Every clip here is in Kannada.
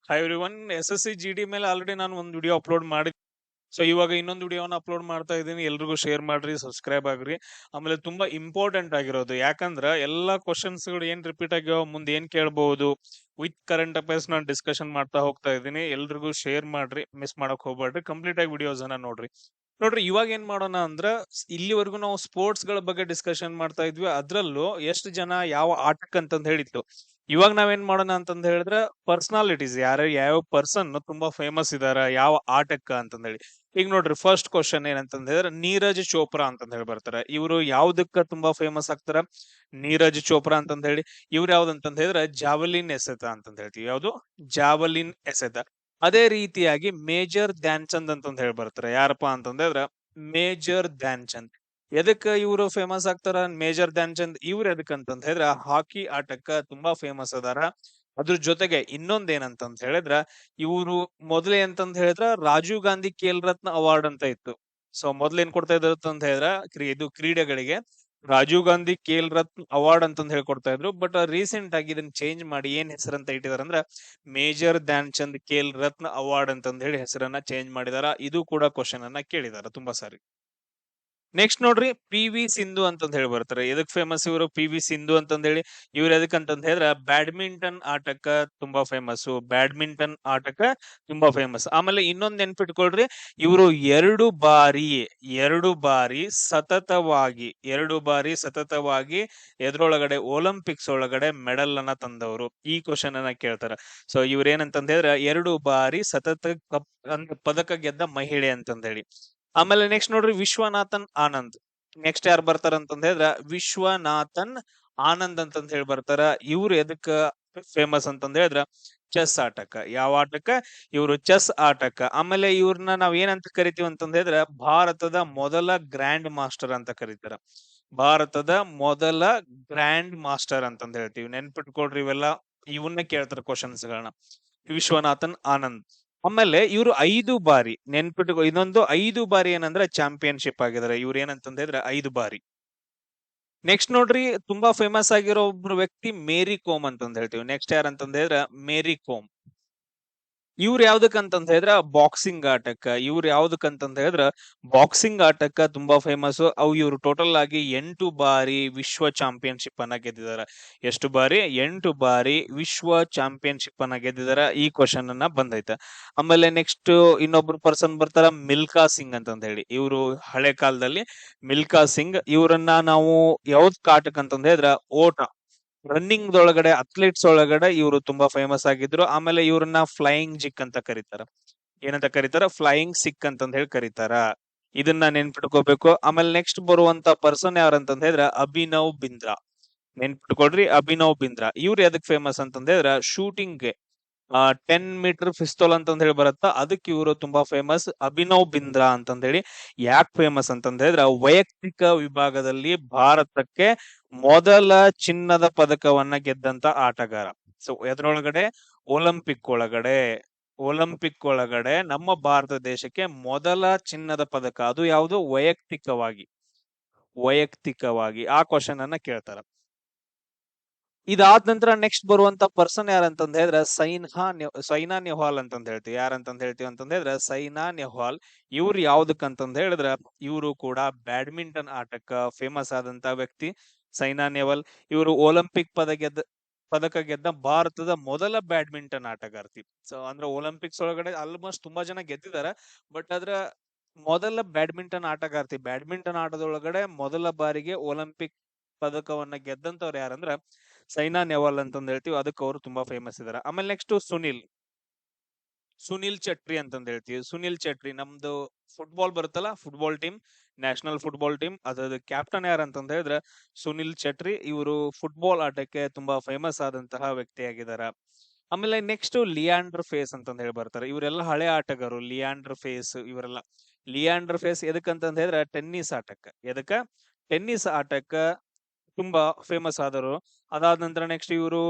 Hi everyone. SSC GD ಮೇಲೆ ಆಲ್ರೆಡಿ ನಾನು ಒಂದು ವಿಡಿಯೋ ಅಪ್ಲೋಡ್ ಮಾಡಿ, ಸೊ ಇವಾಗ ಇನ್ನೊಂದು ವಿಡಿಯೋನ ಅಪ್ಲೋಡ್ ಮಾಡ್ತಾ ಇದ್ದೀನಿ. ಎಲ್ರಿಗೂ ಶೇರ್ ಮಾಡ್ರಿ, ಸಬ್ಸ್ಕ್ರೈಬ್ ಆಗ್ರಿ. ಆಮೇಲೆ ತುಂಬಾ ಇಂಪಾರ್ಟೆಂಟ್ ಆಗಿರೋದು, ಯಾಕಂದ್ರ ಎಲ್ಲಾ ಕ್ವಶನ್ಸ್ ಗಳು ಏನ್ ರಿಪೀಟ್ ಆಗ್ಯಾವ, ಮುಂದೆ ಏನ್ ಕೇಳಬಹುದು ವಿತ್ ಕರೆಂಟ್ ಅಫೇರ್ಸ್ ನಾನು ಡಿಸ್ಕಷನ್ ಮಾಡ್ತಾ ಹೋಗ್ತಾ ಇದ್ದೀನಿ. ಎಲ್ರಿಗೂ ಶೇರ್ ಮಾಡ್ರಿ, ಮಿಸ್ ಮಾಡಕ್ ಹೋಗ್ಬೇಡ್ರಿ, ಕಂಪ್ಲೀಟ್ ಆಗಿ ವಿಡಿಯೋಸ್ ಅನ್ನ ನೋಡ್ರಿ. ಇವಾಗ ಏನ್ ಮಾಡೋಣ ಅಂದ್ರ, ಇಲ್ಲಿವರೆಗೂ ನಾವು ಸ್ಪೋರ್ಟ್ಸ್ ಗಳ ಬಗ್ಗೆ ಡಿಸ್ಕಷನ್ ಮಾಡ್ತಾ ಇದ್ವಿ. ಅದ್ರಲ್ಲೂ ಎಷ್ಟು ಜನ ಯಾವ ಆಟಕ್ ಅಂತಂದ್ ಹೇಳಿತ್ತು. ಇವಾಗ ನಾವೇನ್ ಮಾಡೋಣ ಅಂತಂದ್ ಹೇಳಿದ್ರೆ, ಪರ್ಸನಾಲಿಟೀಸ್ ಯಾವ ಪರ್ಸನ್ ತುಂಬಾ ಫೇಮಸ್ ಇದಾರ ಯಾವ ಆಟಕ್ಕ ಅಂತಂದ್ ಹೇಳಿ. ಈಗ ನೋಡ್ರಿ, ಫಸ್ಟ್ ಕ್ವಶನ್ ಏನಂತಂದ್ ಹೇಳಿದ್ರೆ ನೀರಜ್ ಚೋಪ್ರಾ ಅಂತಂದ್ ಹೇಳಿ ಬರ್ತಾರೆ. ಇವರು ಯಾವ್ದಕ್ಕ ತುಂಬಾ ಫೇಮಸ್ ಆಗ್ತಾರ? ನೀರಜ್ ಚೋಪ್ರಾ ಅಂತಂದ್ ಹೇಳಿ. ಇವ್ರು ಯಾವ್ದಂತಂದ್ ಹೇಳಿದ್ರೆ ಜಾವಲಿನ್ ಎಸೆತ ಅಂತಂದ್ ಹೇಳ್ತೀವಿ. ಯಾವ್ದು? ಜಾವಲಿನ್ ಎಸೆತ. ಅದೇ ರೀತಿಯಾಗಿ ಮೇಜರ್ ಧ್ಯಾನ್ ಚಂದ್ ಅಂತಂದ್ ಹೇಳಿ ಬರ್ತಾರೆ. ಯಾರಪ್ಪ ಅಂತಂದ್ ಹೇಳಿದ್ರೆ ಮೇಜರ್ ಧ್ಯಾನ್ ಚಂದ್. ಎದಕ್ಕ ಇವರು ಫೇಮಸ್ ಆಗ್ತಾರ ಮೇಜರ್ ಧ್ಯಾನ್ ಚಂದ್? ಇವ್ರ ಎದಕ್ ಅಂತಂದ್ ಹೇಳಿದ್ರ ಹಾಕಿ ಆಟಕ್ಕ ತುಂಬಾ ಫೇಮಸ್ ಅದಾರ. ಅದ್ರ ಜೊತೆಗೆ ಇನ್ನೊಂದ್ ಏನಂತಂದ್ ಹೇಳಿದ್ರ, ಇವರು ಮೊದಲೇ ಅಂತಂದ್ ಹೇಳಿದ್ರ ರಾಜೀವ್ ಗಾಂಧಿ ಖೇಲ್ ರತ್ನ ಅವಾರ್ಡ್ ಅಂತ ಇತ್ತು. ಸೊ ಮೊದ್ಲ ಏನ್ ಕೊಡ್ತಾ ಇದ್ರು ಅಂತ ಹೇಳಿದ್ರ, ಇದು ಕ್ರೀಡೆಗಳಿಗೆ ರಾಜೀವ್ ಗಾಂಧಿ ಖೇಲ್ ರತ್ನ ಅವಾರ್ಡ್ ಅಂತಂದ್ ಹೇಳ್ಕೊಡ್ತಾ ಇದ್ರು. ಬಟ್ ರೀಸೆಂಟ್ ಆಗಿ ಇದನ್ನ ಚೇಂಜ್ ಮಾಡಿ ಏನ್ ಹೆಸರಂತ ಇಟ್ಟಿದಾರ ಅಂದ್ರ ಮೇಜರ್ ಧ್ಯಾನ್ ಚಂದ್ ಖೇಲ್ ರತ್ನ ಅವಾರ್ಡ್ ಅಂತಂದ್ ಹೇಳಿ ಹೆಸರನ್ನ ಚೇಂಜ್ ಮಾಡಿದಾರ. ಇದು ಕೂಡ ಕ್ವಶನ್ ಅನ್ನ ಕೇಳಿದಾರ ತುಂಬಾ ಸಾರಿ. ನೆಕ್ಸ್ಟ್ ನೋಡ್ರಿ, PV ಸಿಂಧು ಅಂತಂದ್ ಹೇಳಿ ಬರ್ತಾರೆ. ಎದಕ್ ಫೇಮಸ್ ಇವರು PV ಸಿಂಧು ಅಂತಂದ್ ಹೇಳಿ? ಇವ್ರ ಎದಕ್ ಅಂತಂದ್ ಹೇಳಿದ್ರ ಬ್ಯಾಡ್ಮಿಂಟನ್ ಆಟಕ್ಕ ತುಂಬಾ ಫೇಮಸ್. ಬ್ಯಾಡ್ಮಿಂಟನ್ ಆಟಕ್ಕ ತುಂಬಾ ಫೇಮಸ್. ಆಮೇಲೆ ಇನ್ನೊಂದ್ ನೆನ್ಪಿಟ್ಕೊಳ್ರಿ, ಇವರು ಎರಡು ಬಾರಿ ಸತತವಾಗಿ ಎದ್ರೊಳಗಡೆ ಒಲಿಂಪಿಕ್ಸ್ ಒಳಗಡೆ ಮೆಡಲ್ ಅನ್ನ ತಂದವರು. ಈ ಕ್ವಶನ್ ಅನ್ನ ಕೇಳ್ತಾರ. ಸೊ ಇವ್ರ ಏನಂತಂದ್ ಹೇಳಿದ್ರ 2 ಬಾರಿ ಸತತ ಪದಕ ಗೆದ್ದ ಮಹಿಳೆ ಅಂತಂದ್ ಹೇಳಿ. ಆಮೇಲೆ ನೆಕ್ಸ್ಟ್ ನೋಡ್ರಿ, ವಿಶ್ವನಾಥನ್ ಆನಂದ್. ನೆಕ್ಸ್ಟ್ ಯಾರು ಬರ್ತಾರ ಅಂತಂದ್ ಹೇಳಿದ್ರ ವಿಶ್ವನಾಥನ್ ಆನಂದ್ ಅಂತಂದ್ ಹೇಳಿ ಬರ್ತಾರ. ಇವ್ರು ಎದಕ್ ಫೇಮಸ್ ಅಂತಂದ್ ಹೇಳಿದ್ರ ಚೆಸ್ ಆಟಕ್ಕ. ಯಾವ ಆಟಕ್ಕ? ಇವರು ಚೆಸ್ ಆಟಕ್ಕ. ಆಮೇಲೆ ಇವ್ರನ್ನ ನಾವ್ ಏನಂತ ಕರಿತೀವಿ ಅಂತಂದ್ ಹೇಳಿದ್ರ ಭಾರತದ ಮೊದಲ ಗ್ರ್ಯಾಂಡ್ ಮಾಸ್ಟರ್ ಅಂತ ಕರೀತಾರ. ಭಾರತದ ಮೊದಲ ಗ್ರ್ಯಾಂಡ್ ಮಾಸ್ಟರ್ ಅಂತಂದ್ ಹೇಳ್ತೀವಿ. ನೆನ್ಪಿಟ್ಕೊಳ್ರಿ, ಇವನ್ನ ಕೇಳ್ತಾರ ಕ್ವಶನ್ಸ್ ಗಳನ್ನ. ವಿಶ್ವನಾಥನ್ ಆನಂದ್. ಆಮೇಲೆ ಇವರು 5 ಬಾರಿ ನೆನ್ಪಿಟ್ಕೊ, ಇನ್ನೊಂದು 5 ಬಾರಿ ಏನಂದ್ರೆ ಚಾಂಪಿಯನ್ಶಿಪ್ ಆಗಿದ್ದಾರೆ. ಇವ್ರು ಏನಂತಂದ್ ಹೇಳಿದ್ರೆ 5 ಬಾರಿ. ನೆಕ್ಸ್ಟ್ ನೋಡ್ರಿ, ತುಂಬಾ ಫೇಮಸ್ ಆಗಿರೋ ಒಬ್ರು ವ್ಯಕ್ತಿ ಮೇರಿ ಕೋಮ್ ಅಂತಂದ್ ಹೇಳ್ತೀವಿ. ನೆಕ್ಸ್ಟ್ ಯಾರಂತಂದ್ ಹೇಳಿದ್ರ ಮೇರಿ ಕೋಮ್. ಇವ್ರು ಯಾವ್ದಕ್ಕಂತಂದ್ ಹೇಳಿದ್ರ ಬಾಕ್ಸಿಂಗ್ ಆಟಕ್ಕ. ಇವ್ರು ಯಾವ್ದಕ್ಕಂತಂದ್ ಹೇಳಿದ್ರ ಬಾಕ್ಸಿಂಗ್ ಆಟಕ್ಕ ತುಂಬಾ ಫೇಮಸ್. ಇವ್ರು ಟೋಟಲ್ ಆಗಿ 8 ಬಾರಿ ವಿಶ್ವ ಚಾಂಪಿಯನ್ಶಿಪ್ ಅನ್ನ ಗೆದ್ದಿದಾರ. ಎಷ್ಟು ಬಾರಿ? 8 ಬಾರಿ ವಿಶ್ವ ಚಾಂಪಿಯನ್ಶಿಪ್ ಅನ್ನ ಗೆದ್ದಿದಾರ. ಈ ಕ್ವಶನ್ ಅನ್ನ ಬಂದೈತೆ. ಆಮೇಲೆ ನೆಕ್ಸ್ಟ್ ಇನ್ನೊಬ್ರು ಪರ್ಸನ್ ಬರ್ತಾರ, ಮಿಲ್ಕಾ ಸಿಂಗ್ ಅಂತಂದ್ ಹೇಳಿ. ಇವರು ಹಳೆ ಕಾಲದಲ್ಲಿ ಮಿಲ್ಕಾ ಸಿಂಗ್. ಇವರನ್ನ ನಾವು ಯಾವ್ದ್ ಆಟಕ್ ಅಂತಂದ್ ಹೇಳಿದ್ರ ಓಟ, ರನ್ನಿಂಗ್ ಒಳಗಡೆ, ಅಥ್ಲೆಟ್ಸ್ ಒಳಗಡೆ ಇವರು ತುಂಬಾ ಫೇಮಸ್ ಆಗಿದ್ರು. ಆಮೇಲೆ ಇವ್ರನ್ನ ಫ್ಲೈಯಿಂಗ್ ಜಿಕ್ ಅಂತ ಕರೀತಾರ. ಏನಂತ ಕರೀತಾರ? ಫ್ಲೈಯಿಂಗ್ ಸಿಕ್ ಅಂತಂದ್ ಹೇಳಿ ಕರೀತಾರ. ಇದನ್ನ ನೆನ್ಪಿಟ್ಕೋಬೇಕು. ಆಮೇಲೆ ನೆಕ್ಸ್ಟ್ ಬರುವಂತ ಪರ್ಸನ್ ಯಾರಂತಂದ್ ಹೇಳಿದ್ರ ಅಭಿನವ್ ಬಿಂದ್ರಾ. ನೆನ್ಪಿಟ್ಕೊಳ್ರಿ, ಅಭಿನವ್ ಬಿಂದ್ರಾ. ಇವ್ರು ಎದಕ್ ಫೇಮಸ್ ಅಂತಂದ್ ಹೇಳಿದ್ರ ಶೂಟಿಂಗ್ಗೆ 10 ಮೀಟರ್ ಪಿಸ್ತೂಲ್ ಅಂತಂದ್ ಹೇಳಿ ಬರುತ್ತಾ, ಅದಕ್ಕೆ ಇವರು ತುಂಬಾ ಫೇಮಸ್. ಅಭಿನವ್ ಬಿಂದ್ರಾ ಅಂತಂದ್ ಹೇಳಿ ಯಾಕೆ ಫೇಮಸ್ ಅಂತಂದ್ ಹೇಳಿದ್ರ ವೈಯಕ್ತಿಕ ವಿಭಾಗದಲ್ಲಿ ಭಾರತಕ್ಕೆ ಮೊದಲ ಚಿನ್ನದ ಪದಕವನ್ನ ಗೆದ್ದಂತ ಆಟಗಾರ. ಸೊ ಎದ್ರೊಳಗಡೆ? ಒಲಿಂಪಿಕ್ ಒಳಗಡೆ ನಮ್ಮ ಭಾರತ ದೇಶಕ್ಕೆ ಮೊದಲ ಚಿನ್ನದ ಪದಕ. ಅದು ಯಾವುದು? ವೈಯಕ್ತಿಕವಾಗಿ ಆ ಕ್ವಶನ್ ಅನ್ನ ಕೇಳ್ತಾರ. ಇದಾದ ನಂತರ ನೆಕ್ಸ್ಟ್ ಬರುವಂತ ಪರ್ಸನ್ ಯಾರಂತಂದ್ ಹೇಳಿದ್ರೆ ಸೈನಾ ನೆಹ್ವಾಲ್ ಅಂತಂದ್ ಹೇಳ್ತೀವಿ. ಯಾರಂತಂದ್ ಹೇಳ್ತೀವಿ ಅಂತಂದ್ ಹೇಳಿದ್ರೆ ಸೈನಾ ನೆಹ್ವಾಲ್. ಇವ್ರು ಯಾವ್ದಕ್ಕಂತಂದ್ ಹೇಳಿದ್ರ ಇವರು ಕೂಡ ಬ್ಯಾಡ್ಮಿಂಟನ್ ಆಟಕ್ಕ ಫೇಮಸ್ ಆದಂತ ವ್ಯಕ್ತಿ. ಸೈನಾ ನೆಹ್ವಾಲ್ ಇವರು ಒಲಿಂಪಿಕ್ ಪದಕ ಗೆದ್ದ ಭಾರತದ ಮೊದಲ ಬ್ಯಾಡ್ಮಿಂಟನ್ ಆಟಗಾರ್ತಿ. ಸೊ ಅಂದ್ರೆ ಒಲಿಂಪಿಕ್ಸ್ ಒಳಗಡೆ ಆಲ್ಮೋಸ್ಟ್ ತುಂಬಾ ಜನ ಗೆದ್ದಿದಾರ, ಬಟ್ ಅದ್ರ ಮೊದಲ ಬ್ಯಾಡ್ಮಿಂಟನ್ ಆಟಗಾರ್ತಿ. ಬ್ಯಾಡ್ಮಿಂಟನ್ ಆಟದೊಳಗಡೆ ಮೊದಲ ಬಾರಿಗೆ ಒಲಿಂಪಿಕ್ ಪದಕವನ್ನ ಗೆದ್ದಂತವ್ರು ಯಾರಂದ್ರ ಸೈನಾ ನೆಹ್ವಾಲ್ ಅಂತಂದ್ ಹೇಳ್ತೀವಿ. ಅದಕ್ಕೆ ಅವರು ತುಂಬಾ ಫೇಮಸ್ ಇದಾರೆ. ಆಮೇಲೆ ನೆಕ್ಸ್ಟ್ ಸುನಿಲ್ ಚಟ್ರಿ ಅಂತಂದ್ ಹೇಳ್ತೀವಿ. ಸುನಿಲ್ ಚಟ್ರಿ ನಮ್ದು ಫುಟ್ಬಾಲ್ ಬರುತ್ತಲ್ಲ, football team, national football team, ಅದ್ರ ಕ್ಯಾಪ್ಟನ್ ಯಾರಂತಂದ್ ಹೇಳಿದ್ರೆ ಸುನಿಲ್ ಚಟ್ರಿ. ಇವರು ಫುಟ್ಬಾಲ್ ಆಟಕ್ಕೆ ತುಂಬಾ ಫೇಮಸ್ ಆದಂತಹ ವ್ಯಕ್ತಿಯಾಗಿದ್ದಾರೆ. ಆಮೇಲೆ ನೆಕ್ಸ್ಟ್ ಲಿಯಾಂಡರ್ ಫೇಸ್ ಅಂತಂದ್ ಹೇಳಿ ಬರ್ತಾರೆ. ಇವರೆಲ್ಲ ಹಳೆ ಆಟಗಾರರು. ಲಿಯಾಂಡರ್ ಫೇಸ್ ಎದಕ್ಕಂತಂದ್ ಹೇಳಿದ್ರೆ ಟೆನ್ನಿಸ್ ಆಟಕ್ಕ. ಟೆನ್ನಿಸ್ ಆಟಕ್ಕ ತುಂಬಾ ಫೇಮಸ್ ಆದರು. ಅದಾದ ನಂತರ ನೆಕ್ಸ್ಟ್ ಇವರು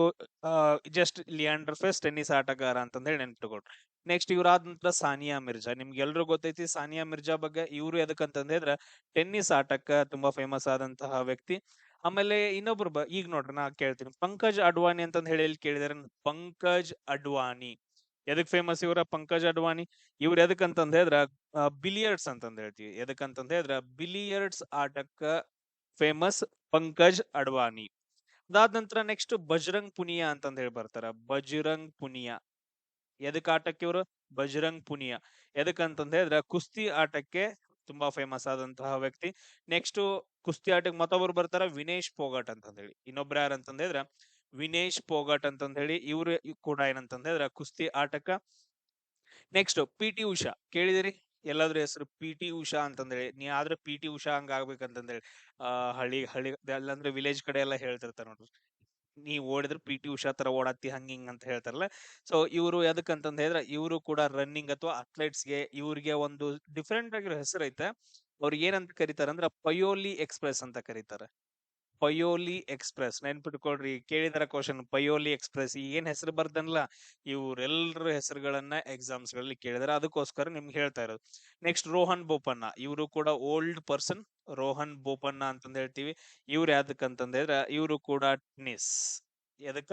ಜಸ್ಟ್ ಲಿಯಾಂಡರ್ ಫೇಸ್ ಟೆನ್ನಿಸ್ ಆಟಗಾರ ಅಂತಂದ್ ಹೇಳಿ ನೆನ್ಪಿಟ್ಕೊಳ್ರಿ. ನೆಕ್ಸ್ಟ್ ಇವ್ರಾದ ನಂತರ ಸಾನಿಯಾ ಮಿರ್ಜಾ. ನಿಮ್ಗೆ ಎಲ್ರು ಗೊತ್ತೈತಿ ಸಾನಿಯಾ ಮಿರ್ಜಾ ಬಗ್ಗೆ. ಇವ್ರು ಎದಕ್ಕಂತಂದ್ ಹೇಳಿದ್ರೆ ಟೆನ್ನಿಸ್ ಆಟಕ್ಕ ತುಂಬಾ ಫೇಮಸ್ ಆದಂತಹ ವ್ಯಕ್ತಿ. ಆಮೇಲೆ ಇನ್ನೊಬ್ರು ಈಗ ನೋಡ್ರಿ, ನಾ ಕೇಳ್ತೀನಿ, ಪಂಕಜ್ ಅಡ್ವಾಣಿ ಅಂತಂದ್ ಹೇಳಿ ಕೇಳಿದಾರೆ. ಪಂಕಜ್ ಅಡ್ವಾಣಿ ಎದಕ್ ಫೇಮಸ್ ಇವರ ಪಂಕಜ್ ಅಡ್ವಾಣಿ? ಇವ್ರ ಎದಕ್ಕಂತಂದ ಹೇಳಿದ್ರ ಬಿಲಿಯರ್ಡ್ಸ್ ಅಂತಂದ ಹೇಳ್ತೀವಿ. ಎದಕ್ಕಂತಂದ ಹೇಳಿದ್ರ ಬಿಲಿಯರ್ಡ್ಸ್ ಆಟಕ್ಕ ಫೇಮಸ್ ಪಂಕಜ್ ಅಡ್ವಾಣಿ. ಅದಾದ ನಂತರ ನೆಕ್ಸ್ಟ್ ಬಜರಂಗ್ ಪುನಿಯಾ ಅಂತಂದ ಹೇಳಿ ಬರ್ತಾರ. ಬಜರಂಗ್ ಪುನಿಯಾ ಎದಕ್ ಆಟಕ್ಕೆ ಇವರು? ಬಜರಂಗ್ ಪುನಿಯಾ ಎದಕ್ಕಂತಂದ ಹೇಳಿದ್ರ ಕುಸ್ತಿ ಆಟಕ್ಕೆ ತುಂಬಾ ಫೇಮಸ್ ಆದಂತಹ ವ್ಯಕ್ತಿ. ನೆಕ್ಸ್ಟ್ ಕುಸ್ತಿ ಆಟಕ್ಕೆ ಮತ್ತೊಬ್ರು ಬರ್ತಾರ, ವಿನೇಶ್ ಪೋಗಟ್ ಅಂತಂದ ಹೇಳಿ. ಇನ್ನೊಬ್ರು ಯಾರಂತಂದ ಹೇಳಿದ್ರ ವಿನೇಶ್ ಪೋಗಟ್ ಅಂತಂದ ಹೇಳಿ. ಇವ್ರು ಕೂಡ ಏನಂತಂದ ಹೇಳಿದ್ರ ಕುಸ್ತಿ ಆಟಕ್ಕ. ನೆಕ್ಸ್ಟ್ ಪಿ ಟಿ ಉಷಾ ಕೇಳಿದಿರಿ ಎಲ್ಲಾದ್ರೂ ಹೆಸರು? ಪಿ ಟಿ ಉಷಾ ಅಂತಂದೇಳಿ. ನೀ ಆದ್ರೆ ಪಿ ಟಿ ಉಷಾ ಹಂಗ ಆಗ್ಬೇಕಂತಂದೇಳಿ ಹಳ್ಳಿ ಹಳ್ಳಿ ಅಲ್ಲಂದ್ರೆ ವಿಲೇಜ್ ಕಡೆ ಎಲ್ಲ ಹೇಳ್ತಿರ್ತಾರ ನೋಡ್ರಿ, ನೀ ಓಡಿದ್ರೆ ಪಿ ಟಿ ಉಷಾ ತರ ಓಡಾತಿ ಹಂಗ ಹಿಂಗ್ ಅಂತ ಹೇಳ್ತಾರಲ್ಲ. ಸೊ ಇವರು ಎದಕ್ಕಂತಂದ ಹೇಳಿದ್ರೆ ಇವರು ಕೂಡ ರನ್ನಿಂಗ್ ಅಥವಾ ಅಥ್ಲೆಟ್ಸ್ಗೆ ಇವ್ರಿಗೆ ಒಂದು ಡಿಫ್ರೆಂಟ್ ಆಗಿರೋ ಹೆಸರು ಐತೆ. ಅವ್ರಿಗೆ ಏನಂತ ಕರೀತಾರ ಅಂದ್ರ ಪಯೋಲಿ ಎಕ್ಸ್ಪ್ರೆಸ್ ಅಂತ ಕರೀತಾರೆ. ಪಯೋಲಿ ಎಕ್ಸ್‌ಪ್ರೆಸ್ ನೆನ್ಪಿಟ್ಕೊಳ್ರಿ. ಕೇಳಿದಾರ ಕ್ವಶನ್ ಪಯೋಲಿ ಎಕ್ಸ್‌ಪ್ರೆಸ್ ಏನ್ ಹೆಸರು ಬರ್ದನ್ಲ, ಇವ್ರೆಲ್ರ ಹೆಸರುಗಳನ್ನ ಎಕ್ಸಾಮ್ಸ್ ಗಳಲ್ಲಿ ಕೇಳಿದಾರೆ, ಅದಕ್ಕೋಸ್ಕರ ನಿಮ್ಗೆ ಹೇಳ್ತಾ ಇರೋದು. ನೆಕ್ಸ್ಟ್ ರೋಹನ್ ಬೋಪಣ್ಣ, ಇವರು ಕೂಡ ಓಲ್ಡ್ ಪರ್ಸನ್. ರೋಹನ್ ಬೋಪಣ್ಣ ಅಂತಂದ ಹೇಳ್ತೀವಿ. ಇವ್ರು ಯಾವ್ದಕ್ಕಂತಂದ್ರೆ ಇವರು ಕೂಡ ಟೆನ್ನಿಸ್, ಎದಕ್ಕ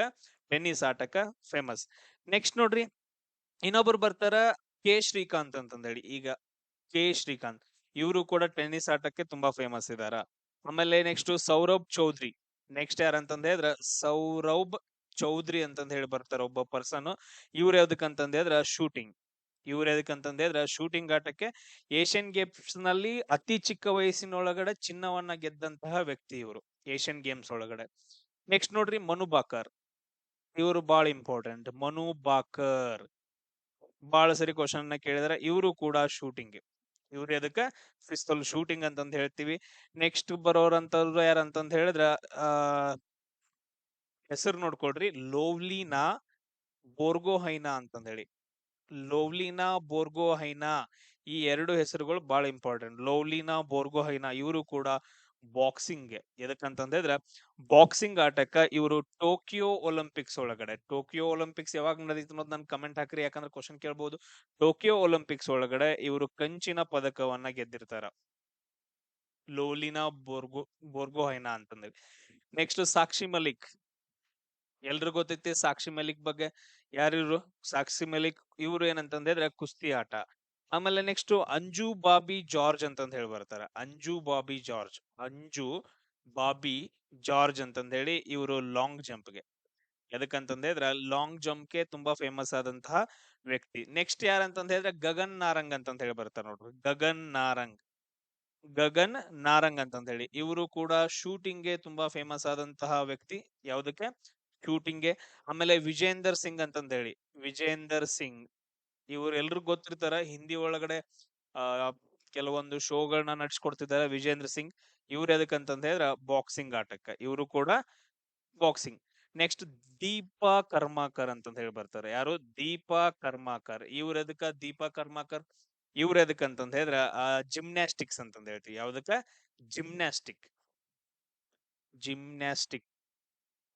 ಟೆನ್ನಿಸ್ ಆಟಕ್ಕ ಫೇಮಸ್. ನೆಕ್ಸ್ಟ್ ನೋಡ್ರಿ ಇನ್ನೊಬ್ರು ಬರ್ತಾರ ಕೆ ಶ್ರೀಕಾಂತ್ ಅಂತಂದೇಳಿ. ಈಗ ಕೆ ಶ್ರೀಕಾಂತ್ ಇವರು ಕೂಡ ಟೆನ್ನಿಸ್ ಆಟಕ್ಕೆ ತುಂಬಾ ಫೇಮಸ್ ಇದಾರ. ಆಮೇಲೆ ನೆಕ್ಸ್ಟ್ ಸೌರಭ್ ಚೌಧರಿ. ನೆಕ್ಸ್ಟ್ ಯಾರಂತಂದ ಹೇಳಿದ್ರ ಸೌರಭ್ ಚೌಧರಿ ಅಂತಂದ ಹೇಳಿ ಬರ್ತಾರ ಒಬ್ಬ ಪರ್ಸನ್. ಇವ್ರ ಯಾವ್ದಕ್ಕಂತಂದ ಹೇಳಿದ್ರ ಶೂಟಿಂಗ್. ಇವ್ರ ಎದಕ್ಕಂತಂದ ಹೇಳಿದ್ರ ಶೂಟಿಂಗ್ ಆಟಕ್ಕೆ ಏಷ್ಯನ್ ಗೇಮ್ಸ್ ನಲ್ಲಿ ಅತಿ ಚಿಕ್ಕ ವಯಸ್ಸಿನೊಳಗಡೆ ಚಿನ್ನವನ್ನ ಗೆದ್ದಂತಹ ವ್ಯಕ್ತಿ ಇವರು ಏಷ್ಯನ್ ಗೇಮ್ಸ್ ಒಳಗಡೆ. ನೆಕ್ಸ್ಟ್ ನೋಡ್ರಿ ಮನು ಬಾಕರ್, ಇವರು ಬಾಳ ಇಂಪಾರ್ಟೆಂಟ್. ಮನು ಬಾಕರ್ ಬಹಳ ಸರಿ ಕ್ವಶನ್ ಕೇಳಿದಾರೆ. ಇವರು ಕೂಡ ಶೂಟಿಂಗ್. ಇವ್ರು ಎದಕ್ಕ ಪಿಸ್ತೂಲ್ ಶೂಟಿಂಗ್ ಅಂತಂದ ಹೇಳ್ತೀವಿ. ನೆಕ್ಸ್ಟ್ ಬರೋರಂತವ್ರು ಯಾರಂತಂದ ಹೇಳಿದ್ರ ಆ ಹೆಸರು ನೋಡ್ಕೊಳ್ರಿ, ಲೋವ್ಲಿನಾ ಬೋರ್ಗೋಹೈನಾ ಅಂತಂದ ಹೇಳಿ. ಲೋವ್ಲಿನಾ ಬೋರ್ಗೋಹೈನಾ ಈ ಎರಡು ಹೆಸರುಗಳು ಬಹಳ ಇಂಪಾರ್ಟೆಂಟ್. ಲೋವ್ಲಿನಾ ಬೋರ್ಗೋಹೈನಾ ಇವರು ಕೂಡ ಬಾಕ್ಸಿಂಗ್. ಎದಕ್ಕಂತಂದ್ರೆ ಬಾಕ್ಸಿಂಗ್ ಆಟಕ್ಕ ಇವರು ಟೋಕಿಯೋ ಒಲಿಂಪಿಕ್ಸ್ ಒಳಗಡೆ, ಟೋಕಿಯೋ ಒಲಿಂಪಿಕ್ಸ್ ಯಾವಾಗ ನಡೀತು ಅನ್ನೋದು ನನ್ ಕಮೆಂಟ್ ಹಾಕ್ರಿ, ಯಾಕಂದ್ರೆ ಕ್ವಶನ್ ಕೇಳ್ಬಹುದು. ಟೋಕಿಯೋ ಒಲಿಂಪಿಕ್ಸ್ ಒಳಗಡೆ ಇವರು ಕಂಚಿನ ಪದಕವನ್ನ ಗೆದ್ದಿರ್ತಾರ. ಲೋಲಿನಾ ಬೋರ್ಗೋಹೈನಾ ಅಂತಂದ್ರೆ. ನೆಕ್ಸ್ಟ್ ಸಾಕ್ಷಿ ಮಲಿಕ್, ಎಲ್ರಿಗೂ ಗೊತ್ತೈತಿ ಸಾಕ್ಷಿ ಮಲಿಕ್ ಬಗ್ಗೆ. ಯಾರಿವ್ರು? ಸಾಕ್ಷಿ ಮಲಿಕ್ ಇವ್ರು ಏನಂತಂದ್ರೆ ಕುಸ್ತಿ ಆಟ. ಆಮೇಲೆ ನೆಕ್ಸ್ಟ್ ಅಂಜು ಬಾಬಿ ಜಾರ್ಜ್ ಅಂತಂದ ಹೇಳಿ ಬರ್ತಾರ. ಅಂಜು ಬಾಬಿ ಜಾರ್ಜ್, ಅಂಜು ಬಾಬಿ ಜಾರ್ಜ್ ಅಂತಂದ ಹೇಳಿ ಇವರು ಲಾಂಗ್ ಜಂಪ್ಗೆ. ಎದಕ್ಕಂತಂದ ಹೇಳಿದ್ರ ಲಾಂಗ್ ಜಂಪ್ ಗೆ ತುಂಬಾ ಫೇಮಸ್ ಆದಂತಹ ವ್ಯಕ್ತಿ. ನೆಕ್ಸ್ಟ್ ಯಾರಂತಂದ ಹೇಳಿದ್ರೆ ಗಗನ್ ನಾರಂಗ್ ಅಂತಂದ ಹೇಳಿ ಬರ್ತಾರ ನೋಡ್ರಿ. ಗಗನ್ ನಾರಂಗ್, ಗಗನ್ ನಾರಂಗ್ ಅಂತಂದ ಹೇಳಿ ಇವರು ಕೂಡ ಶೂಟಿಂಗ್ ಗೆ ತುಂಬಾ ಫೇಮಸ್ ಆದಂತಹ ವ್ಯಕ್ತಿ. ಯಾವ್ದಕ್ಕೆ? ಶೂಟಿಂಗ್ ಗೆ. ಆಮೇಲೆ ವಿಜೇಂದರ್ ಸಿಂಗ್ ಅಂತಂದ ಹೇಳಿ, ವಿಜೇಂದರ್ ಸಿಂಗ್ ಇವ್ರು ಎಲ್ರಿಗೂ ಗೊತ್ತಿರ್ತಾರ. ಹಿಂದಿ ಒಳಗಡೆ ಆ ಕೆಲವೊಂದು ಶೋಗಳನ್ನ ನಡ್ಸ್ಕೊಡ್ತಿದ್ದಾರೆ ವಿಜೇಂದ್ರ ಸಿಂಗ್. ಇವ್ರು ಎದಕ್ಕಂತಂದ ಹೇಳಿದ್ರ ಬಾಕ್ಸಿಂಗ್ ಆಟಕ್ಕ, ಇವರು ಕೂಡ ಬಾಕ್ಸಿಂಗ್. ನೆಕ್ಸ್ಟ್ ದೀಪಾ ಕರ್ಮಾಕರ್ ಅಂತಂದ ಹೇಳಿ ಬರ್ತಾರೆ. ಯಾರು? ದೀಪಾ ಕರ್ಮಾಕರ್. ಇವ್ರ ಎದಕ್ಕ ದೀಪಾ ಕರ್ಮಾಕರ್? ಇವ್ರ ಎದಕ್ಕಂತಂದ ಹೇಳಿದ್ರ ಜಿಮ್ನಾಸ್ಟಿಕ್ಸ್ ಅಂತಂದ ಹೇಳ್ತೀವಿ. ಯಾವ್ದಕ್ಕ? ಜಿಮ್ನಾಸ್ಟಿಕ್. ಜಿಮ್ನಾಸ್ಟಿಕ್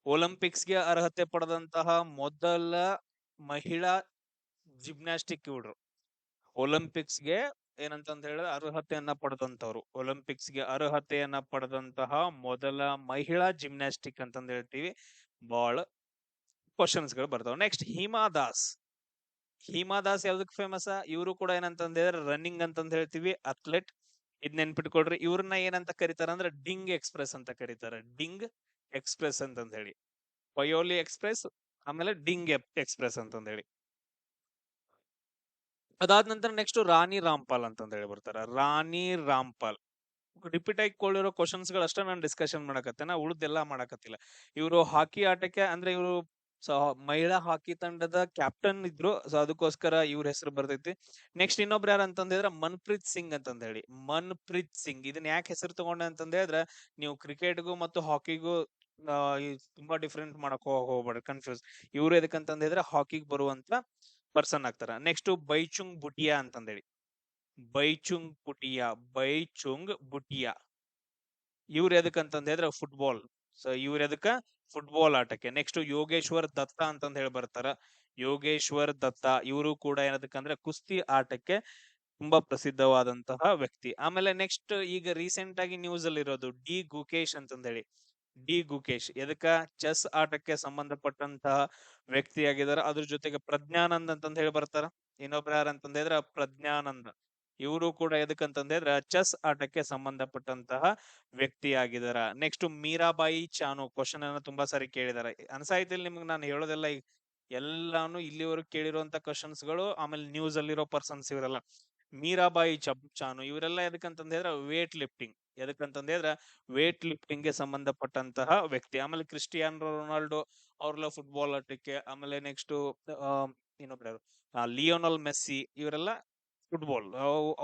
ಒಲಿಂಪಿಕ್ಸ್ಗೆ ಅರ್ಹತೆ ಪಡೆದಂತಹ ಮೊದಲ ಮಹಿಳಾ ಜಿಮ್ನಾಸ್ಟಿಕ್ ಇವ್ರು. ಒಲಿಂಪಿಕ್ಸ್ಗೆ ಏನಂತಂದ ಹೇಳಿದ್ರೆ ಅರ್ಹತೆಯನ್ನ ಪಡೆದಂತವ್ರು. ಒಲಿಂಪಿಕ್ಸ್ಗೆ ಅರ್ಹತೆಯನ್ನ ಪಡೆದಂತಹ ಮೊದಲ ಮಹಿಳಾ ಜಿಮ್ನಾಸ್ಟಿಕ್ ಅಂತಂದ ಹೇಳ್ತೀವಿ. ಬಹಳ ಕ್ವಶನ್ಸ್ ಗಳು ಬರ್ತಾವ. ನೆಕ್ಸ್ಟ್ ಹಿಮಾ ದಾಸ್. ಹಿಮಾ ದಾಸ್ ಯಾವ್ದಕ್ ಫೇಮಸ್? ಇವರು ಕೂಡ ಏನಂತಂದ ಹೇಳಿದ್ರೆ ರನ್ನಿಂಗ್ ಅಂತಂದ ಹೇಳ್ತೀವಿ, ಅಥ್ಲೆಟ್. ಇದ್ ನೆನ್ಪಿಟ್ಕೊಡ್ರಿ. ಇವ್ರನ್ನ ಏನಂತ ಕರೀತಾರ ಅಂದ್ರೆ ಡಿಂಗ್ ಎಕ್ಸ್‌ಪ್ರೆಸ್ ಅಂತ ಕರೀತಾರೆ. ಡಿಂಗ್ ಎಕ್ಸ್‌ಪ್ರೆಸ್ ಅಂತಂದ ಹೇಳಿ. ಪಯೋಲಿ ಎಕ್ಸ್‌ಪ್ರೆಸ್ ಆಮೇಲೆ ಡಿಂಗ್ ಎಕ್ಸ್‌ಪ್ರೆಸ್ ಅಂತಂದ ಹೇಳಿ. ಅದಾದ ನಂತರ ನೆಕ್ಸ್ಟ್ ರಾಣಿ ರಾಮ್ಪಾಲ್ ಅಂತಂದ ಹೇಳಿ ಬರ್ತಾರ. ರಾಣಿ ರಾಮ್ಪಾಲ್ ರಿಪೀಟ್ ಆಗಿಕೊಳ್ಳಿರೋ ಕ್ವಶನ್ಸ್ ಗಳು ಅಷ್ಟೇ ನಾನು ಡಿಸ್ಕಷನ್ ಮಾಡಕತ್ತೇನ, ಉಳಿದೆಲ್ಲ ಮಾಡಕತ್ತಿಲ್ಲ. ಇವರು ಹಾಕಿ ಆಟಕ್ಕೆ ಅಂದ್ರೆ ಇವರು ಮಹಿಳಾ ಹಾಕಿ ತಂಡದ ಕ್ಯಾಪ್ಟನ್ ಇದ್ರು. ಸೊ ಅದಕ್ಕೋಸ್ಕರ ಇವ್ರ ಹೆಸರು ಬರ್ತೈತಿ. ನೆಕ್ಸ್ಟ್ ಇನ್ನೊಬ್ರು ಯಾರು ಅಂತಂದ್ರೆ ಮನ್ಪ್ರೀತ್ ಸಿಂಗ್ ಅಂತಂದ ಹೇಳಿ. ಮನ್ಪ್ರೀತ್ ಸಿಂಗ್ ಇದನ್ನ ಯಾಕೆ ಹೆಸರು ತಗೊಂಡೆ ಅಂತಂದ ಹೇಳಿದ್ರೆ ನೀವು ಕ್ರಿಕೆಟ್ಗೂ ಮತ್ತು ಹಾಕಿಗೂ ತುಂಬಾ ಡಿಫ್ರೆಂಟ್ ಮಾಡಕ್ ಹೋಗ್ಬೇಡ್ರಿ, ಕನ್ಫ್ಯೂಸ್. ಇವ್ರು ಎದಕ್ಕಂತಂದ ಹೇಳಿದ್ರೆ ಹಾಕಿಗೆ ಬರುವಂತ ಪರ್ಸನ್ ಆಗ್ತಾರ. ನೆಕ್ಸ್ಟ್ ಬೈಚುಂಗ್ ಬುಟಿಯಾ ಅಂತಂದೇಳಿ. ಬೈಚುಂಗ್ ಬುಟಿಯಾ, ಬೈಚುಂಗ್ ಬುಟಿಯಾ ಇವ್ರ ಎದಕ್ಕಂತಂದ ಹೇಳಿದ್ರೆ ಫುಟ್ಬಾಲ್. ಸೊ ಇವ್ರ ಎದಕ್ಕ? ಫುಟ್ಬಾಲ್ ಆಟಕ್ಕೆ. ನೆಕ್ಸ್ಟ್ ಯೋಗೇಶ್ವರ್ ದತ್ತ ಅಂತಂದ ಹೇಳಿ ಬರ್ತಾರ. ಯೋಗೇಶ್ವರ್ ದತ್ತ ಇವರು ಕೂಡ ಏನದಕ್ಕಂದ್ರೆ ಕುಸ್ತಿ ಆಟಕ್ಕೆ ತುಂಬಾ ಪ್ರಸಿದ್ಧವಾದಂತಹ ವ್ಯಕ್ತಿ. ಆಮೇಲೆ ನೆಕ್ಸ್ಟ್ ಈಗ ರೀಸೆಂಟ್ ಆಗಿ ನ್ಯೂಸ್ ಅಲ್ಲಿ ಇರೋದು ಡಿ ಗುಕೇಶ್ ಅಂತಂದ ಹೇಳಿ. ಡಿ ಗುಕೇಶ್. ಎದಕ್ಕ? ಚೆಸ್ ಆಟಕ್ಕೆ ಸಂಬಂಧಪಟ್ಟಂತಹ ವ್ಯಕ್ತಿಯಾಗಿದ್ದಾರೆ. ಅದ್ರ ಜೊತೆಗೆ ಪ್ರಜ್ಞಾನಂದ್ ಅಂತಂದ್ ಹೇಳಿ ಬರ್ತಾರ. ಇನ್ನೊಬ್ರು ಯಾರು ಅಂತಂದ್ರೆ ಪ್ರಜ್ಞಾನಂದ. ಇವರು ಕೂಡ ಎದಕ್ಕಂತಂದ್ರೆ ಚೆಸ್ ಆಟಕ್ಕೆ ಸಂಬಂಧಪಟ್ಟಂತಹ ವ್ಯಕ್ತಿಯಾಗಿದಾರ. ನೆಕ್ಸ್ಟ್ ಮೀರಾಬಾಯಿ ಚಾನು. ಕ್ವಶನ್ ಅನ್ನ ತುಂಬಾ ಸಾರಿ ಕೇಳಿದಾರೆ. ಅನ್ಸಾಯ್ತಿಲ್ ನಿಮ್ಗೆ ನಾನು ಹೇಳೋದೆಲ್ಲ ಎಲ್ಲಾನು ಇಲ್ಲಿವರೆಗೂ ಕೇಳಿರುವಂತ ಕ್ವಶನ್ಸ್ ಗಳು, ಆಮೇಲೆ ನ್ಯೂಸ್ ಅಲ್ಲಿರೋ ಪರ್ಸನ್ಸ್ ಇವರೆಲ್ಲ. ಮೀರಾಬಾಯಿ ಚಾನು ಇವರೆಲ್ಲ ಎದಕ್ಕಂತಂದ್ರೆ ವೇಟ್ ಲಿಫ್ಟಿಂಗ್. ಎದಕ್ಕಂತಂದ್ರೆ ವೇಟ್ ಲಿಫ್ಟಿಂಗ್ ಗೆ ಸಂಬಂಧಪಟ್ಟಂತಹ ವ್ಯಕ್ತಿ. ಆಮೇಲೆ ಕ್ರಿಸ್ಟಿಯಾನೋ ರೊನಾಲ್ಡೋ ಅವ್ರೆಲ್ಲ ಫುಟ್ಬಾಲ್ ಆಟಕ್ಕೆ. ಆಮೇಲೆ ನೆಕ್ಸ್ಟ್ ಇನ್ನೊಬ್ರು ಲಿಯೋನಲ್ ಮೆಸ್ಸಿ ಇವರೆಲ್ಲ ಫುಟ್ಬಾಲ್.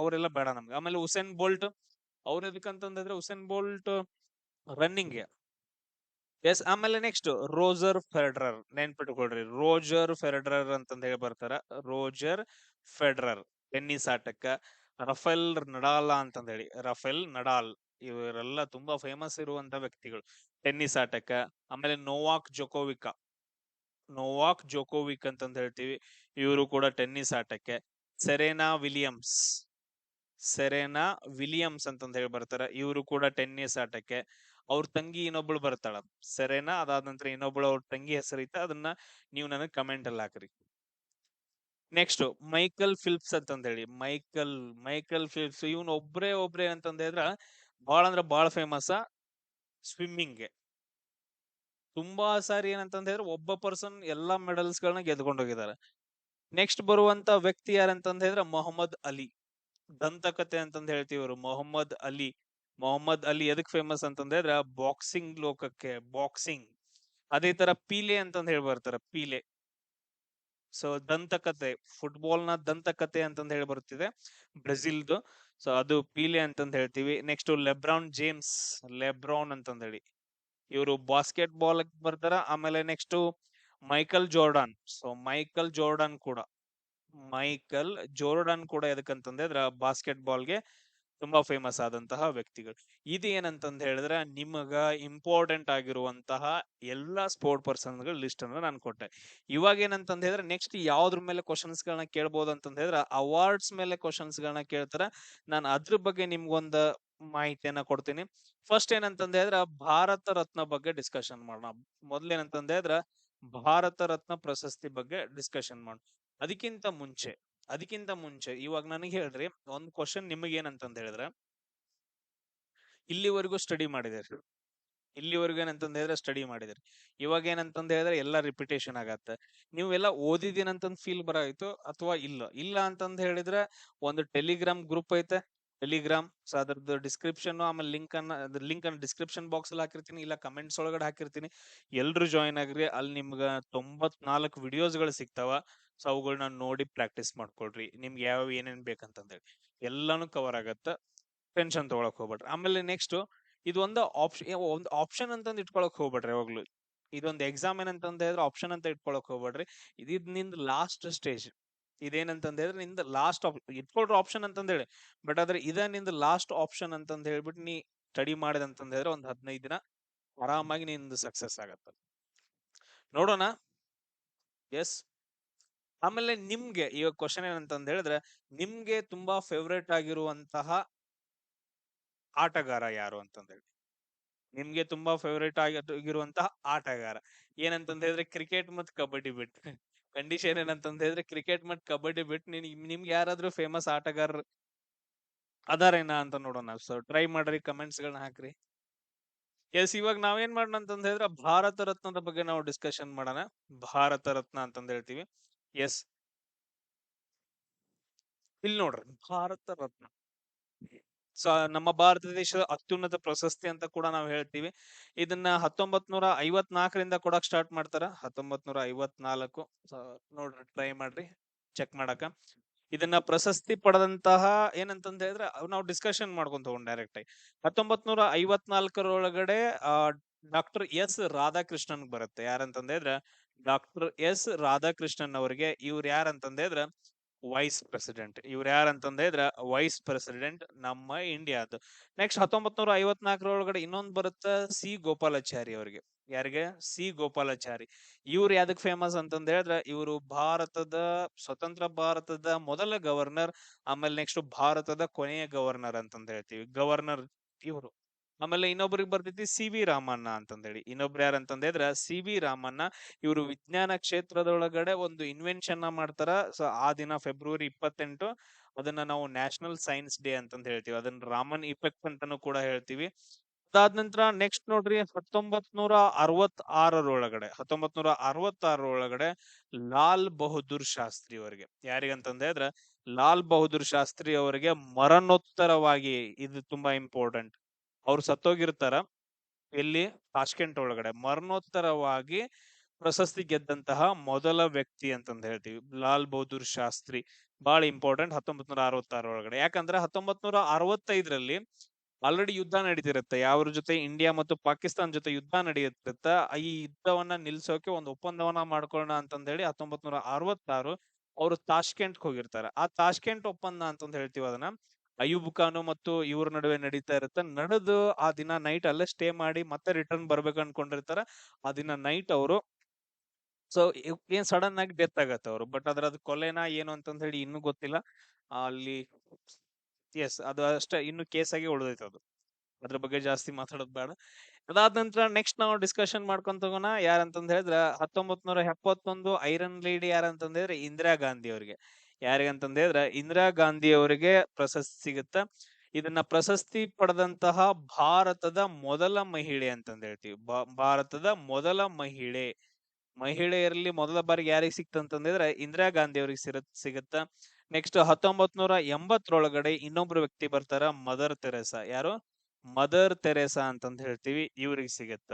ಅವರೆಲ್ಲ ಬೇಡ ನಮ್ಗೆ. ಆಮೇಲೆ ಉಸೇನ್ ಬೋಲ್ಟ್ ಅವ್ರ ಎದಕ್ಕಂತಂದ್ರೆ ಉಸೇನ್ ಬೋಲ್ಟ್ ರನ್ನಿಂಗ್. ಎಸ್. ಆಮೇಲೆ ನೆಕ್ಸ್ಟ್ ರೋಜರ್ ಫೆಡರರ್. ನೆನ್ಪಿಟ್ಕೊಳ್ರಿ, ರೋಜರ್ ಫೆಡರರ್ ಅಂತಂದ ಹೇಳಿ ಬರ್ತಾರ. ರೋಜರ್ ಫೆಡರರ್ ಟೆನ್ನಿಸ್ ಆಟಕ್ಕ. ರಫೇಲ್ ನಡಾಲ ಅಂತಂದ ಹೇಳಿ, ರಫೇಲ್ ನಡಾಲ್ ಇವರೆಲ್ಲ ತುಂಬಾ ಫೇಮಸ್ ಇರುವಂತ ವ್ಯಕ್ತಿಗಳು ಟೆನ್ನಿಸ್ ಆಟಕ್ಕ. ಆಮೇಲೆ ನೋವಾಕ್ ಜೋಕೋವಿಕ್ ಅಂತಂದ ಹೇಳ್ತೀವಿ, ಇವರು ಕೂಡ ಟೆನ್ನಿಸ್ ಆಟಕ್ಕೆ. ಸೆರೆನಾ ವಿಲಿಯಮ್ಸ್ ಅಂತಂದ ಹೇಳಿ ಬರ್ತಾರ, ಇವರು ಕೂಡ ಟೆನ್ನಿಸ್ ಆಟಕ್ಕೆ. ಅವ್ರ ತಂಗಿ ಇನ್ನೊಬ್ಳು ಬರ್ತಾಳ ಸೆರೆನಾ. ಅದಾದ ನಂತರ ಇನ್ನೊಬ್ಳು ಅವ್ರ ತಂಗಿ ಹೆಸರೈತ, ಅದನ್ನ ನೀವು ನನಗೆ ಕಮೆಂಟ್ ಅಲ್ಲಿ ಹಾಕ್ರಿ. ನೆಕ್ಸ್ಟ್ ಮೈಕಲ್ ಫಿಲ್ಪ್ಸ್ ಅಂತಂದ ಹೇಳಿ. ಮೈಕಲ್ ಫಿಲ್ಪ್ಸ್ ಇವನ್ ಒಬ್ರೇ ಅಂತಂದ ಹೇಳಿದ್ರ ಬಹಳ ಅಂದ್ರ ಬಹಳ ಫೇಮಸ್ ಸ್ವಿಮ್ಮಿಂಗ್ ಗೆ. ತುಂಬಾ ಸಾರಿ ಏನಂತಂದ ಹೇಳಿದ್ರೆ ಒಬ್ಬ ಪರ್ಸನ್ ಎಲ್ಲಾ ಮೆಡಲ್ಸ್ ಗಳನ್ನ ಗೆದ್ಕೊಂಡು ಹೋಗಿದ್ದಾರೆ. ನೆಕ್ಸ್ಟ್ ಬರುವಂತ ವ್ಯಕ್ತಿ ಯಾರಂತಂದ ಹೇಳಿದ್ರೆ ಮೊಹಮ್ಮದ್ ಅಲಿ. ದಂತಕತೆ ಅಂತಂದ ಹೇಳ್ತೀವಿ ಇವರು. ಮೊಹಮ್ಮದ್ ಅಲಿ ಎದಕ್ ಫೇಮಸ್ ಅಂತಂದ್ರೆ ಬಾಕ್ಸಿಂಗ್ ಲೋಕಕ್ಕೆ, ಬಾಕ್ಸಿಂಗ್. ಅದೇ ತರ ಪೀಲೆ ಅಂತಂದ್ ಹೇಳಿ ಬರ್ತಾರ, ಪೀಲೆ. ಸೊ ದಂತಕತೆ, ಫುಟ್ಬಾಲ್ ನ ದಂತಕತೆ ಅಂತಂದ್ ಹೇಳಿ ಬರ್ತಿದೆ ಬ್ರೆಜಿಲ್ದು. ಸೊ ಅದು ಪೀಲೆ ಅಂತಂದ್ ಹೇಳ್ತೀವಿ. ನೆಕ್ಸ್ಟ್ ಲೆಬ್ರಾನ್ ಅಂತಂದ್ ಹೇಳಿ, ಇವರು ಬಾಸ್ಕೆಟ್ ಬಾಲ್ ಬರ್ತಾರ. ಆಮೇಲೆ ನೆಕ್ಸ್ಟ್ ಮೈಕಲ್ ಜೋರ್ಡನ್ ಕೂಡ ಎದಕ್ಕಂತಂದ್ರೆ ಬಾಸ್ಕೆಟ್ ಬಾಲ್ಗೆ ತುಂಬಾ ಫೇಮಸ್ ಆದಂತಹ ವ್ಯಕ್ತಿಗಳು. ಇದೇನಂತಂದ್ ಹೇಳಿದ್ರೆ ನಿಮಗ ಇಂಪಾರ್ಟೆಂಟ್ ಆಗಿರುವಂತಹ ಎಲ್ಲಾ ಸ್ಪೋರ್ಟ್ ಪರ್ಸನ್ ಗಳ ಲಿಸ್ಟ್ ಅನ್ನ ನಾನು ಕೊಟ್ಟೆ. ಇವಾಗ ಏನಂತಂದ್ ಹೇಳಿದ್ರೆ ನೆಕ್ಸ್ಟ್ ಯಾವ್ದ್ರ ಮೇಲೆ ಕ್ವಶನ್ಸ್ ಗಳನ್ನ ಕೇಳ್ಬೋದು ಅಂತಂದ್ ಹೇಳಿದ್ರೆ ಅವಾರ್ಡ್ಸ್ ಮೇಲೆ ಕ್ವಶನ್ಸ್ ಗಳನ್ನ ಕೇಳ್ತಾರ. ನಾನು ಅದ್ರ ಬಗ್ಗೆ ನಿಮ್ಗೊಂದ ಮಾಹಿತಿಯನ್ನ ಕೊಡ್ತೀನಿ. ಫಸ್ಟ್ ಏನಂತಂದ್ ಹೇಳಿದ್ರೆ ಭಾರತ ರತ್ನ ಬಗ್ಗೆ ಡಿಸ್ಕಷನ್ ಮಾಡೋಣ. ಮೊದ್ಲೇನಂತಂದ್ ಹೇಳಿದ್ರೆ ಭಾರತ ರತ್ನ ಪ್ರಶಸ್ತಿ ಬಗ್ಗೆ ಡಿಸ್ಕಷನ್ ಮಾಡೋಣ. ಅದಕ್ಕಿಂತ ಮುಂಚೆ ಇವಾಗ ನನಗೆ ಹೇಳ್ರಿ, ಒಂದ್ ಕ್ವಶನ್ ನಿಮಗೆ ಏನಂತಂದ್ ಹೇಳಿದ್ರೆ, ಇಲ್ಲಿವರೆಗೂ ಏನಂತಂದ್ ಹೇಳಿದ್ರೆ ಸ್ಟಡಿ ಮಾಡಿದ್ರಿ. ಇವಾಗ ಏನಂತಂದ್ ಹೇಳಿದ್ರೆ ಎಲ್ಲ ರಿಪಿಟೇಷನ್ ಆಗತ್ತೆ. ನೀವು ಎಲ್ಲ ಓದಿದ್ದೀನಂತಂದ್ ಫೀಲ್ ಬರಾಯ್ತು ಅಥವಾ ಇಲ್ಲ ಅಂತಂದ್ ಹೇಳಿದ್ರೆ ಒಂದು ಟೆಲಿಗ್ರಾಮ್ ಗ್ರೂಪ್ ಐತೆ, ಟೆಲಿಗ್ರಾಮ್. ಸೊ ಅದ್ರದ್ದು ಡಿಸ್ಕ್ರಿಪ್ಷನ್ ಆಮೇಲೆ ಲಿಂಕ್ ಅನ್ನ ಡಿಸ್ಕ್ರಿಪ್ಷನ್ ಬಾಕ್ಸ್ ಅಲ್ಲಿ ಹಾಕಿರ್ತೀನಿ, ಇಲ್ಲ ಕಮೆಂಟ್ಸ್ ಒಳಗಡೆ ಹಾಕಿರ್ತೀನಿ. ಎಲ್ರು ಜಾಯಿನ್ ಆಗ್ರಿ. ಅಲ್ಲಿ ನಿಮ್ಗ 94 ವಿಡಿಯೋಸ್ ಗಳು ಸಿಗ್ತಾವ. ಸೊ ಅವುಗಳನ್ನ ನೋಡಿ ಪ್ರಾಕ್ಟೀಸ್ ಮಾಡ್ಕೊಳ್ರಿ. ನಿಮ್ಗೆ ಯಾವ ಏನೇನ್ ಬೇಕಂತಂದೇಳಿ ಎಲ್ಲಾನು ಕವರ್ ಆಗತ್ತ. ಟೆನ್ಷನ್ ತಗೊಳಕ್ ಹೋಗ್ಬೇಡ್ರಿ. ಆಮೇಲೆ ನೆಕ್ಸ್ಟ್ ಇದೊಂದು ಆಪ್ಷನ್ ಅಂತಂದ್ ಇಟ್ಕೊಳಕ್ ಹೋಗ್ಬೇಡ್ರಿ ಯಾವಾಗ್ಲು. ಇದೊಂದು ಎಕ್ಸಾಮ್ ಏನಂತಂದ ಹೇಳಿದ್ರೆ ಆಪ್ಷನ್ ಅಂತ ಇಟ್ಕೊಳಕ್ ಹೋಗ್ಬೇಡ್ರಿ. ಇದ್ ನಿಂದ್ ಲಾಸ್ಟ್ ಸ್ಟೇಜ್. ಇದೇನಂತಂದ ಹೇಳಿದ್ರೆ ನಿಂದ ಲಾಸ್ಟ್ ಇಟ್ಕೊಳ್ರಿ ಆಪ್ಷನ್ ಅಂತಂದ ಹೇಳಿ. ಬಟ್ ಆದ್ರೆ ನಿಂದ ಲಾಸ್ಟ್ ಆಪ್ಷನ್ ಅಂತಂದ ಹೇಳ್ಬಿಟ್ಟು ನೀ ಸ್ಟಡಿ ಮಾಡಿದಂತಂದ ಹೇಳಿದ್ರೆ ಒಂದ್ 15 ದಿನ ಆರಾಮಾಗಿ ನಿಂದು ಸಕ್ಸಸ್ ಆಗತ್ತ. ನೋಡೋಣ. ಎಸ್. ಆಮೇಲೆ ನಿಮ್ಗೆ ಇವಾಗ ಕ್ವಶನ್ ಏನಂತಂದ ಹೇಳಿದ್ರೆ, ನಿಮ್ಗೆ ತುಂಬಾ ಫೇವ್ರೇಟ್ ಆಗಿರುವಂತಹ ಆಟಗಾರ ಯಾರು ಅಂತಂದ ಹೇಳಿ. ನಿಮ್ಗೆ ತುಂಬಾ ಫೇವ್ರೇಟ್ ಆಗಿರುವಂತಹ ಆಟಗಾರ ಏನಂತಂದ ಹೇಳಿದ್ರೆ ಕ್ರಿಕೆಟ್ ಮತ್ ಕಬಡ್ಡಿ ಬಿಟ್ಟು ಕಂಡೀಷನ್ ಏನಂತಂದ ಹೇಳಿದ್ರೆ ಕ್ರಿಕೆಟ್ ಮತ್ ಕಬಡ್ಡಿ ಬಿಟ್ಟು ನಿಮ್ಗೆ ಯಾರಾದ್ರೂ ಫೇಮಸ್ ಆಟಗಾರ ಅದಾರೇನಾ ಅಂತ ನೋಡೋಣ. ಸೊ ಟ್ರೈ ಮಾಡ್ರಿ, ಕಮೆಂಟ್ಸ್ ಗಳನ್ನ ಹಾಕ್ರಿ. ಎಸ್. ಇವಾಗ ನಾವೇನ್ ಮಾಡೋಣ ಅಂತಂದ ಹೇಳಿದ್ರೆ ಭಾರತ ರತ್ನದ ಬಗ್ಗೆ ನಾವು ಡಿಸ್ಕಷನ್ ಮಾಡೋಣ. ಭಾರತ ರತ್ನ ಅಂತಂದ ಹೇಳ್ತೀವಿ. ಎಸ್. ಇಲ್ಲಿ ನೋಡ್ರಿ, ಭಾರತ ರತ್ನ ನಮ್ಮ ಭಾರತ ದೇಶದ ಅತ್ಯುನ್ನತ ಪ್ರಶಸ್ತಿ ಅಂತ ಕೂಡ ನಾವು ಹೇಳ್ತೀವಿ. ಇದನ್ನ 1954ರಿಂದ ಕೊಡಕ್ ಸ್ಟಾರ್ಟ್ ಮಾಡ್ತಾರ. 1954. ನೋಡ್ರಿ, ಟ್ರೈ ಮಾಡ್ರಿ ಚೆಕ್ ಮಾಡಕ. ಇದನ್ನ ಪ್ರಶಸ್ತಿ ಪಡೆದಂತಹ ಏನಂತಂದ ಹೇಳಿದ್ರೆ ನಾವು ಡಿಸ್ಕಷನ್ ಮಾಡ್ಕೊಂತ ಹೋಗೋಣ ಡೈರೆಕ್ಟ್ ಆಗಿ. 1954ರೊಳಗಡೆ ಡಾಕ್ಟರ್ ಎಸ್ ರಾಧಾಕೃಷ್ಣನ್ ಬರುತ್ತೆ. ಯಾರಂತಂದ ಹೇಳಿದ್ರೆ ಡಾಕ್ಟರ್ ಎಸ್ ರಾಧಾಕೃಷ್ಣನ್ ಅವರಿಗೆ ಇವ್ರು ಯಾರಂತಂದ ವೈಸ್ ಪ್ರೆಸಿಡೆಂಟ್. ಇವ್ರು ಯಾರಂತಂದ್ರೆ ವೈಸ್ ಪ್ರೆಸಿಡೆಂಟ್ ನಮ್ಮ ಇಂಡಿಯಾದ. ನೆಕ್ಸ್ಟ್ 1954ರೊಳಗಡೆ ಇನ್ನೊಂದು ಬರುತ್ತೆ ಸಿ ಗೋಪಾಲಾಚಾರಿ ಅವರಿಗೆ. ಯಾರಿಗೆ? ಸಿ ಗೋಪಾಲಾಚಾರಿ. ಇವ್ರು ಯಾವ್ದಕ್ ಫೇಮಸ್ ಅಂತಂದ ಹೇಳಿದ್ರೆ ಇವರು ಸ್ವತಂತ್ರ ಭಾರತದ ಮೊದಲ ಗವರ್ನರ್, ಆಮೇಲೆ ನೆಕ್ಸ್ಟ್ ಭಾರತದ ಕೊನೆಯ ಗವರ್ನರ್ ಅಂತಂದ ಹೇಳ್ತೀವಿ. ಗವರ್ನರ್ ಇವರು. ಆಮೇಲೆ ಇನ್ನೊಬ್ರಿಗೆ ಬರ್ತೈತಿ ಸಿ ವಿ ರಾಮಣ್ಣ ಅಂತಂದೇಳಿ. ಇನ್ನೊಬ್ರು ಯಾರಂತಂದ್ರೆ ಸಿ ವಿ ರಾಮಣ್ಣ. ಇವರು ವಿಜ್ಞಾನ ಕ್ಷೇತ್ರದೊಳಗಡೆ ಒಂದು ಇನ್ವೆನ್ಷನ್ ಮಾಡ್ತಾರ. ಸೊ ಆ ದಿನ ಫೆಬ್ರವರಿ 28 ಅದನ್ನ ನಾವು ನ್ಯಾಷನಲ್ ಸೈನ್ಸ್ ಡೇ ಅಂತಂದ್ ಹೇಳ್ತೀವಿ. ಅದನ್ನ ರಾಮನ್ ಇಫೆಕ್ಟ್ ಅಂತಾನು ಕೂಡ ಹೇಳ್ತೀವಿ. ಅದಾದ ನಂತರ ನೆಕ್ಸ್ಟ್ ನೋಡ್ರಿ 1966 ಲಾಲ್ ಬಹದ್ದೂರ್ ಶಾಸ್ತ್ರಿ ಅವರಿಗೆ, ಯಾರಿಗಂತಂದ್ರೆ ಲಾಲ್ ಬಹದ್ದೂರ್ ಶಾಸ್ತ್ರಿ ಅವರಿಗೆ ಮರಣೋತ್ತರವಾಗಿ, ಇದು ತುಂಬಾ ಇಂಪಾರ್ಟೆಂಟ್, ಅವ್ರು ಸತ್ತೋಗಿರ್ತಾರ ಎಲ್ಲಿ, ತಾಷ್ಕೆಂಟ್ ಒಳಗಡೆ, ಮರಣೋತ್ತರವಾಗಿ ಪ್ರಶಸ್ತಿ ಗೆದ್ದಂತಹ ಮೊದಲ ವ್ಯಕ್ತಿ ಅಂತಂದ್ ಹೇಳ್ತೀವಿ ಲಾಲ್ ಬಹದ್ದೂರ್ ಶಾಸ್ತ್ರಿ. ಬಹಳ ಇಂಪಾರ್ಟೆಂಟ್ 1966 ಒಳಗಡೆ. ಯಾಕಂದ್ರೆ 1965ರಲ್ಲಿ ಆಲ್ರೆಡಿ ಯುದ್ಧ ನಡೀತಿರುತ್ತೆ, ಯಾವ್ರ ಜೊತೆ, ಇಂಡಿಯಾ ಮತ್ತು ಪಾಕಿಸ್ತಾನ ಜೊತೆ ಯುದ್ಧ ನಡೆಯುತ್ತಿರುತ್ತ. ಈ ಯುದ್ಧವನ್ನ ನಿಲ್ಸೋಕೆ ಒಂದು ಒಪ್ಪಂದವನ್ನ ಮಾಡ್ಕೊಳ್ಳೋಣ ಅಂತಂದ್ ಹೇಳಿ 1966 ಅವರು ತಾಷ್ಕೆಂಟ್ ಹೋಗಿರ್ತಾರೆ. ಆ ತಾಷ್ಕೆಂಟ್ ಒಪ್ಪಂದ ಅಂತಂದ್ ಹೇಳ್ತೀವಿ ಅದನ್ನ. ಅಯೂಬ್ ಖಾನು ಮತ್ತು ಇವ್ರ ನಡುವೆ ನಡೀತಾ ಇರುತ್ತೆ. ನಡೆದು ಆ ದಿನ ನೈಟ್ ಅಲ್ಲೇ ಸ್ಟೇ ಮಾಡಿ ಮತ್ತೆ ರಿಟರ್ನ್ ಬರ್ಬೇಕು ಅನ್ಕೊಂಡಿರ್ತಾರ. ಆ ದಿನ ನೈಟ್ ಅವರು, ಸೊ ಏನ್ ಸಡನ್ ಆಗಿ ಡೆತ್ ಆಗತ್ತೆ ಅವರು. ಬಟ್ ಅದ್ರದ್ ಕೊಲೆನ ಏನು ಅಂತಂದ್ ಹೇಳಿ ಇನ್ನೂ ಗೊತ್ತಿಲ್ಲ ಅಲ್ಲಿ. ಎಸ್, ಅದು ಅಷ್ಟೇ, ಇನ್ನು ಕೇಸ್ ಆಗಿ ಉಳಿದೈತೆ ಅದು. ಅದ್ರ ಬಗ್ಗೆ ಜಾಸ್ತಿ ಮಾತಾಡೋದು ಬೇಡ. ಅದಾದ ನಂತರ ನೆಕ್ಸ್ಟ್ ನಾವು ಡಿಸ್ಕಷನ್ ಮಾಡ್ಕೊಂತ ಹೋಗೋಣ. ಯಾರಂತಂದ್ ಹೇಳಿದ್ರ 1971 ಐರನ್ ಲೇಡಿ ಯಾರಂತಂದ್ರೆ ಇಂದಿರಾ ಗಾಂಧಿ ಅವರಿಗೆ. ಯಾರಿಗಂತಂದ್ ಹೇಳಿದ್ರ ಇಂದಿರಾ ಗಾಂಧಿ ಅವರಿಗೆ ಪ್ರಶಸ್ತಿ ಸಿಗುತ್ತ. ಇದನ್ನ ಪ್ರಶಸ್ತಿ ಪಡೆದಂತಹ ಭಾರತದ ಮೊದಲ ಮಹಿಳೆ ಅಂತಂದ್ ಹೇಳ್ತೀವಿ. ಭಾರತದ ಮೊದಲ ಮಹಿಳೆಯರಲ್ಲಿ ಮೊದಲ ಬಾರಿಗೆ ಯಾರಿಗೆ ಸಿಕ್ತಂತಂದ್ರೆ ಇಂದಿರಾ ಗಾಂಧಿ ಅವ್ರಿಗೆ ಸಿಗುತ್ತ. ನೆಕ್ಸ್ಟ್ 1980 ಇನ್ನೊಬ್ರು ವ್ಯಕ್ತಿ ಬರ್ತಾರ, ಮದರ್ ತೆರೇಸಾ. ಯಾರು? ಮದರ್ ತೆರೇಸಾ ಅಂತಂದ್ ಹೇಳ್ತೀವಿ, ಇವ್ರಿಗೆ ಸಿಗತ್ತ.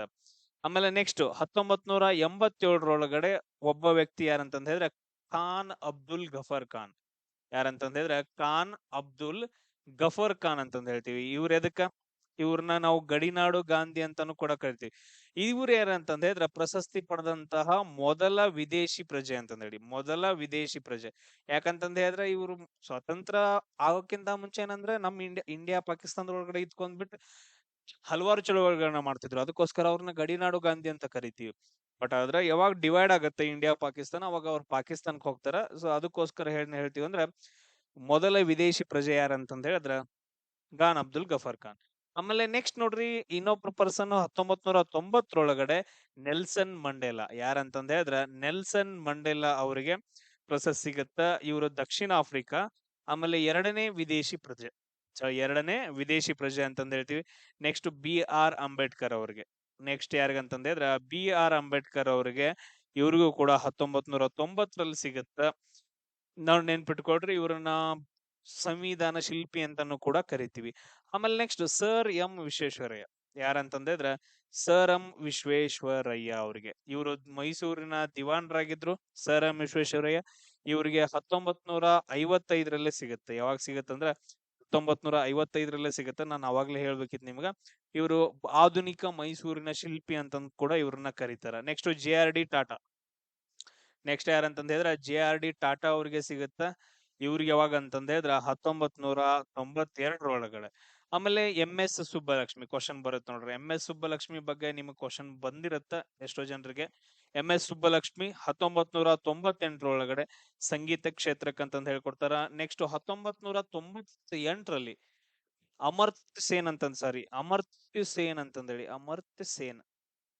ಆಮೇಲೆ ನೆಕ್ಸ್ಟ್ 1987 ಒಬ್ಬ ವ್ಯಕ್ತಿ ಯಾರಂತಂದ್ ಹೇಳಿದ್ರೆ ಖಾನ್ ಅಬ್ದುಲ್ ಗಫರ್ ಖಾನ್. ಯಾರಂತಂದ್ ಹೇಳಿದ್ರೆ ಖಾನ್ ಅಬ್ದುಲ್ ಗಫರ್ ಖಾನ್ ಅಂತಂದ್ ಹೇಳ್ತೀವಿ. ಇವ್ರ ಎದಕ್ಕ, ಇವ್ರನ್ನ ನಾವು ಗಡಿನಾಡು ಗಾಂಧಿ ಅಂತಾನು ಕೂಡ ಕರಿತೀವಿ. ಇವ್ರು ಯಾರಂತಂದ್ ಹೇಳಿದ್ರೆ ಪ್ರಶಸ್ತಿ ಪಡೆದಂತಹ ಮೊದಲ ವಿದೇಶಿ ಪ್ರಜೆ ಅಂತಂದ್ ಹೇಳಿ, ಮೊದಲ ವಿದೇಶಿ ಪ್ರಜೆ. ಯಾಕಂತಂದ್ ಹೇಳಿದ್ರೆ ಇವ್ರು ಸ್ವತಂತ್ರ ಆಗೋಕ್ಕಿಂತ ಮುಂಚೆ ಏನಂದ್ರೆ ನಮ್ಮ ಇಂಡಿಯಾ ಪಾಕಿಸ್ತಾನದ ಒಳಗಡೆ ಇದ್ಕೊಂಡ್ಬಿಟ್ಟು ಹಲವಾರು ಚಳವಳಿಗಳನ್ನ ಮಾಡ್ತಿದ್ರು. ಅದಕ್ಕೋಸ್ಕರ ಅವ್ರನ್ನ ಗಡಿನಾಡು ಗಾಂಧಿ ಅಂತ ಕರಿತೀವಿ. ಬಟ್ ಆದ್ರೆ ಯಾವಾಗ ಡಿವೈಡ್ ಆಗತ್ತೆ ಇಂಡಿಯಾ ಪಾಕಿಸ್ತಾನ, ಅವಾಗ ಅವ್ರು ಪಾಕಿಸ್ತಾನಕ್ಕೆ ಹೋಗ್ತಾರ. ಸೊ ಅದಕ್ಕೋಸ್ಕರ ಹೇಳ್ತೀವಿ ಅಂದ್ರೆ ಮೊದಲ ವಿದೇಶಿ ಪ್ರಜೆ ಯಾರಂತಂದ್ ಹೇಳಿದ್ರ ಖಾನ್ ಅಬ್ದುಲ್ ಗಫರ್ ಖಾನ್. ಆಮೇಲೆ ನೆಕ್ಸ್ಟ್ ನೋಡ್ರಿ ಇನ್ನೊಬ್ರು ಪರ್ಸನ್ 1990 ನೆಲ್ಸನ್ ಮಂಡೇಲಾ. ಯಾರಂತಂದ್ ಹೇಳಿದ್ರ ನೆಲ್ಸನ್ ಮಂಡೇಲಾ ಅವರಿಗೆ ಪ್ರಶಸ್ತಿ ಸಿಗತ್ತ. ಇವರು ದಕ್ಷಿಣ ಆಫ್ರಿಕಾ. ಆಮೇಲೆ ಎರಡನೇ ವಿದೇಶಿ ಪ್ರಜೆ ಅಂತಂದ್ ಹೇಳ್ತೀವಿ. Next B.R. ಅಂಬೇಡ್ಕರ್ ಅವ್ರಿಗೆ. ನೆಕ್ಸ್ಟ್ ಯಾರಿಗಂತಂದ್ ಹೇಳಿದ್ರ B.R. ಅಂಬೇಡ್ಕರ್ ಅವ್ರಿಗೆ, ಇವ್ರಿಗೂ ಕೂಡ 1990 ಸಿಗತ್ತ. ನಾವ್ ನೆನ್ಪಿಟ್ಕೊಳ್ರಿ, ಇವ್ರನ್ನ ಸಂವಿಧಾನ ಶಿಲ್ಪಿ ಅಂತಾನು ಕೂಡ ಕರಿತೀವಿ. ಆಮೇಲೆ ನೆಕ್ಸ್ಟ್ ಸರ್ ಎಂ ವಿಶ್ವೇಶ್ವರಯ್ಯ. ಯಾರಂತಂದ್ರೆ ಸರ್ ಎಂ ವಿಶ್ವೇಶ್ವರಯ್ಯ ಅವ್ರಿಗೆ, ಇವರು ಮೈಸೂರಿನ ದಿವಾನ್ರಾಗಿದ್ರು. ಸರ್ ಎಂ ವಿಶ್ವೇಶ್ವರಯ್ಯ ಇವ್ರಿಗೆ 1955 ಸಿಗುತ್ತೆ. ಯಾವಾಗ ಸಿಗತ್ತಂದ್ರ 1955 ಸಿಗತ್ತೆ. ನಾನು ಅವಾಗ್ಲೇ ಹೇಳ್ಬೇಕಿತ್ತು ನಿಮ್ಗ. ಇವರು ಆಧುನಿಕ ಮೈಸೂರಿನ ಶಿಲ್ಪಿ ಅಂತ ಕೂಡ ಇವ್ರನ್ನ ಕರೀತಾರ. Next JRD Tata. ನೆಕ್ಸ್ಟ್ ಯಾರಂತಂದ್ ಹೇಳಿದ್ರೆ JRD ಟಾಟಾ ಅವ್ರಿಗೆ ಸಿಗುತ್ತ. ಇವ್ರಿಗೆ ಯಾವಾಗ ಅಂತಂದ್ ಹೇಳಿದ್ರ 1992 ಆಮೇಲೆ MS ಸುಬ್ಬಲಕ್ಷ್ಮಿ. ಕ್ವಶನ್ ಬರುತ್ತೆ ನೋಡ್ರಿ, MS ಸುಬ್ಬಲಕ್ಷ್ಮಿ ಬಗ್ಗೆ ನಿಮ್ಗೆ ಕ್ವಶನ್ ಬಂದಿರತ್ತ ಎಷ್ಟೋ ಜನರಿಗೆ. MS ಸುಬ್ಬಲಕ್ಷ್ಮಿ 1998 ಸಂಗೀತ ಕ್ಷೇತ್ರಕ್ಕಂತಂದ್ ಹೇಳ್ಕೊಡ್ತಾರ. ನೆಕ್ಸ್ಟ್ 1998 ಅಮರ್ತ್ಯ ಸೇನ್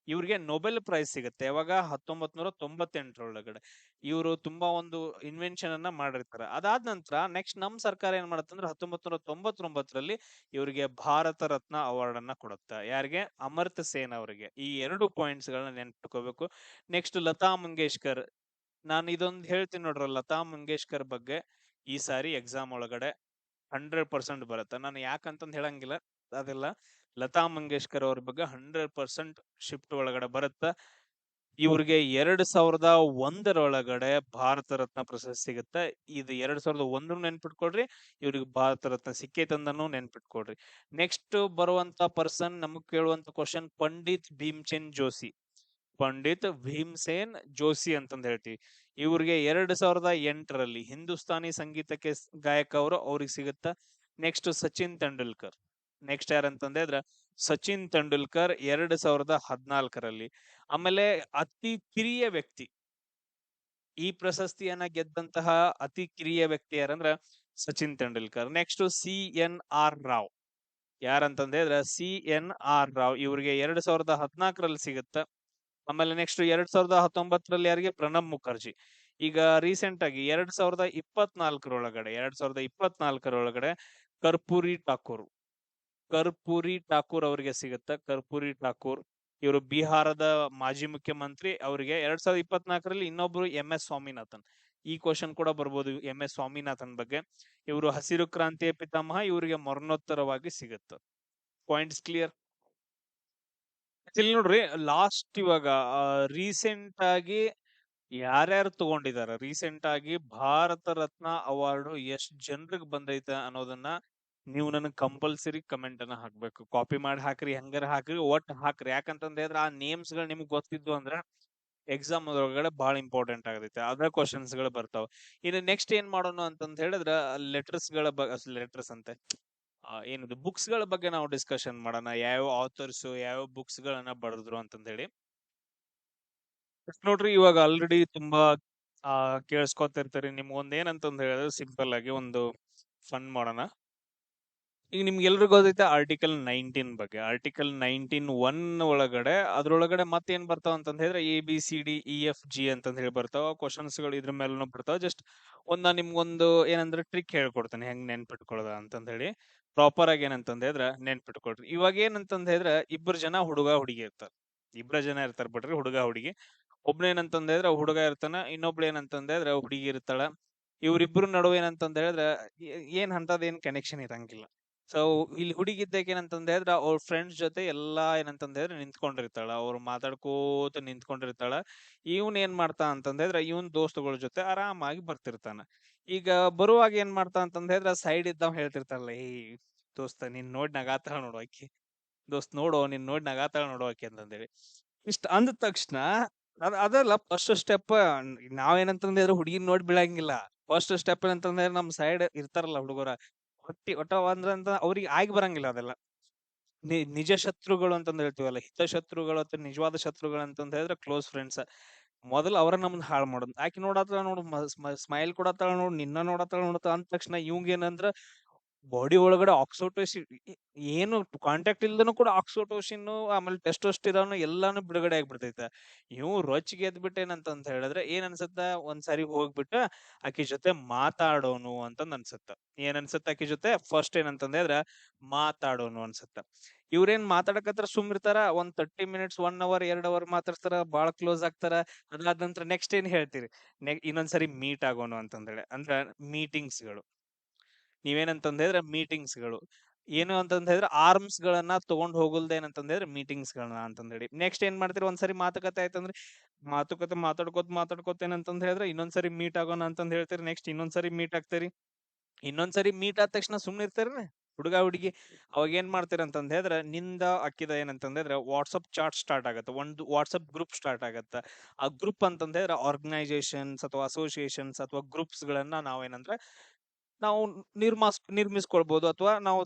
ಇವ್ರಿಗೆ ನೊಬೆಲ್ ಪ್ರೈಸ್ ಸಿಗುತ್ತೆ. ಯಾವಾಗ? 1998 ಇವರು ತುಂಬಾ ಒಂದು ಇನ್ವೆನ್ಷನ್ ಅನ್ನ ಮಾಡಿರ್ತಾರೆ. ಅದಾದ ನಂತರ ನೆಕ್ಸ್ಟ್ ನಮ್ ಸರ್ಕಾರ ಏನ್ ಮಾಡತ್ತಂದ್ರೆ 1999 ಇವ್ರಿಗೆ ಭಾರತ ರತ್ನ ಅವಾರ್ಡ್ ಅನ್ನ ಕೊಡುತ್ತೆ. ಯಾರಿಗೆ? ಅಮರ್ತ್ಯ ಸೇನ್ ಅವರಿಗೆ. ಈ 2 ಪಾಯಿಂಟ್ಸ್ ಗಳನ್ನ ನೆನ್ಪಿಟ್ಕೋಬೇಕು. ನೆಕ್ಸ್ಟ್ ಲತಾ ಮಂಗೇಶ್ಕರ್. ನಾನು ಇದೊಂದು ಹೇಳ್ತೀನಿ ನೋಡ್ರ, ಲತಾ ಮಂಗೇಶ್ಕರ್ ಬಗ್ಗೆ ಈ ಸಾರಿ ಎಕ್ಸಾಮ್ ಒಳಗಡೆ 100% ಬರುತ್ತೆ. ನಾನು ಯಾಕಂತಂದ್ ಹೇಳಂಗಿಲ್ಲ, ಅದೆಲ್ಲ ಲತಾ ಮಂಗೇಶ್ಕರ್ ಅವ್ರ ಬಗ್ಗೆ 100% ಶಿಫ್ಟ್ ಒಳಗಡೆ ಬರುತ್ತ. ಇವ್ರಿಗೆ 2001 ಭಾರತ ರತ್ನ ಪ್ರಶಸ್ತಿ ಸಿಗುತ್ತೆ. ಇದು 2001 ನೆನ್ಪಿಟ್ಕೊಳ್ರಿ, ಇವ್ರಿಗೆ ಭಾರತ ರತ್ನ ಸಿಕ್ಕೈತಂದನು ನೆನ್ಪಿಟ್ಕೊಳ್ರಿ. ನೆಕ್ಸ್ಟ್ ಬರುವಂತ ಪರ್ಸನ್, ನಮಗ್ ಕೇಳುವಂತ ಕ್ವಶನ್ ಪಂಡಿತ್ ಭೀಮ್ಸೇನ್ ಜೋಶಿ ಅಂತಂದ್ ಹೇಳ್ತೀವಿ. ಇವ್ರಿಗೆ 2008 ಹಿಂದೂಸ್ತಾನಿ ಸಂಗೀತಕ್ಕೆ ಗಾಯಕ ಅವ್ರಿಗೆ ಸಿಗುತ್ತ. ನೆಕ್ಸ್ಟ್ ಸಚಿನ್ ತೆಂಡೂಲ್ಕರ್. ನೆಕ್ಸ್ಟ್ ಯಾರಂತಂದ್ರೆ ಸಚಿನ್ ತೆಂಡೂಲ್ಕರ್ 2014 ಆಮೇಲೆ ಅತಿ ಕಿರಿಯ ವ್ಯಕ್ತಿ, ಈ ಪ್ರಶಸ್ತಿಯನ್ನ ಗೆದ್ದಂತಹ ಅತಿ ಕಿರಿಯ ವ್ಯಕ್ತಿ ಯಾರಂದ್ರ ಸಚಿನ್ ತೆಂಡೂಲ್ಕರ್. Next CNR Rao. ಯಾರಂತಂದ ಹೇಳಿದ್ರೆ CNR ರಾವ್, ಇವ್ರಿಗೆ 2014ರಲ್ಲಿ ಸಿಗುತ್ತ. ಆಮೇಲೆ ನೆಕ್ಸ್ಟ್ 2019ರಲ್ಲಿ ಯಾರಿಗೆ, ಪ್ರಣಬ್ ಮುಖರ್ಜಿ. ಈಗ ರೀಸೆಂಟ್ ಆಗಿ 2024ರೊಳಗಡೆ ಕರ್ಪೂರಿ ಠಾಕೂರ್ ಅವರಿಗೆ ಸಿಗುತ್ತ. ಕರ್ಪೂರಿ ಠಾಕೂರ್ ಇವರು ಬಿಹಾರದ ಮಾಜಿ ಮುಖ್ಯಮಂತ್ರಿ. ಅವರಿಗೆ 2024ರಲ್ಲಿ ಇನ್ನೊಬ್ರು MS ಸ್ವಾಮಿನಾಥನ್. ಈ ಕ್ವಶನ್ ಕೂಡ ಬರ್ಬೋದು MS ಸ್ವಾಮಿನಾಥನ್ ಬಗ್ಗೆ. ಇವರು ಹಸಿರು ಕ್ರಾಂತಿಯ ಪಿತಾಮಹ, ಇವರಿಗೆ ಮರಣೋತ್ತರವಾಗಿ ಸಿಗುತ್ತ. Points clear? ಇಲ್ಲಿ ನೋಡ್ರಿ, ಲಾಸ್ಟ್ ಇವಾಗ ರೀಸೆಂಟ್ ಆಗಿ ಯಾರ್ಯಾರು ತಗೊಂಡಿದಾರ, ರೀಸೆಂಟ್ ಆಗಿ ಭಾರತ ರತ್ನ ಅವಾರ್ಡ್ ಎಷ್ಟ್ ಜನರಿಗೆ ಬಂದೈತೆ ಅನ್ನೋದನ್ನ ನೀವು ನನಗೆ ಕಂಪಲ್ಸರಿ ಕಮೆಂಟ್ ಅನ್ನ ಹಾಕ್ಬೇಕು. ಕಾಪಿ ಮಾಡಿ ಹಾಕ್ರಿ, ಹೆಂಗಾರ ಹಾಕ್ರಿ, ಒಟ್ಟು ಹಾಕ್ರಿ. ಯಾಕಂತಂದ ಹೇಳಿದ್ರೆ ಆ ನೇಮ್ಸ್ ಗಳು ನಿಮ್ಗೆ ಗೊತ್ತಿದ್ವು ಅಂದ್ರೆ ಎಕ್ಸಾಮ್ ಒಳಗಡೆ ಬಹಳ ಇಂಪಾರ್ಟೆಂಟ್ ಆಗತೈತೆ. ಅದ ಕ್ವಶನ್ಸ್ ಗಳು ಬರ್ತಾವ. ಇನ್ನು ನೆಕ್ಸ್ಟ್ ಏನ್ ಮಾಡೋಣ ಅಂತಂತ ಹೇಳಿದ್ರ ಲೆಟರ್ಸ್ ಅಂತೆ, ಏನದು ಬುಕ್ಸ್ ಗಳ ಬಗ್ಗೆ ನಾವು ಡಿಸ್ಕಷನ್ ಮಾಡೋಣ. ಯಾವ ಆಥರ್ಸ್ ಯಾವ ಬುಕ್ಸ್ ಗಳನ್ನ ಬರೆದ್ರು ಅಂತಂದ ಹೇಳಿ. ನೋಡ್ರಿ, ಇವಾಗ ಆಲ್ರೆಡಿ ತುಂಬಾ ಕೇಳಿಸ್ಕೊತಿರ್ತೀರಿ. ನಿಮ್ಗೊಂದ್ ಏನಂತಂದ್ ಹೇಳಿದ್ರೆ ಸಿಂಪಲ್ ಆಗಿ ಒಂದು ಫನ್ ಮಾಡೋಣ. ಈಗ ನಿಮ್ಗೆಲ್ರಿಗೂ ಗೊತ್ತೈತೆ ಆರ್ಟಿಕಲ್ 19 ಬಗ್ಗೆ. ಆರ್ಟಿಕಲ್ 19(1) ಒಳಗಡೆ ಅದ್ರೊಳಗಡೆ ಮತ್ತೇನ್ ಬರ್ತಾವ ಅಂತಂದ ಹೇಳಿದ್ರೆ ABCDEFG ಅಂತಂದ್ ಹೇಳಿ ಬರ್ತಾವ. ಕ್ವಶನ್ಸ್ ಗಳು ಇದ್ರ ಮೇಲೂ ಬರ್ತಾವ. ಜಸ್ಟ್ ನಿಮ್ಗೊಂದು ಏನಂದ್ರೆ ಟ್ರಿಕ್ ಹೇಳ್ಕೊಡ್ತೇನೆ, ಹೆಂಗ್ ನೆನ್ಪಿಟ್ಕೊಳ್ಳೋದ ಅಂತಂದ್ ಹೇಳಿ. ಪ್ರಾಪರ್ ಆಗಿ ಏನಂತಂದ್ ಹೇಳಿದ್ರೆ ನೆನ್ಪಿಟ್ಕೊಳ್ರಿ. ಇವಾಗ ಏನಂತಂದ್ ಹೇಳಿದ್ರೆ ಇಬ್ಬರು ಜನ ಹುಡುಗ ಹುಡುಗಿ ಇರ್ತಾರೆ. ಇಬ್ಬರ ಜನ ಇರ್ತಾರ ಬಿಡ್ರಿ, ಹುಡುಗ ಹುಡುಗಿ. ಒಬ್ನೇನಂತಂದ್ ಹೇಳಿದ್ರೆ ಹುಡುಗ ಇರ್ತಾನ, ಇನ್ನೊಬ್ಳು ಏನಂತಂದ್ ಹೇಳಿದ್ರೆ ಹುಡುಗಿ ಇರ್ತಾಳ. ಇವ್ರಿಬ್ರು ನಡುವೆ ಏನಂತಂದ್ ಹೇಳಿದ್ರೆ ಏನ್ ಅಂತದೇನ್ ಕನೆಕ್ಷನ್ ಇರಂಗಿಲ್ಲ. ಸೊ ಇಲ್ಲಿ ಹುಡುಗಿ ಇದ್ದಾಗ ಏನಂತಂದ್ ಹೇಳಿದ್ರೆ ಅವ್ರ ಫ್ರೆಂಡ್ಸ್ ಜೊತೆ ಎಲ್ಲಾ ಏನಂತಂದ್ ಹೇಳಿದ್ರೆ ನಿಂತ್ಕೊಂಡಿರ್ತಾಳ, ಅವ್ರು ಮಾತಾಡ್ಕೋತ ನಿಂತ್ಕೊಂಡಿರ್ತಾಳ. ಇವನ್ ಏನ್ ಮಾಡ್ತಾ ಅಂತಂದ್ ಹೇಳಿದ್ರೆ ಇವನ್ ದೋಸ್ತುಗಳ ಜೊತೆ ಆರಾಮಾಗಿ ಬರ್ತಿರ್ತಾನ. ಈಗ ಬರುವಾಗ ಏನ್ ಮಾಡ್ತಾ ಅಂತಂದ್ ಹೇಳಿದ್ರೆ ಸೈಡ್ ಇದ್ದಾವ್ ಹೇಳ್ತಿರ್ತಾರಲ್ಲ, ದೋಸ್ತ ನಿನ್ ನೋಡ್ ನಗಾತಾಳ ನೋಡು ಆಕಿ, ದೋಸ್ತ್ ನೋಡು ನಿನ್ ನೋಡ್ ನಗಾತಾಳ ನೋಡು ಆಕಿ ಅಂತಂದೇಳಿ. ಇಷ್ಟ ಅಂದ ತಕ್ಷಣ ಅದಲ್ಲ ಫಸ್ಟ್ ಸ್ಟೆಪ್. ನಾವೇನಂತಂದ್ರೆ ಹುಡುಗಿನ ನೋಡಿ ಬೀಳಂಗಿಲ್ಲ. ಫಸ್ಟ್ ಸ್ಟೆಪ್ ಏನಂತಂದ್ರೆ ನಮ್ ಸೈಡ್ ಇರ್ತಾರಲ್ಲ ಹುಡುಗರ, ಒಟ್ಟ ಅಂದ್ರ ಅವ್ರಿಗೆ ಆಗಿ ಬರಂಗಿಲ್ಲ ಅದೆಲ್ಲ. ನಿಜ ಶತ್ರುಗಳು ಅಂತಂದ್ ಹೇಳ್ತೀವಲ್ಲ, ಹಿತ ಶತ್ರುಗಳು ಅಥವಾ ನಿಜವಾದ ಶತ್ರುಗಳು ಅಂತಂದ್ ಹೇಳಿದ್ರೆ ಕ್ಲೋಸ್ ಫ್ರೆಂಡ್ಸ್. ಮೊದಲು ಅವ್ರ ನಮ್ದು ಹಾಳು ಮಾಡೋದು. ಆಕಿ ನೋಡತ್ತಾಳ ನೋಡು, ಸ್ಮೈಲ್ ಕೊಡತ್ತಾಳ ನೋಡು, ನಿನ್ನ ನೋಡತ್ತಾಳ ನೋಡತ್ತ ಅಂದ ತಕ್ಷಣ ಇವಂಗ ಏನಂದ್ರ ಬಾಡಿ ಒಳಗಡೆ ಆಕ್ಸಿಟೋಸಿನ್, ಏನು ಕಾಂಟ್ಯಾಕ್ಟ್ ಇಲ್ದನು ಕೂಡ ಆಕ್ಸಿಟೋಸಿನ್ ಆಮೇಲೆ ಟೆಸ್ಟೋಸ್ಟಿರಾನ್ ಎಲ್ಲಾನು ಬಿಡುಗಡೆ ಆಗ್ಬಿಡ್ತೈತೆ. ಇವ್ ರೊಚ್ಚಿಗೆ ಎದ್ಬಿಟ್ಟು ಏನಂತಂತ ಹೇಳಿದ್ರೆ ಏನ್ ಅನ್ಸತ್ತ, ಒಂದ್ಸರಿ ಹೋಗ್ಬಿಟ್ಟು ಆಕಿ ಜೊತೆ ಮಾತಾಡೋನು ಅಂತಂದ್ ಅನ್ಸತ್ತ. ಏನ್ ಅನ್ಸತ್ತ ಆಕಿ ಜೊತೆ ಫಸ್ಟ್ ಏನಂತಂದ ಹೇಳಿದ್ರೆ ಮಾತಾಡೋನು ಅನ್ಸತ್ತ. ಇವ್ರೇನ್ ಮಾತಾಡಕತ್ರ ಸುಮ್ಮಿರ್ತಾರ. ಒಂದ್ 30 ಮಿನಿಟ್ಸ್ 1 ಅವರ್ 2 ಅವರ್ ಮಾತಾಡ್ತಾರ, ಬಾಳ ಕ್ಲೋಸ್ ಆಗ್ತಾರ. ಅದಾದ ನಂತರ ನೆಕ್ಸ್ಟ್ ಏನ್ ಹೇಳ್ತೀರಿ, ಇನ್ನೊಂದ್ಸರಿ ಮೀಟ್ ಆಗೋನು ಅಂತಂದೇಳಿ. ಅಂದ್ರ ಮೀಟಿಂಗ್ಸ್ ಗಳು. ನೀವೇನಂತಂದ ಹೇಳಿದ್ರೆ ಮೀಟಿಂಗ್ಸ್ ಗಳು ಏನು ಅಂತಂದ ಹೇಳಿದ್ರೆ ಆರ್ಮ್ಸ್ ಗಳನ್ನ ತಗೊಂಡ್ ಹೋಗಲ್ದ ಏನಂತಂದ ಹೇಳಿದ್ರೆ ಮೀಟಿಂಗ್ಸ್ ಗಳನ್ನ ಅಂತಂದ ಹೇಳಿ. ನೆಕ್ಸ್ಟ್ ಏನ್ ಮಾಡ್ತೀರಿ, ಒಂದ್ಸರಿ ಮಾತುಕತೆ ಆಯ್ತಂದ್ರೆ ಮಾತಾಡ್ಕೋತ ಏನಂತಂದ ಹೇಳಿದ್ರೆ ಇನ್ನೊಂದ್ಸರಿ ಮೀಟ್ ಆಗೋಣ ಅಂತಂದ್ ಹೇಳ್ತೀರಿ. ನೆಕ್ಸ್ಟ್ ಇನ್ನೊಂದ್ಸರಿ ಮೀಟ್ ಆಗ್ತೀರಿ. ಇನ್ನೊಂದ್ಸರಿ ಮೀಟ್ ಆದ ತಕ್ಷಣ ಸುಮ್ನೆ ಇರ್ತಾರ ಹುಡುಗ ಹುಡುಗಿ. ಅವಾಗ ಏನ್ ಮಾಡ್ತೀರ ಅಂತಂದ ಹೇಳಿದ್ರೆ ನಿಂದ ಅಕ್ಕಿದ ಏನಂತಂದ ಹೇಳಿದ್ರೆ ವಾಟ್ಸಪ್ ಚಾಟ್ ಸ್ಟಾರ್ಟ್ ಆಗತ್ತೆ, ಒಂದು ವಾಟ್ಸಪ್ ಗ್ರೂಪ್ ಸ್ಟಾರ್ಟ್ ಆಗತ್ತೆ. ಆ ಗ್ರೂಪ್ ಅಂತಂದ ಹೇಳಿದ್ರೆ ಆರ್ಗನೈಸೇಷನ್ಸ್ ಅಥವಾ ಅಸೋಸಿಯೇಷನ್ಸ್ ಅಥವಾ ಗ್ರೂಪ್ಸ್ ಗಳನ್ನ ನಾವೇನಂದ್ರೆ ನಾವು ನಿರ್ಮಿಸ್ಕೊಳ್ಬಹುದು ಅಥವಾ ನಾವು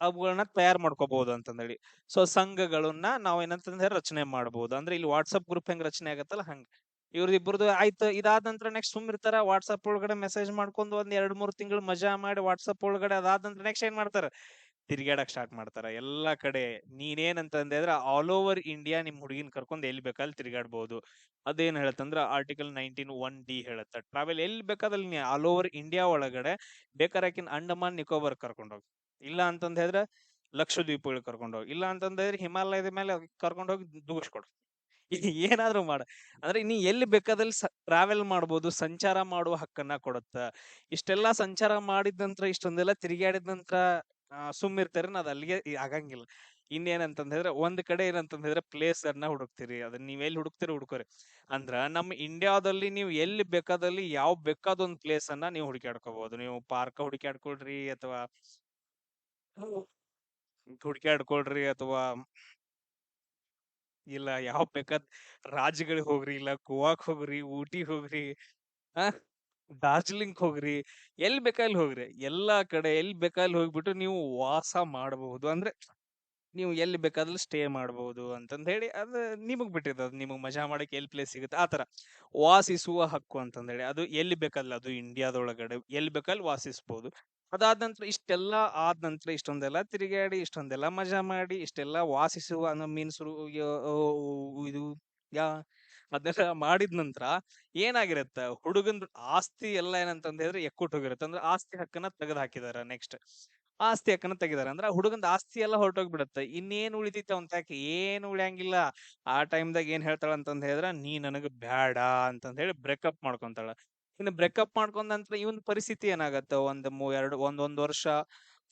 ಅವುಗಳನ್ನ ತಯಾರು ಮಾಡ್ಕೋಬಹುದು ಅಂತಂದೇಳಿ. ಸೊ ಸಂಘಗಳನ್ನ ನಾವ್ ಏನಂತಂದ್ರೆ ರಚನೆ ಮಾಡಬಹುದು. ಅಂದ್ರೆ ಇಲ್ಲಿ ವಾಟ್ಸಪ್ ಗ್ರೂಪ್ ಹೆಂಗ್ ರಚನೆ ಆಗತ್ತಲ್ಲ ಹಂಗ. ಇವ್ರದಿಬ್ಬರದು ಆಯ್ತು. ಇದಾದ ನಂತರ ನೆಕ್ಸ್ಟ್ ಸುಮ್ ಇರ್ತಾರ, ವಾಟ್ಸಪ್ ಒಳಗಡೆ ಮೆಸೇಜ್ ಮಾಡ್ಕೊಂಡು ಒಂದ್ 2-3 ತಿಂಗಳು ಮಜಾ ಮಾಡಿ ವಾಟ್ಸಪ್ ಒಳಗಡೆ. ಅದಾದ ನಂತರ ನೆಕ್ಸ್ಟ್ ಏನ್ ಮಾಡ್ತಾರ, ತಿರ್ಗಾಡಕ್ ಸ್ಟಾರ್ಟ್ ಮಾಡ್ತಾರ ಎಲ್ಲಾ ಕಡೆ. ನೀನೇನಂತಂದ್ರೆ ಆಲ್ ಓವರ್ ಇಂಡಿಯಾ ನಿಮ್ ಹುಡುಗಿನ ಕರ್ಕೊಂಡ್ ಎಲ್ಲಿ ಬೇಕಾದ್ರೆ ತಿರ್ಗಾಡ್ಬಹುದು. ಅದೇನ್ ಹೇಳತ್ತಂದ್ರ ಆರ್ಟಿಕಲ್ 19(1)D ಹೇಳತ್ತ, ಟ್ರಾವೆಲ್ ಎಲ್ಲಿ ಬೇಕಾದಲ್ಲಿ ನೀ ಆಲ್ ಓವರ್ ಇಂಡಿಯಾ ಒಳಗಡೆ ಬೇಕಾರಾಕಿನ್ ಅಂಡಮಾನ್ ನಿಕೋಬಾರ್ ಕರ್ಕೊಂಡೋಗಿ, ಇಲ್ಲ ಅಂತಂದ ಹೇಳಿದ್ರೆ ಲಕ್ಷದ್ವೀಪಗಳಿಗೆ ಕರ್ಕೊಂಡೋಗಿ, ಇಲ್ಲ ಅಂತಂದ್ರೆ ಹಿಮಾಲಯದ ಮೇಲೆ ಕರ್ಕೊಂಡೋಗಿ ದೂಗಿಸ್ಕೊಡು. ಏನಾದ್ರು ಮಾಡ, ಅಂದ್ರೆ ನೀ ಎಲ್ಲಿ ಬೇಕಾದಲ್ಲಿ ಟ್ರಾವೆಲ್ ಮಾಡ್ಬೋದು, ಸಂಚಾರ ಮಾಡುವ ಹಕ್ಕನ್ನ ಕೊಡುತ್ತ. ಇಷ್ಟೆಲ್ಲಾ ಸಂಚಾರ ಮಾಡಿದ ನಂತರ, ಇಷ್ಟೊಂದೆಲ್ಲ ತಿರುಗಾಡಿದ ನಂತರ ಸುಮ್ಮಿರ್ತಾರೆ, ಅದು ಅಲ್ಲಿಗೆ ಆಗಂಗಿಲ್ಲ. ಇನ್ನೇನಂತಂದ ಹೇಳಿದ್ರೆ ಒಂದ್ ಕಡೆ ಏನಂತಂದ ಹೇಳಿದ್ರೆ ಪ್ಲೇಸ್ ಅನ್ನ ಹುಡುಕ್ತಿರಿ. ಅದನ್ನ ನೀವ್ ಎಲ್ಲಿ ಹುಡುಕ್ತಿರಿ ಹುಡುಕೋರಿ. ಅಂದ್ರ ನಮ್ಮ ಇಂಡಿಯಾದಲ್ಲಿ ನೀವು ಎಲ್ಲಿ ಬೇಕಾದಲ್ಲಿ ಯಾವ ಬೇಕಾದೊಂದ್ ಪ್ಲೇಸ್ ಅನ್ನ ನೀವು ಹುಡುಕಾಡ್ಕೋಬಹುದು. ನೀವು ಪಾರ್ಕ್ ಹುಡುಕಾಡ್ಕೊಳ್ರಿ ಅಥವಾ ಅಥವಾ ಇಲ್ಲ ಯಾವ ಬೇಕಾದ್ ರಾಜ್ಯಗಳಿಗೆ ಹೋಗ್ರಿ, ಇಲ್ಲ ಗೋವಾಕ್ ಹೋಗ್ರಿ, ಊಟಿಗ್ ಹೋಗ್ರಿ, ಆ ಡಾರ್ಜಿಲಿಂಗ್ ಹೋಗ್ರಿ, ಎಲ್ಲಿ ಬೇಕಾದಲ್ಲಿ ಹೋಗ್ರಿ. ಎಲ್ಲಾ ಕಡೆ ಎಲ್ಲಿ ಬೇಕಾದಲ್ಲಿ ಹೋಗ್ಬಿಟ್ಟು ನೀವು ವಾಸ ಮಾಡಬಹುದು. ಅಂದ್ರೆ ನೀವು ಎಲ್ಲಿ ಬೇಕಾದ್ರೂ ಸ್ಟೇ ಮಾಡಬಹುದು ಅಂತಂದ ಹೇಳಿ. ಅದು ನಿಮಗ್ ಬಿಟ್ಟಿದ, ಅದು ನಿಮಗ್ ಮಜಾ ಮಾಡಕ್ ಎಲ್ಲಿ ಪ್ಲೇಸ್ ಸಿಗುತ್ತೆ ಆತರ. ವಾಸಿಸುವ ಹಕ್ಕು ಅಂತಂದ ಹೇಳಿ ಅದು ಎಲ್ಲಿ ಬೇಕಲ್ಲ, ಅದು ಇಂಡಿಯಾದೊಳಗಡೆ ಎಲ್ಲಿ ಬೇಕಲ್ಲಿ ವಾಸಿಸಬಹುದು. ಅದಾದ ನಂತರ ಇಷ್ಟೆಲ್ಲಾ ಆದ ನಂತರ ಇಷ್ಟೊಂದೆಲ್ಲ ತಿರುಗಾಡಿ ಇಷ್ಟೊಂದೆಲ್ಲ ಮಜಾ ಮಾಡಿ ಇಷ್ಟೆಲ್ಲ ವಾಸಿಸುವ ಮೀನ್ಸ್ ಇದು ಯಾ ಅದನ್ನೆಲ್ಲ ಮಾಡಿದ ನಂತರ ಏನಾಗಿರತ್ತ ಹುಡುಗಂದು ಆಸ್ತಿ ಎಲ್ಲ ಏನಂತಂದ ಹೇಳಿದ್ರೆ ಎಕ್ಕುಟ್ ಹೋಗಿರುತ್ತೆ ಅಂದ್ರೆ ಆಸ್ತಿ ಹಕ್ಕನ್ನ ತೆಗೆದು ಹಾಕಿದಾರ ನೆಕ್ಸ್ಟ್ ಆಸ್ತಿ ಹಕ್ಕನ್ನ ತೆಗಿದಾರ ಅಂದ್ರೆ ಹುಡುಗಂದ ಆಸ್ತಿ ಎಲ್ಲ ಹೊರಟೋಗ್ಬಿಡತ್ತೆ ಇನ್ನೇನ್ ಉಳಿತೈತೆ ಅವ್ನ ತಾಕಿ ಏನು ಉಳಿಯಂಗಿಲ್ಲ ಆ ಟೈಮ್ದಾಗ ಏನ್ ಹೇಳ್ತಾಳ ಅಂತಂದ್ ಹೇಳಿದ್ರ ನೀ ನನಗ ಬ್ಯಾಡ ಅಂತಂದ್ ಹೇಳಿ ಬ್ರೇಕಪ್ ಮಾಡ್ಕೊಂತಾಳ ಇನ್ನು ಬ್ರೇಕಪ್ ಮಾಡ್ಕೊಂಡ ನಂತರ ಇವನ್ ಪರಿಸ್ಥಿತಿ ಏನಾಗತ್ತ ಒಂದ್ ವರ್ಷ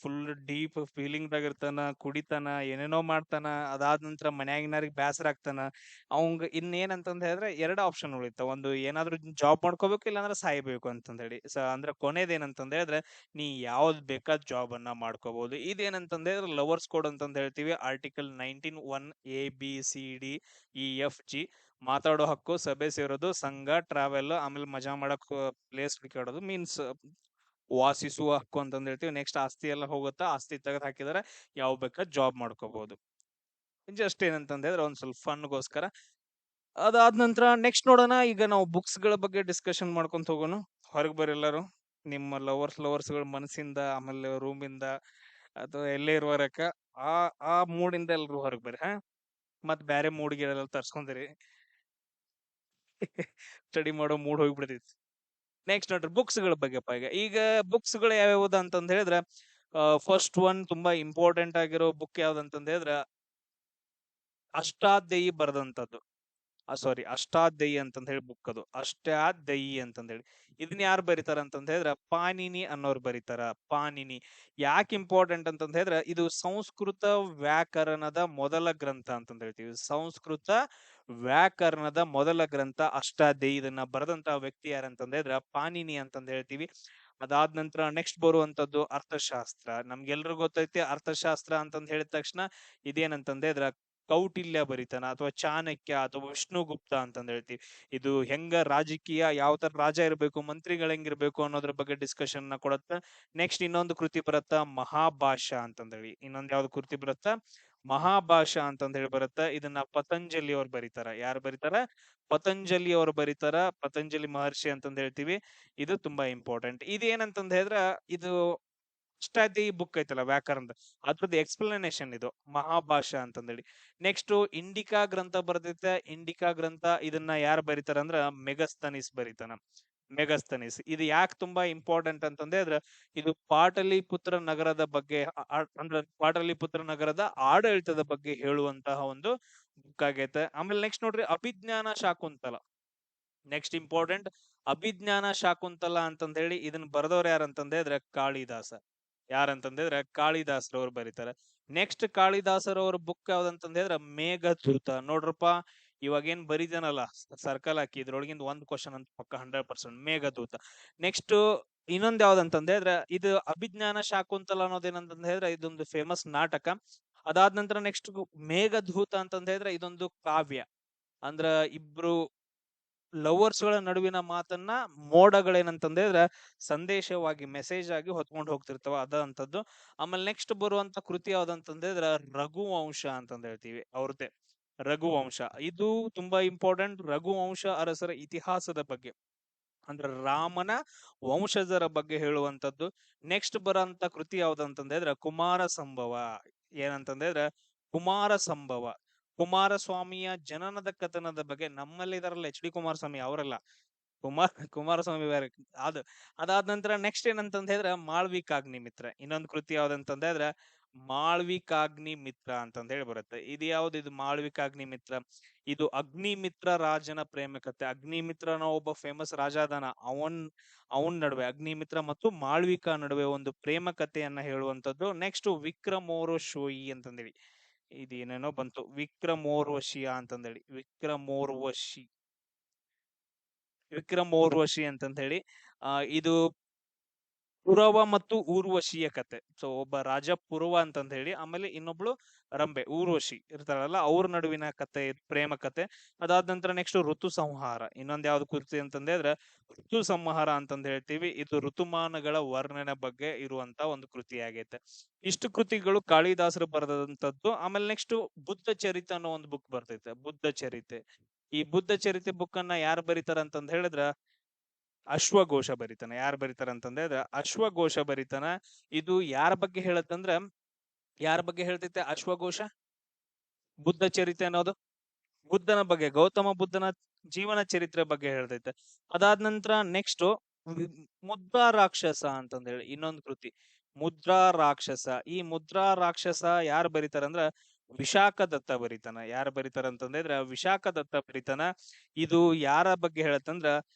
ಫುಲ್ ಡೀಪ್ ಫೀಲಿಂಗ್ ದಾಗ ಇರ್ತಾನ ಕುಡಿತಾನ ಏನೇನೋ ಮಾಡ್ತಾನ ಅದಾದ ನಂತರ ಮನ್ಯಾಗಿನಾರಿಗೆ ಬೇಸರ ಆಗ್ತಾನ ಅವಂಗ ಇನ್ನೇನಂತಂದ್ ಹೇಳಿದ್ರೆ ಎರಡು ಆಪ್ಷನ್ ಉಳಿತಾವ ಒಂದು ಏನಾದ್ರೂ ಜಾಬ್ ಮಾಡ್ಕೋಬೇಕು ಇಲ್ಲಾಂದ್ರೆ ಸಾಯ್ಬೇಕು ಅಂತಂದ್ ಹೇಳಿ ಅಂದ್ರೆ ಕೊನೆದೇನಂತಂದ್ ಹೇಳಿದ್ರೆ ನೀ ಯಾವ್ದ್ ಬೇಕಾದ್ ಜಾಬ್ ಅನ್ನ ಮಾಡ್ಕೋಬಹುದು ಇದೇನಂತಂದ್ ಹೇಳಿದ್ರೆ ಲವರ್ಸ್ ಕೋಡ್ ಅಂತಂದ್ ಹೇಳ್ತೀವಿ ಆರ್ಟಿಕಲ್ 19(1) ABCDEFG ಮಾತಾಡೋ ಹಕ್ಕು ಸಭೆ ಸೇರೋದು ಸಂಘ ಟ್ರಾವೆಲ್ ಆಮೇಲೆ ಮಜಾ ಮಾಡಕ್ ಪ್ಲೇಸ್ ಹುಡುಕಾಡೋದು ಮೀನ್ಸ್ ವಾಸಿಸುವ ಹಕ್ಕು ಅಂತಂದ್ ಹೇಳ್ತೀವಿ ನೆಕ್ಸ್ಟ್ ಆಸ್ತಿ ಎಲ್ಲ ಹೋಗುತ್ತಾ ಆಸ್ತಿ ತೆಗೆದು ಹಾಕಿದರೆ ಯಾವ ಬೇಕಾದ್ ಜಾಬ್ ಮಾಡ್ಕೋಬಹುದು ಜಸ್ಟ್ ಏನಂತಂದ್ ಹೇಳಿದ್ರೆ ಒಂದ್ ಸ್ವಲ್ಪ ಫನ್ಗೋಸ್ಕರ ಅದಾದ ನಂತರ ನೆಕ್ಸ್ಟ್ ನೋಡೋಣ ಈಗ ನಾವು ಬುಕ್ಸ್ ಗಳ ಬಗ್ಗೆ ಡಿಸ್ಕಷನ್ ಮಾಡ್ಕೊಂತ ಹೋಗೋಣ ಹೊರಗೆ ಬರೆಲ್ಲರು ನಿಮ್ಮ ಲವರ್ಸ್ಗಳ ಮನಸ್ಸಿಂದ ಆಮೇಲೆ ರೂಮಿಂದ ಅಥವಾ ಎಲ್ಲೇ ಇರುವರಕ ಆ ಆ ಮೂಡಿಂದ ಎಲ್ರು ಹೊರಗೆ ಬರ್ರಿ ಮತ್ ಬೇರೆ ಮೂಡ್ಗೆಲ್ಲ ತರ್ಸ್ಕೊಂದಿರಿ ಸ್ಟಡಿ ಮಾಡೋ ಮೂಡ್ ಹೋಗ್ಬಿಡ್ತೈತಿ ನೆಕ್ಸ್ಟ್ ನೋಡ್ರಿ ಬುಕ್ಸ್ ಗಳ ಬಗ್ಗೆಪ್ಪ ಈಗ ಬುಕ್ಸ್ ಗಳು ಯಾವ್ಯಾವ್ದು ಅಂತಂದ್ ಹೇಳಿದ್ರೆ ಫಸ್ಟ್ ಒನ್ ತುಂಬಾ ಇಂಪಾರ್ಟೆಂಟ್ ಆಗಿರೋ ಬುಕ್ ಯಾವ್ದಂತಂದ್ ಹೇಳಿದ್ರೆ ಅಷ್ಟಾಧ್ಯಾಯಿ ಬರೆದಂತದ್ದು ಸಾರಿ ಅಷ್ಟಾಧ್ಯಾಯಿ ಅಂತಂದ್ ಹೇಳಿ ಬುಕ್ ಅದು ಅಷ್ಟಾಧ್ಯಾಯಿ ಅಂತಂದ್ ಹೇಳಿ ಇದನ್ನ ಯಾರು ಬರೀತಾರ ಅಂತಂದ್ ಹೇಳಿದ್ರೆ ಪಾನಿನಿ ಅನ್ನೋರು ಬರೀತಾರ ಪಾನಿನಿ ಯಾಕೆ ಇಂಪಾರ್ಟೆಂಟ್ ಅಂತಂದ್ ಹೇಳಿದ್ರೆ ಇದು ಸಂಸ್ಕೃತ ವ್ಯಾಕರಣದ ಮೊದಲ ಗ್ರಂಥ ಅಂತಂದ್ ಹೇಳ್ತೀವಿ ಸಂಸ್ಕೃತ ವ್ಯಾಕರಣದ ಮೊದಲ ಗ್ರಂಥ ಅಷ್ಟಾಧ್ಯಾಯಿ ಇದನ್ನ ಬರೆದಂತ ವ್ಯಕ್ತಿ ಯಾರಂತಂದ್ ಹೇಳಿದ್ರೆ ಪಾನಿನಿ ಅಂತಂದ್ ಹೇಳ್ತೀವಿ ಅದಾದ ನಂತರ ನೆಕ್ಸ್ಟ್ ಬರುವಂತದ್ದು ಅರ್ಥಶಾಸ್ತ್ರ ನಮ್ಗೆಲ್ರಿಗೂ ಗೊತ್ತೈತಿ ಅರ್ಥಶಾಸ್ತ್ರ ಅಂತಂದ್ ಹೇಳಿದ ತಕ್ಷಣ ಇದೇನಂತಂದ್ ಹೇಳಿದ್ರೆ ಕೌಟಿಲ್ಯ ಬರಿತಾನ ಅಥವಾ ಚಾಣಕ್ಯ ಅಥವಾ ವಿಷ್ಣುಗುಪ್ತ ಅಂತಂದ್ ಹೇಳ್ತೀವಿ ಇದು ಹೆಂಗ ರಾಜಕೀಯ ಯಾವ ತರ ರಾಜ ಇರ್ಬೇಕು ಮಂತ್ರಿಗಳು ಹೆಂಗಿರ್ಬೇಕು ಅನ್ನೋದ್ರ ಬಗ್ಗೆ ಡಿಸ್ಕಷನ್ ನ ಕೊಡತ್ತ ನೆಕ್ಸ್ಟ್ ಇನ್ನೊಂದು ಕೃತಿ ಬರುತ್ತಾ ಮಹಾಭಾಷ್ಯ ಅಂತಂದ್ ಹೇಳಿ ಇನ್ನೊಂದ್ ಯಾವ್ದು ಕೃತಿ ಬರುತ್ತಾ ಮಹಾಭಾಷ್ಯ ಅಂತಂದ್ ಹೇಳಿ ಬರುತ್ತ ಇದನ್ನ ಪತಂಜಲಿ ಅವ್ರು ಬರೀತಾರ ಯಾರು ಬರೀತಾರ ಪತಂಜಲಿ ಅವ್ರು ಬರೀತಾರ ಪತಂಜಲಿ ಮಹರ್ಷಿ ಅಂತಂದ್ ಹೇಳ್ತೀವಿ ಇದು ತುಂಬಾ ಇಂಪಾರ್ಟೆಂಟ್ ಇದೇನಂತಂದ್ ಹೇಳಿದ್ರ ಇದು ಅಷ್ಟಾಧ್ಯಾಯಿ ಬುಕ್ ಐತಲ್ಲ ವ್ಯಾಕರಣದ ಅದ್ರದ್ದು ಎಕ್ಸ್ಪ್ಲನೇಷನ್ ಇದು ಮಹಾಭಾಷಾ ಅಂತಂದೇಳಿ ನೆಕ್ಸ್ಟ್ ಇಂಡಿಕಾ ಗ್ರಂಥ ಬರ್ತೈತೆ ಇಂಡಿಕಾ ಗ್ರಂಥ ಇದನ್ನ ಯಾರು ಬರೀತಾರ ಅಂದ್ರ ಮೆಗಸ್ತನಿಸ್ ಬರೀತಾನ ಮೆಗಸ್ತನಿಸ್ ಇದು ಯಾಕೆ ತುಂಬಾ ಇಂಪಾರ್ಟೆಂಟ್ ಅಂತಂದ್ರೆ ಅದ್ರ ಇದು ಪಾಟಲಿಪುತ್ರ ನಗರದ ಬಗ್ಗೆ ಅಂದ್ರೆ ಪಾಟಲಿಪುತ್ರ ನಗರದ ಆಡಳಿತದ ಬಗ್ಗೆ ಹೇಳುವಂತಹ ಒಂದು ಬುಕ್ ಆಗೈತೆ ಆಮೇಲೆ ನೆಕ್ಸ್ಟ್ ನೋಡ್ರಿ ಅಭಿಜ್ಞಾನ ಶಾಕುಂತಲ ನೆಕ್ಸ್ಟ್ ಇಂಪಾರ್ಟೆಂಟ್ ಅಭಿಜ್ಞಾನ ಶಾಕುಂತಲ ಅಂತಂದ ಹೇಳಿ ಇದನ್ನ ಬರೆದವ್ರು ಯಾರಂತಂದ್ರೆ ಇದ್ರೆ ಕಾಳಿದಾಸ ಯಾರಂತಂದ್ರೆ ಕಾಳಿದಾಸರವ್ರು ಬರೀತಾರೆ ನೆಕ್ಸ್ಟ್ ಕಾಳಿದಾಸರವ್ರ ಬುಕ್ ಯಾವ್ದಂತಂದ್ರೆ ಮೇಘದೂತ ನೋಡ್ರಪ್ಪ ಇವಾಗ ಏನ್ ಬರೀತಾನಲ್ಲ ಸರ್ಕಲ್ ಹಾಕಿ ಇದ್ರೊಳಗಿಂದ ಒಂದ್ ಕ್ವಶನ್ ಅಂತ ಪಕ್ಕ 100% ಮೇಘದೂತ ನೆಕ್ಸ್ಟ್ ಇನ್ನೊಂದ್ ಯಾವ್ದಂತಂದ್ರೆ ಇದು ಅಭಿಜ್ಞಾನ ಶಾಕುಂತಲ ಅನ್ನೋದೇನಂತಂದ್ ಹೇಳಿದ್ರೆ ಇದೊಂದು ಫೇಮಸ್ ನಾಟಕ ಅದಾದ ನಂತರ ನೆಕ್ಸ್ಟ್ ಮೇಘದೂತ ಅಂತಂದ್ ಹೇಳಿದ್ರೆ ಇದೊಂದು ಕಾವ್ಯ ಅಂದ್ರ ಇಬ್ರು ಲವರ್ಸ್ ಗಳ ನಡುವಿನ ಮಾತನ್ನ ಮೋಡಗಳೇನಂತಂದ್ರೆ ಸಂದೇಶವಾಗಿ ಮೆಸೇಜ್ ಆಗಿ ಹೊತ್ಕೊಂಡು ಹೋಗ್ತಿರ್ತಾವ ಅದಂತದ್ದು ಆಮೇಲೆ ನೆಕ್ಸ್ಟ್ ಬರುವಂತ ಕೃತಿ ಯಾವ್ದಂತಂದ್ರೆ ರಘುವಂಶ ಅಂತಂದ್ ಹೇಳ್ತೀವಿ ಅವ್ರದ್ದೇ ರಘುವಂಶ ಇದು ತುಂಬಾ ಇಂಪಾರ್ಟೆಂಟ್ ರಘುವಂಶ ಅರಸರ ಇತಿಹಾಸದ ಬಗ್ಗೆ ಅಂದ್ರೆ ರಾಮನ ವಂಶಜರ ಬಗ್ಗೆ ಹೇಳುವಂತದ್ದು ನೆಕ್ಸ್ಟ್ ಬರೋಂತ ಕೃತಿ ಯಾವ್ದಂತಂದ್ರೆ ಕುಮಾರ ಸಂಭವ ಏನಂತಂದ್ರೆ ಕುಮಾರ ಸಂಭವ ಕುಮಾರಸ್ವಾಮಿಯ ಜನನದ ಕಥನದ ಬಗ್ಗೆ ನಮ್ಮಲ್ಲಿ ಇದಾರಲ್ಲ ಎಚ್ ಡಿ ಕುಮಾರಸ್ವಾಮಿ ಅವರಲ್ಲ ಕುಮಾರಸ್ವಾಮಿ ಬೇರೆ ಅದಾದ ನಂತರ ನೆಕ್ಸ್ಟ್ ಏನಂತಂದ ಹೇಳಿದ್ರೆ ಮಾಳ್ವಿಕಾಗ್ನಿ ಮಿತ್ರ ಇನ್ನೊಂದು ಕೃತಿ ಯಾವ್ದಂತಂದ್ರೆ ಮಾಳ್ವಿಕಾಗ್ನಿ ಮಿತ್ರ ಅಂತಂದ ಹೇಳಿ ಬರುತ್ತೆ ಇದು ಯಾವ್ದು ಇದು ಮಾಳ್ವಿಕಾಗ್ನಿ ಮಿತ್ರ ಇದು ಅಗ್ನಿಮಿತ್ರ ರಾಜನ ಪ್ರೇಮ ಕಥೆ ಅಗ್ನಿಮಿತ್ರನ ಒಬ್ಬ ಫೇಮಸ್ ರಾಜ ಅದಾನ ಅವನ್ ನಡುವೆ ಅಗ್ನಿಮಿತ್ರ ಮತ್ತು ಮಾಳ್ವಿಕಾ ನಡುವೆ ಒಂದು ಪ್ರೇಮ ಕಥೆಯನ್ನ ಹೇಳುವಂತದ್ದು ನೆಕ್ಸ್ಟ್ ವಿಕ್ರಮೋರ್ವಶಿ ಅಂತಂದೇಳಿ ಇದೇನೇನೋ ಬಂತು ವಿಕ್ರಮೋರ್ವಶಿಯ ಅಂತಂದೇಳಿ ವಿಕ್ರಮೋರ್ವಶಿ ಅಂತಂದ ಹೇಳಿ ಇದು ಪುರವ ಮತ್ತು ಊರ್ವಶಿಯ ಕತೆ ಸೊ ಒಬ್ಬ ರಾಜ ಪುರವ ಅಂತಂದ ಹೇಳಿ ಆಮೇಲೆ ಇನ್ನೊಬ್ಳು ರಂಬೆ ಊರ್ವಶಿ ಇರ್ತಾರಲ್ಲ ಅವ್ರ ನಡುವಿನ ಕತೆ ಪ್ರೇಮ ಕತೆ ಅದಾದ ನಂತರ ನೆಕ್ಸ್ಟ್ ಋತು ಸಂಹಾರ ಇನ್ನೊಂದ್ ಯಾವ್ದು ಕೃತಿ ಅಂತಂದ್ರೆ ಋತು ಸಂಹಾರ ಅಂತಂದ ಹೇಳ್ತೀವಿ ಇದು ಋತುಮಾನಗಳ ವರ್ಣನೆ ಬಗ್ಗೆ ಇರುವಂತ ಒಂದು ಕೃತಿ ಆಗೈತೆ ಇಷ್ಟು ಕೃತಿಗಳು ಕಾಳಿದಾಸರು ಬರೆದಂತದ್ದು ಆಮೇಲೆ ನೆಕ್ಸ್ಟ್ ಬುದ್ಧ ಚರಿತ ಅನ್ನೋ ಒಂದು ಬುಕ್ ಬರ್ತೈತೆ ಬುದ್ಧ ಚರಿತೆ ಈ ಬುದ್ಧ ಚರಿತೆ ಬುಕ್ ಅನ್ನ ಯಾರು ಬರೀತಾರ ಅಂತಂದ ಹೇಳಿದ್ರ ಅಶ್ವಘೋಷ ಬರಿತಾನ. ಯಾರು ಬರಿತಾರ ಅಂತಂದ್ರೆ ಅಶ್ವಘೋಷ ಬರಿತಾನ. ಇದು ಯಾರ ಬಗ್ಗೆ ಹೇಳತ್ತಂದ್ರ, ಯಾರ ಬಗ್ಗೆ ಹೇಳ್ತೈತೆ ಅಶ್ವಘೋಷ? ಬುದ್ಧ ಚರಿತೆ ಅನ್ನೋದು ಬುದ್ಧನ ಬಗ್ಗೆ, ಗೌತಮ ಬುದ್ಧನ ಜೀವನ ಚರಿತ್ರೆ ಬಗ್ಗೆ ಹೇಳ್ತೈತೆ. ಅದಾದ ನಂತರ ನೆಕ್ಸ್ಟ್ ಮುದ್ರಾ ರಾಕ್ಷಸ ಅಂತಂದ ಹೇಳಿ ಇನ್ನೊಂದು ಕೃತಿ, ಮುದ್ರಾ ರಾಕ್ಷಸ. ಈ ಮುದ್ರಾ ರಾಕ್ಷಸ ಯಾರು ಬರೀತಾರಂದ್ರ ವಿಶಾಖ ದತ್ತ ಬರಿತಾನ. ಯಾರು ಬರೀತಾರ ಅಂತಂದ್ರೆ ವಿಶಾಖ ದತ್ತ ಬರಿತಾನ. ಇದು ಯಾರ ಬಗ್ಗೆ ಹೇಳತ್ತಂದ್ರ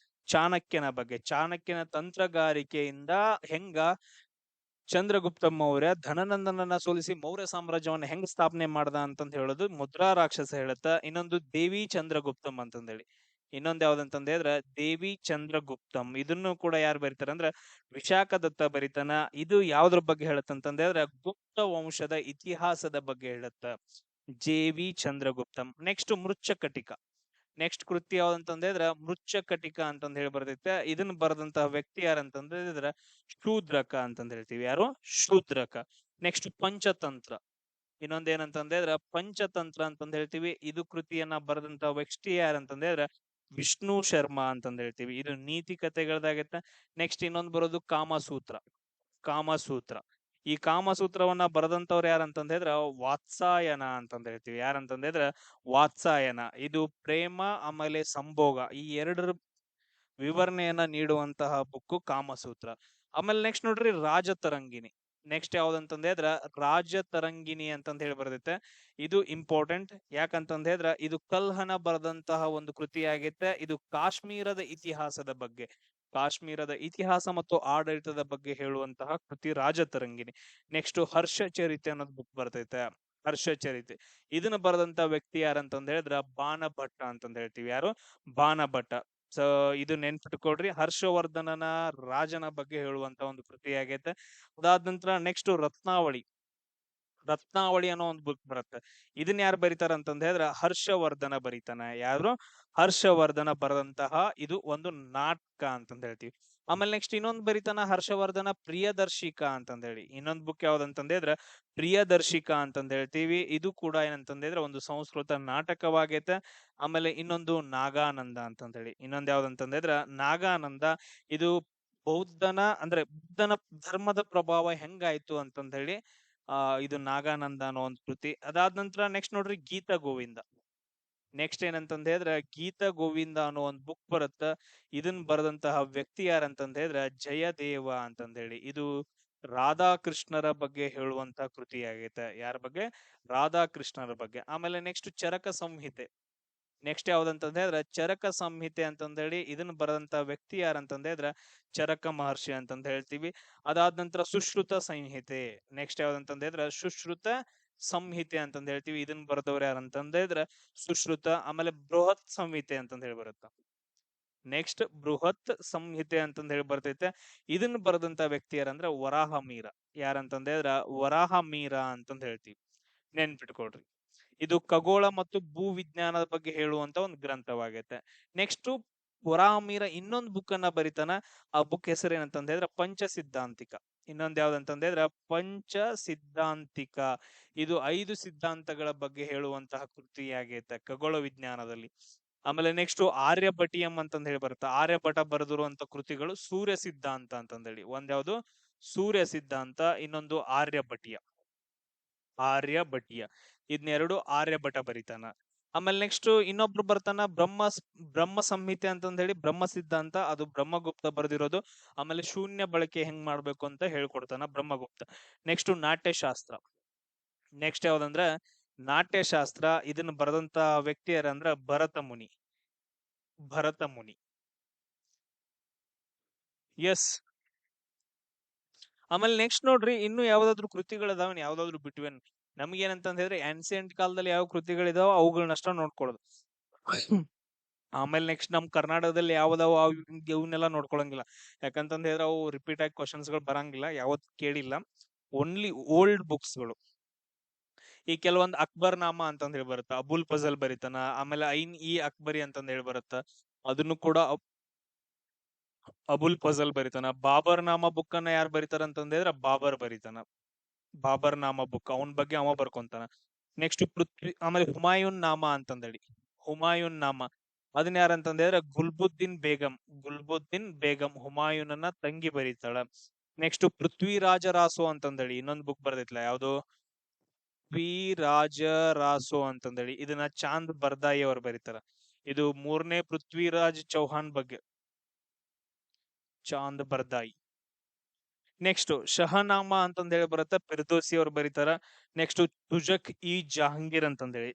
ಚಾಣಕ್ಯನ ಬಗ್ಗೆ. ಚಾಣಕ್ಯನ ತಂತ್ರಗಾರಿಕೆಯಿಂದ ಹೆಂಗ ಚಂದ್ರಗುಪ್ತ ಮೌರ್ಯ ಧನನಂದನನ್ನ ಸೋಲಿಸಿ ಮೌರ್ಯ ಸಾಮ್ರಾಜ್ಯವನ್ನ ಹೆಂಗ್ ಸ್ಥಾಪನೆ ಮಾಡ್ದ ಅಂತಂದ್ ಹೇಳೋದು ಮುದ್ರಾ ರಾಕ್ಷಸ ಹೇಳತ್ತ. ಇನ್ನೊಂದು ದೇವಿ ಚಂದ್ರಗುಪ್ತಂ ಅಂತಂದೇಳಿ, ಇನ್ನೊಂದ್ ಯಾವ್ದಂತಂದ ಹೇಳಿದ್ರ ದೇವಿ ಚಂದ್ರಗುಪ್ತಂ. ಇದನ್ನು ಕೂಡ ಯಾರು ಬರೀತಾರ ಅಂದ್ರ ವಿಶಾಖ ದತ್ತ ಬರಿತಾನ. ಇದು ಯಾವ್ದ್ರ ಬಗ್ಗೆ ಹೇಳತ್ತಂತಂದ ಹೇಳಿದ್ರ ಗುಪ್ತ ವಂಶದ ಇತಿಹಾಸದ ಬಗ್ಗೆ ಹೇಳತ್ತ, ಜೇವಿ ಚಂದ್ರಗುಪ್ತಂ. ನೆಕ್ಸ್ಟ್ ಮೃಚ್ಛಕಟಿಕ. ನೆಕ್ಸ್ಟ್ ಕೃತಿ ಯಾವ್ದಂತಂದ್ರ ಮೃಚ್ಛಕಟಿಕ ಅಂತಂದ್ ಹೇಳಿ ಬರ್ತೈತೆ. ಇದನ್ನ ಬರೆದಂತಹ ವ್ಯಕ್ತಿ ಯಾರಂತಂದ್ರ ಶೂದ್ರಕ ಅಂತಂದ್ ಹೇಳ್ತೀವಿ. ಯಾರು? ಶೂದ್ರಕ. ನೆಕ್ಸ್ಟ್ ಪಂಚತಂತ್ರ. ಇನ್ನೊಂದೇನಂತಂದ್ರ ಪಂಚತಂತ್ರ ಅಂತಂದ್ ಹೇಳ್ತೀವಿ. ಇದು ಕೃತಿಯನ್ನ ಬರೆದಂತ ವ್ಯಕ್ತಿ ಯಾರಂತಂದ್ರ ವಿಷ್ಣು ಶರ್ಮಾ ಅಂತಂದ್ ಹೇಳ್ತೀವಿ. ಇದು ನೀತಿ ಕಥೆಗಳದಾಗತ್ತ. ನೆಕ್ಸ್ಟ್ ಇನ್ನೊಂದು ಬರೋದು ಕಾಮಸೂತ್ರ. ಕಾಮಸೂತ್ರ, ಈ ಕಾಮಸೂತ್ರವನ್ನ ಬರೆದಂತವ್ರು ಯಾರಂತಂದ ಹೇಳಿದ್ರ ವಾತ್ಸಾಯನ ಅಂತಂದ ಹೇಳ್ತೀವಿ. ಯಾರಂತಂದ್ರ ವಾತ್ಸಾಯನ. ಇದು ಪ್ರೇಮ ಆಮೇಲೆ ಸಂಭೋಗ ಈ ಎರಡರ ವಿವರಣೆಯನ್ನ ನೀಡುವಂತಹ ಬುಕ್ಕು ಕಾಮಸೂತ್ರ. ಆಮೇಲೆ ನೆಕ್ಸ್ಟ್ ನೋಡ್ರಿ ರಾಜತರಂಗಿಣಿ. ನೆಕ್ಸ್ಟ್ ಯಾವ್ದಂತಂದ ಹೇಳಿದ್ರ ರಾಜತರಂಗಿಣಿ ಅಂತಂದ ಹೇಳಿ ಬರ್ತೈತೆ. ಇದು ಇಂಪಾರ್ಟೆಂಟ್. ಯಾಕಂತಂದ ಹೇಳಿದ್ರ ಇದು ಕಲ್ಹನ ಬರೆದಂತಹ ಒಂದು ಕೃತಿ ಆಗೈತೆ. ಇದು ಕಾಶ್ಮೀರದ ಇತಿಹಾಸದ ಬಗ್ಗೆ, ಕಾಶ್ಮೀರದ ಇತಿಹಾಸ ಮತ್ತು ಆಡಳಿತದ ಬಗ್ಗೆ ಹೇಳುವಂತಹ ಕೃತಿ ರಾಜತರಂಗಿಣಿ. ನೆಕ್ಸ್ಟ್ ಹರ್ಷಚರಿತೆ ಅನ್ನೋದು ಬುಕ್ ಬರ್ತೈತೆ. ಹರ್ಷಚರಿತೆ ಇದನ್ನ ಬರೆದಂತ ವ್ಯಕ್ತಿ ಯಾರಂತಂದ ಹೇಳಿದ್ರ ಬಾಣಭಟ್ಟ ಅಂತಂದ ಹೇಳ್ತೀವಿ. ಯಾರು? ಬಾಣಭಟ್ಟ. ಸೊ ಇದು ನೆನ್ಪಿಟ್ಕೊಡ್ರಿ. ಹರ್ಷವರ್ಧನನ ರಾಜನ ಬಗ್ಗೆ ಹೇಳುವಂತ ಒಂದು ಕೃತಿ ಆಗೈತೆ. ಅದಾದ ನಂತರ ನೆಕ್ಸ್ಟ್ ರತ್ನಾವಳಿ. ರತ್ನಾವಳಿ ಅನ್ನೋ ಒಂದು ಬುಕ್ ಬರುತ್ತೆ. ಇದನ್ನ ಯಾರು ಬರೀತಾರ ಅಂತಂದ ಹೇಳಿದ್ರ ಹರ್ಷವರ್ಧನ ಬರೀತಾನ. ಯಾರು? ಹರ್ಷವರ್ಧನ ಬರೆದಂತಹ ಇದು ಒಂದು ನಾಟಕ ಅಂತಂದ ಹೇಳ್ತೀವಿ. ಆಮೇಲೆ ನೆಕ್ಸ್ಟ್ ಇನ್ನೊಂದು ಬರಿತಾನ ಹರ್ಷವರ್ಧನ ಪ್ರಿಯದರ್ಶಿಕ ಅಂತಂದ ಹೇಳಿ. ಇನ್ನೊಂದು ಬುಕ್ ಯಾವ್ದಂತಂದ್ರೆ ಪ್ರಿಯದರ್ಶಿಕ ಅಂತಂದ ಹೇಳ್ತೀವಿ. ಇದು ಕೂಡ ಏನಂತಂದ್ರೆ ಒಂದು ಸಂಸ್ಕೃತ ನಾಟಕವಾಗೈತೆ. ಆಮೇಲೆ ಇನ್ನೊಂದು ನಾಗಾನಂದ ಅಂತಂದ ಹೇಳಿ. ಇನ್ನೊಂದ್ ಯಾವ್ದಂತಂದ್ರೆ ನಾಗಾನಂದ. ಇದು ಬೌದ್ಧನ ಅಂದ್ರೆ ಬುದ್ಧನ ಧರ್ಮದ ಪ್ರಭಾವ ಹೆಂಗಾಯ್ತು ಅಂತಂದ ಹೇಳಿ ಇದು ನಾಗಾನಂದ ಅನ್ನೋ ಒಂದು ಕೃತಿ. ಅದಾದ ನಂತರ ನೆಕ್ಸ್ಟ್ ನೋಡ್ರಿ ಗೀತ ಗೋವಿಂದ. ನೆಕ್ಸ್ಟ್ ಏನಂತಂದ ಹೇಳಿದ್ರ ಗೀತ ಗೋವಿಂದ ಅನ್ನೋ ಒಂದು ಬುಕ್ ಬರುತ್ತ. ಇದನ್ ಬರೆದಂತಹ ವ್ಯಕ್ತಿ ಯಾರಂತಂದ ಹೇಳಿದ್ರ ಜಯದೇವ ಅಂತಂದ ಹೇಳಿ. ಇದು ರಾಧಾಕೃಷ್ಣರ ಬಗ್ಗೆ ಹೇಳುವಂತ ಕೃತಿ ಆಗೈತೆ. ಯಾರ ಬಗ್ಗೆ? ರಾಧಾಕೃಷ್ಣರ ಬಗ್ಗೆ. ಆಮೇಲೆ ನೆಕ್ಸ್ಟ್ ಚರಕ ಸಂಹಿತೆ. ನೆಕ್ಸ್ಟ್ ಯಾವ್ದಂತಂದ ಹೇಳಿದ್ರ ಚರಕ ಸಂಹಿತೆ ಅಂತಂದ ಹೇಳಿ. ಇದನ್ನ ಬರೆದಂತ ವ್ಯಕ್ತಿ ಯಾರಂತಂದ ಹೇಳಿದ್ರ ಚರಕ ಮಹರ್ಷಿ ಅಂತಂದ ಹೇಳ್ತೀವಿ. ಅದಾದ ನಂತರ ಸುಶ್ರುತ ಸಂಹಿತೆ. ನೆಕ್ಸ್ಟ್ ಯಾವ್ದಂತಂದ ಹೇಳಿದ್ರ ಸುಶ್ರುತ ಸಂಹಿತೆ ಅಂತಂದ ಹೇಳ್ತೀವಿ. ಇದನ್ನ ಬರೆದವ್ರು ಯಾರಂತಂದ ಹೇಳಿದ್ರ ಸುಶ್ರುತ. ಆಮೇಲೆ ಬೃಹತ್ ಸಂಹಿತೆ ಅಂತಂದ ಹೇಳಿ ಬರುತ್ತ. ನೆಕ್ಸ್ಟ್ ಬೃಹತ್ ಸಂಹಿತೆ ಅಂತಂದ ಹೇಳಿ ಬರ್ತೈತೆ. ಇದನ್ನ ಬರೆದಂತ ವ್ಯಕ್ತಿ ಯಾರಂದ್ರ ವರಾಹ ಮೀರ. ಯಾರಂತಂದ ಹೇಳಿದ್ರ ವರಾಹ ಮೀರ ಅಂತಂದ ಹೇಳ್ತೀವಿ. ನೆನ್ಪಿಟ್ಕೊಳ್ರಿ. ಇದು ಖಗೋಳ ಮತ್ತು ಭೂ ವಿಜ್ಞಾನದ ಬಗ್ಗೆ ಹೇಳುವಂತ ಒಂದು ಗ್ರಂಥವಾಗೈತೆ. ನೆಕ್ಸ್ಟ್ ವರಾಹಮೀರ ಇನ್ನೊಂದು ಬುಕ್ ಅನ್ನ ಬರಿತಾನ. ಆ ಬುಕ್ ಹೆಸರು ಏನಂತಂದ ಹೇಳಿದ್ರ ಪಂಚ ಸಿದ್ಧಾಂತಿಕ. ಇನ್ನೊಂದ್ ಯಾವ್ದಂತಂದ್ರೆ ಪಂಚ ಸಿದ್ಧಾಂತಿಕ. ಇದು 5 ಸಿದ್ಧಾಂತಗಳ ಬಗ್ಗೆ ಹೇಳುವಂತಹ ಕೃತಿ ಆಗೈತೆ ಖಗೋಳ ವಿಜ್ಞಾನದಲ್ಲಿ. ಆಮೇಲೆ ನೆಕ್ಸ್ಟ್ ಆರ್ಯಭಟಿಯಂ ಅಂತಂದ ಹೇಳಿ ಬರುತ್ತೆ. ಆರ್ಯಭಟ ಬರೆದಿರುವಂತ ಕೃತಿಗಳು ಸೂರ್ಯ ಸಿದ್ಧಾಂತ ಅಂತಂದೇಳಿ. ಒಂದ್ ಯಾವ್ದು? ಸೂರ್ಯ ಸಿದ್ಧಾಂತ. ಇನ್ನೊಂದು ಆರ್ಯಭಟಿಯ. ಆರ್ಯಭಟಿಯ ಇದನ್ನೆರಡು ಆರ್ಯಭಟ ಬರಿತಾನ. ಆಮೇಲೆ ನೆಕ್ಸ್ಟ್ ಇನ್ನೊಬ್ರು ಬರ್ತಾನ ಬ್ರಹ್ಮ ಸಂಹಿತೆ ಅಂತಂದ ಹೇಳಿ. ಬ್ರಹ್ಮ ಸಿದ್ಧಾಂತ ಅದು ಬ್ರಹ್ಮಗುಪ್ತ ಬರೆದಿರೋದು. ಆಮೇಲೆ ಶೂನ್ಯ ಬಳಕೆ ಹೆಂಗ್ ಮಾಡ್ಬೇಕು ಅಂತ ಹೇಳ್ಕೊಡ್ತಾನ ಬ್ರಹ್ಮಗುಪ್ತ. ನೆಕ್ಸ್ಟ್ ನಾಟ್ಯಶಾಸ್ತ್ರ. ನೆಕ್ಸ್ಟ್ ಯಾವ್ದಂದ್ರ ನಾಟ್ಯಶಾಸ್ತ್ರ. ಇದನ್ನ ಬರೆದಂತ ವ್ಯಕ್ತಿ ಯಾರಂದ್ರ ಭರತ ಮುನಿ. ಭರತ ಮುನಿ. ಎಸ್. ಆಮೇಲೆ ನೆಕ್ಸ್ಟ್ ನೋಡ್ರಿ ಇನ್ನು ಯಾವ್ದಾದ್ರು ಕೃತಿಗಳದಾವ, ಯಾವ್ದಾದ್ರು ಬಿಟ್ವೇನ್. ನಮ್ಗೇನಂತಂದ ಹೇಳಿದ್ರೆ ಆನ್ಸಿಯಂಟ್ ಕಾಲದಲ್ಲಿ ಯಾವ ಕೃತಿಗಳಿದಾವ ಅವುಗಳನ್ನಷ್ಟ ನೋಡ್ಕೊಳ್ಳೋದು. ಆಮೇಲೆ ನೆಕ್ಸ್ಟ್ ನಮ್ ಕರ್ನಾಟಕದಲ್ಲಿ ಯಾವ್ದಾವ ಇವನ್ನೆಲ್ಲ ನೋಡ್ಕೊಳಂಗಿಲ್ಲ. ಯಾಕಂತಂದ ಹೇಳಿದ್ರೆ ಅವು ರಿಪೀಟ್ ಆಗಿ ಕ್ವಶನ್ಸ್ ಗಳು ಬರಂಗಿಲ್ಲ, ಯಾವತ್ ಕೇಳಿಲ್ಲ. ಓನ್ಲಿ ಓಲ್ಡ್ ಬುಕ್ಸ್ ಗಳು. ಈ ಕೆಲವೊಂದು ಅಕ್ಬರ್ ನಾಮ ಅಂತಂದ ಹೇಳಿ ಬರುತ್ತ. ಅಬುಲ್ ಫಜಲ್ ಬರಿತಾನ. ಆಮೇಲೆ ಐನ್ ಇ ಅಕ್ಬರಿ ಅಂತಂದ ಹೇಳಿ ಬರುತ್ತ. ಅದನ್ನು ಕೂಡ ಅಬುಲ್ ಫಜಲ್ ಬರಿತಾನ. ಬಾಬರ್ ನಾಮ ಬುಕ್ ಅನ್ನ ಯಾರು ಬರಿತಾರ ಅಂತಂದ್ರೆ ಬಾಬರ್ ಬರಿತಾನ. ಬಾಬರ್ ನಾಮ ಬುಕ್ ಅವನ ಬಗ್ಗೆ ಅವ ಬರ್ಕೊಂತಾನ. ನೆಕ್ಸ್ಟ್ ಪೃಥ್ವಿ. ಆಮೇಲೆ ಹುಮಾಯೂನ್ ನಾಮ ಅಂತಂದೇಳಿ. ಹುಮಾಯೂನ್ ನಾಮ ಅದನ್ನ ಯಾರಂತಂದ ಹೇಳಿದ್ರೆ ಗುಲ್ಬುದ್ದೀನ್ ಬೇಗಂ ಹುಮಾಯೂನನ ತಂಗಿ ಬರೀತಾಳ. ನೆಕ್ಸ್ಟ್ ಪೃಥ್ವಿರಾಜ ರಾಸೋ ಅಂತಂದೇಳಿ ಇನ್ನೊಂದು ಬುಕ್ ಬರ್ದೈತ್ಲ, ಯಾವ್ದು ಪೃಥ್ವಿರಾಜ ರಾಸೋ ಅಂತಂದೇಳಿ, ಇದನ್ನ ಚಾಂದ್ ಬರ್ದಾಯಿ ಅವ್ರು ಬರೀತಾರ. ಇದು 3ನೇ ಪೃಥ್ವಿರಾಜ್ ಚೌಹಾಣ್ ಬಗ್ಗೆ, ಚಾಂದ್ ಬರ್ದಾಯಿ. ನೆಕ್ಸ್ಟ್ ಶಹನಾಮ ಅಂತಂದೇಳಿ ಬರುತ್ತೆ, ಫಿರ್ದೋಸಿ ಅವ್ರು ಬರೀತಾರ. ನೆಕ್ಸ್ಟ್ ತುಜಕ್ ಇ ಜಹಾಂಗೀರ್ ಅಂತಂದೇಳಿ,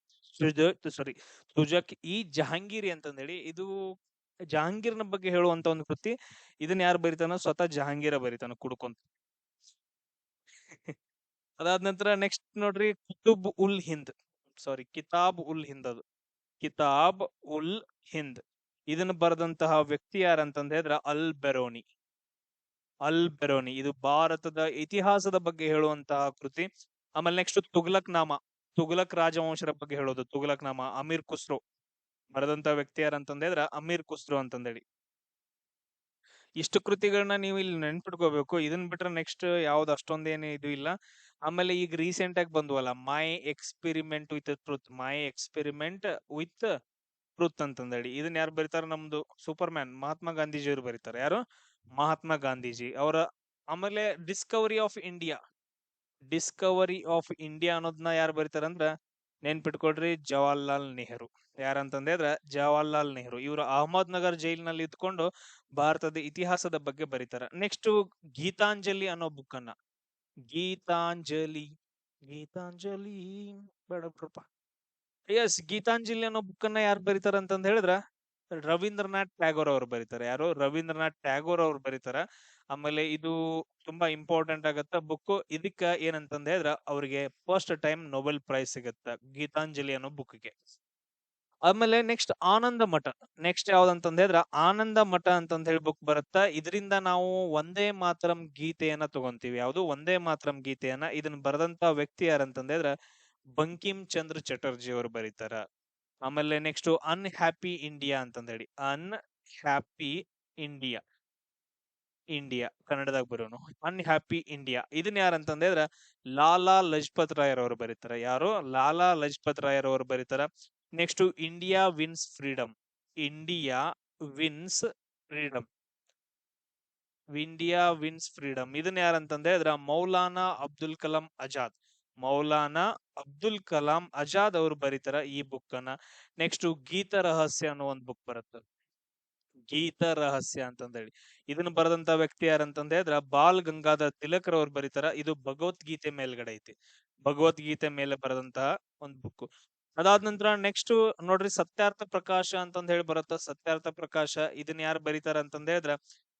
ತುಜಕ್ ಇ ಜಹಾಂಗೀರಿ ಅಂತಂದೇಳಿ, ಇದು ಜಹಾಂಗೀರ್ನ ಬಗ್ಗೆ ಹೇಳುವಂತ ಒಂದು ಕೃತಿ. ಇದನ್ನ ಯಾರು ಬರೀತಾನ? ಸ್ವತಃ ಜಹಾಂಗೀರ ಬರೀತಾನ ಕುಡ್ಕೊಂತ. ಅದಾದ ನಂತರ ನೆಕ್ಸ್ಟ್ ನೋಡ್ರಿ, ಕಿತಾಬ್ ಉಲ್ ಹಿಂದ್, ಅದು ಕಿತಾಬ್ ಉಲ್ ಹಿಂದ್. ಇದನ್ನ ಬರೆದಂತಹ ವ್ಯಕ್ತಿ ಯಾರಂತಂದ ಹೇಳಿದ್ರ ಅಲ್ ಬೆರೋನಿ. ಇದು ಭಾರತದ ಇತಿಹಾಸದ ಬಗ್ಗೆ ಹೇಳುವಂತಹ ಕೃತಿ. ಆಮೇಲೆ ನೆಕ್ಸ್ಟ್ ತುಘಲಕ್ ರಾಜವಂಶರ ಬಗ್ಗೆ ಹೇಳೋದು, ತುಘಲಕ್ ನಾಮ, ಅಮೀರ್ ಖುಸ್ರೋ ಬರೆದಂತ ವ್ಯಕ್ತಿ ಯಾರಂತಂದ್ರೆ ಅಮೀರ್ ಖುಸ್ರೋ ಅಂತಂದೇಳಿ. ಇಷ್ಟು ಕೃತಿಗಳನ್ನ ನೀವು ಇಲ್ಲಿ ನೆನ್ಪಿಟ್ಕೋಬೇಕು. ಇದನ್ ಬಿಟ್ರೆ ನೆಕ್ಸ್ಟ್ ಯಾವ್ದು ಅಷ್ಟೊಂದೇನು ಇದು ಇಲ್ಲ. ಆಮೇಲೆ ಈಗ ರೀಸೆಂಟ್ ಆಗಿ ಬಂದ್ವಲ್ಲ, ಮೈ ಎಕ್ಸ್ಪೆರಿಮೆಂಟ್ ವಿತ್ ಟ್ರೂತ್ ಅಂತಂದೇಳಿ, ಇದನ್ನ ಯಾರು ಬರೀತಾರ? ನಮ್ದು ಸೂಪರ್ ಮ್ಯಾನ್ ಮಹಾತ್ಮ ಗಾಂಧೀಜಿಯವರು ಬರೀತಾರೆ. ಯಾರು? ಮಹಾತ್ಮ ಗಾಂಧೀಜಿ ಅವರ. ಆಮೇಲೆ ಡಿಸ್ಕವರಿ ಆಫ್ ಇಂಡಿಯಾ ಅನ್ನೋದನ್ನ ಯಾರು ಬರೀತಾರಂದ್ರ, ನೆನ್ಪಿಟ್ಕೊಡ್ರಿ, ಜವಾಹರ್ಲಾಲ್ ನೆಹರು. ಯಾರಂತಂದ್ರೆ ಜವಾಹರ್ಲಾಲ್ ನೆಹರು. ಇವರು ಅಹಮದ್ ನಗರ್ ಜೈಲಿನಲ್ಲಿ ಇದ್ಕೊಂಡು ಭಾರತದ ಇತಿಹಾಸದ ಬಗ್ಗೆ ಬರೀತಾರ. ನೆಕ್ಸ್ಟ್ ಗೀತಾಂಜಲಿ ಅನ್ನೋ ಬುಕ್ ಅನ್ನ, ಗೀತಾಂಜಲಿ ಬೇಡಪ್ಪ, ಗೀತಾಂಜಲಿ ಅನ್ನೋ ಬುಕ್ ಅನ್ನ ಯಾರು ಬರೀತಾರ ಅಂತಂದ ಹೇಳಿದ್ರ, ರವೀಂದ್ರನಾಥ್ ಟ್ಯಾಗೋರ್ ಅವರು ಬರೀತಾರೆ. ಯಾರು? ರವೀಂದ್ರನಾಥ್ ಟ್ಯಾಗೋರ್ ಅವ್ರು ಬರೀತಾರ. ಆಮೇಲೆ ಇದು ತುಂಬಾ ಇಂಪಾರ್ಟೆಂಟ್ ಆಗತ್ತ ಬುಕ್. ಇದಕ್ಕ ಏನಂತಂದ ಹೇಳಿದ್ರ ಅವ್ರಿಗೆ ಫಸ್ಟ್ ಟೈಮ್ ನೊಬೆಲ್ ಪ್ರೈಸ್ ಸಿಗತ್ತ ಗೀತಾಂಜಲಿ ಅನ್ನೋ ಬುಕ್ಗೆ. ಆಮೇಲೆ ನೆಕ್ಸ್ಟ್ ಆನಂದ ಮಠ. ನೆಕ್ಸ್ಟ್ ಯಾವ್ದಂತಂದ ಹೇಳಿದ್ರ ಆನಂದ ಮಠ ಅಂತಂದ ಹೇಳಿ ಬುಕ್ ಬರುತ್ತ. ಇದರಿಂದ ನಾವು ವಂದೇ ಮಾತರಂ ಗೀತೆಯನ್ನ ತಗೊಂತೀವಿ. ಯಾವ್ದು? ವಂದೇ ಮಾತರಂ ಗೀತೆಯನ್ನ. ಇದನ್ನ ಬರೆದಂತ ವ್ಯಕ್ತಿ ಯಾರಂತಂದ ಹೇಳಿದ್ರ ಬಂಕಿಂ ಚಂದ್ರ ಚಟರ್ಜಿ ಅವರು ಬರೀತಾರ. ಆಮೇಲೆ ನೆಕ್ಸ್ಟ್ ಅನ್ಹ್ಯಾಪಿ ಇಂಡಿಯಾ ಅಂತಂದ ಹೇಳಿ, ಅನ್ಹ್ಯಾಪಿ ಇಂಡಿಯಾ ಕನ್ನಡದಾಗ ಬರೋನು, ಅನ್ಹ್ಯಾಪಿ ಇಂಡಿಯಾ. ಇದನ್ನ ಯಾರಂತಂದ ಹೇಳಿದ್ರ ಲಾಲಾ ಲಜಪತ್ ರಾಯರ್ ಅವರು ಬರೀತಾರ. ಯಾರು? ಲಾಲಾ ಲಜಪತ್ ರಾಯರ್ ಅವರು ಬರೀತಾರ. ನೆಕ್ಸ್ಟ್ ಇಂಡಿಯಾ ವಿನ್ಸ್ ಫ್ರೀಡಮ್ ಇದನ್ನ ಯಾರಂತಂದ ಹೇಳಿದ್ರ ಮೌಲಾನಾ ಅಬ್ದುಲ್ ಕಲಾಂ ಆಜಾದ್ ಅವರು ಬರೀತಾರ ಈ ಬುಕ್ ಅನ್ನ. ನೆಕ್ಸ್ಟ್ ಗೀತ ರಹಸ್ಯ ಅನ್ನೋ ಒಂದು ಬುಕ್ ಬರುತ್ತೆ, ಗೀತ ರಹಸ್ಯ ಅಂತಂದೇಳಿ. ಇದನ್ನ ಬರೆದಂತ ವ್ಯಕ್ತಿ ಯಾರಂತಂದ ಹೇಳಿದ್ರ ಬಾಲ್ ಗಂಗಾಧರ್ ತಿಲಕರ್ ಅವ್ರು ಬರೀತಾರ. ಇದು ಭಗವದ್ಗೀತೆ ಮೇಲ್ಗಡೆ ಐತಿ, ಭಗವದ್ಗೀತೆ ಮೇಲೆ ಬರೆದಂತಹ ಒಂದು ಬುಕ್. ಅದಾದ ನಂತರ ನೆಕ್ಸ್ಟ್ ನೋಡ್ರಿ, ಸತ್ಯಾರ್ಥ ಪ್ರಕಾಶ ಅಂತಂದ ಹೇಳಿ ಬರುತ್ತ. ಸತ್ಯಾರ್ಥ ಪ್ರಕಾಶ ಇದನ್ನ ಯಾರು ಬರೀತಾರ ಅಂತಂದ ಹೇಳಿದ್ರ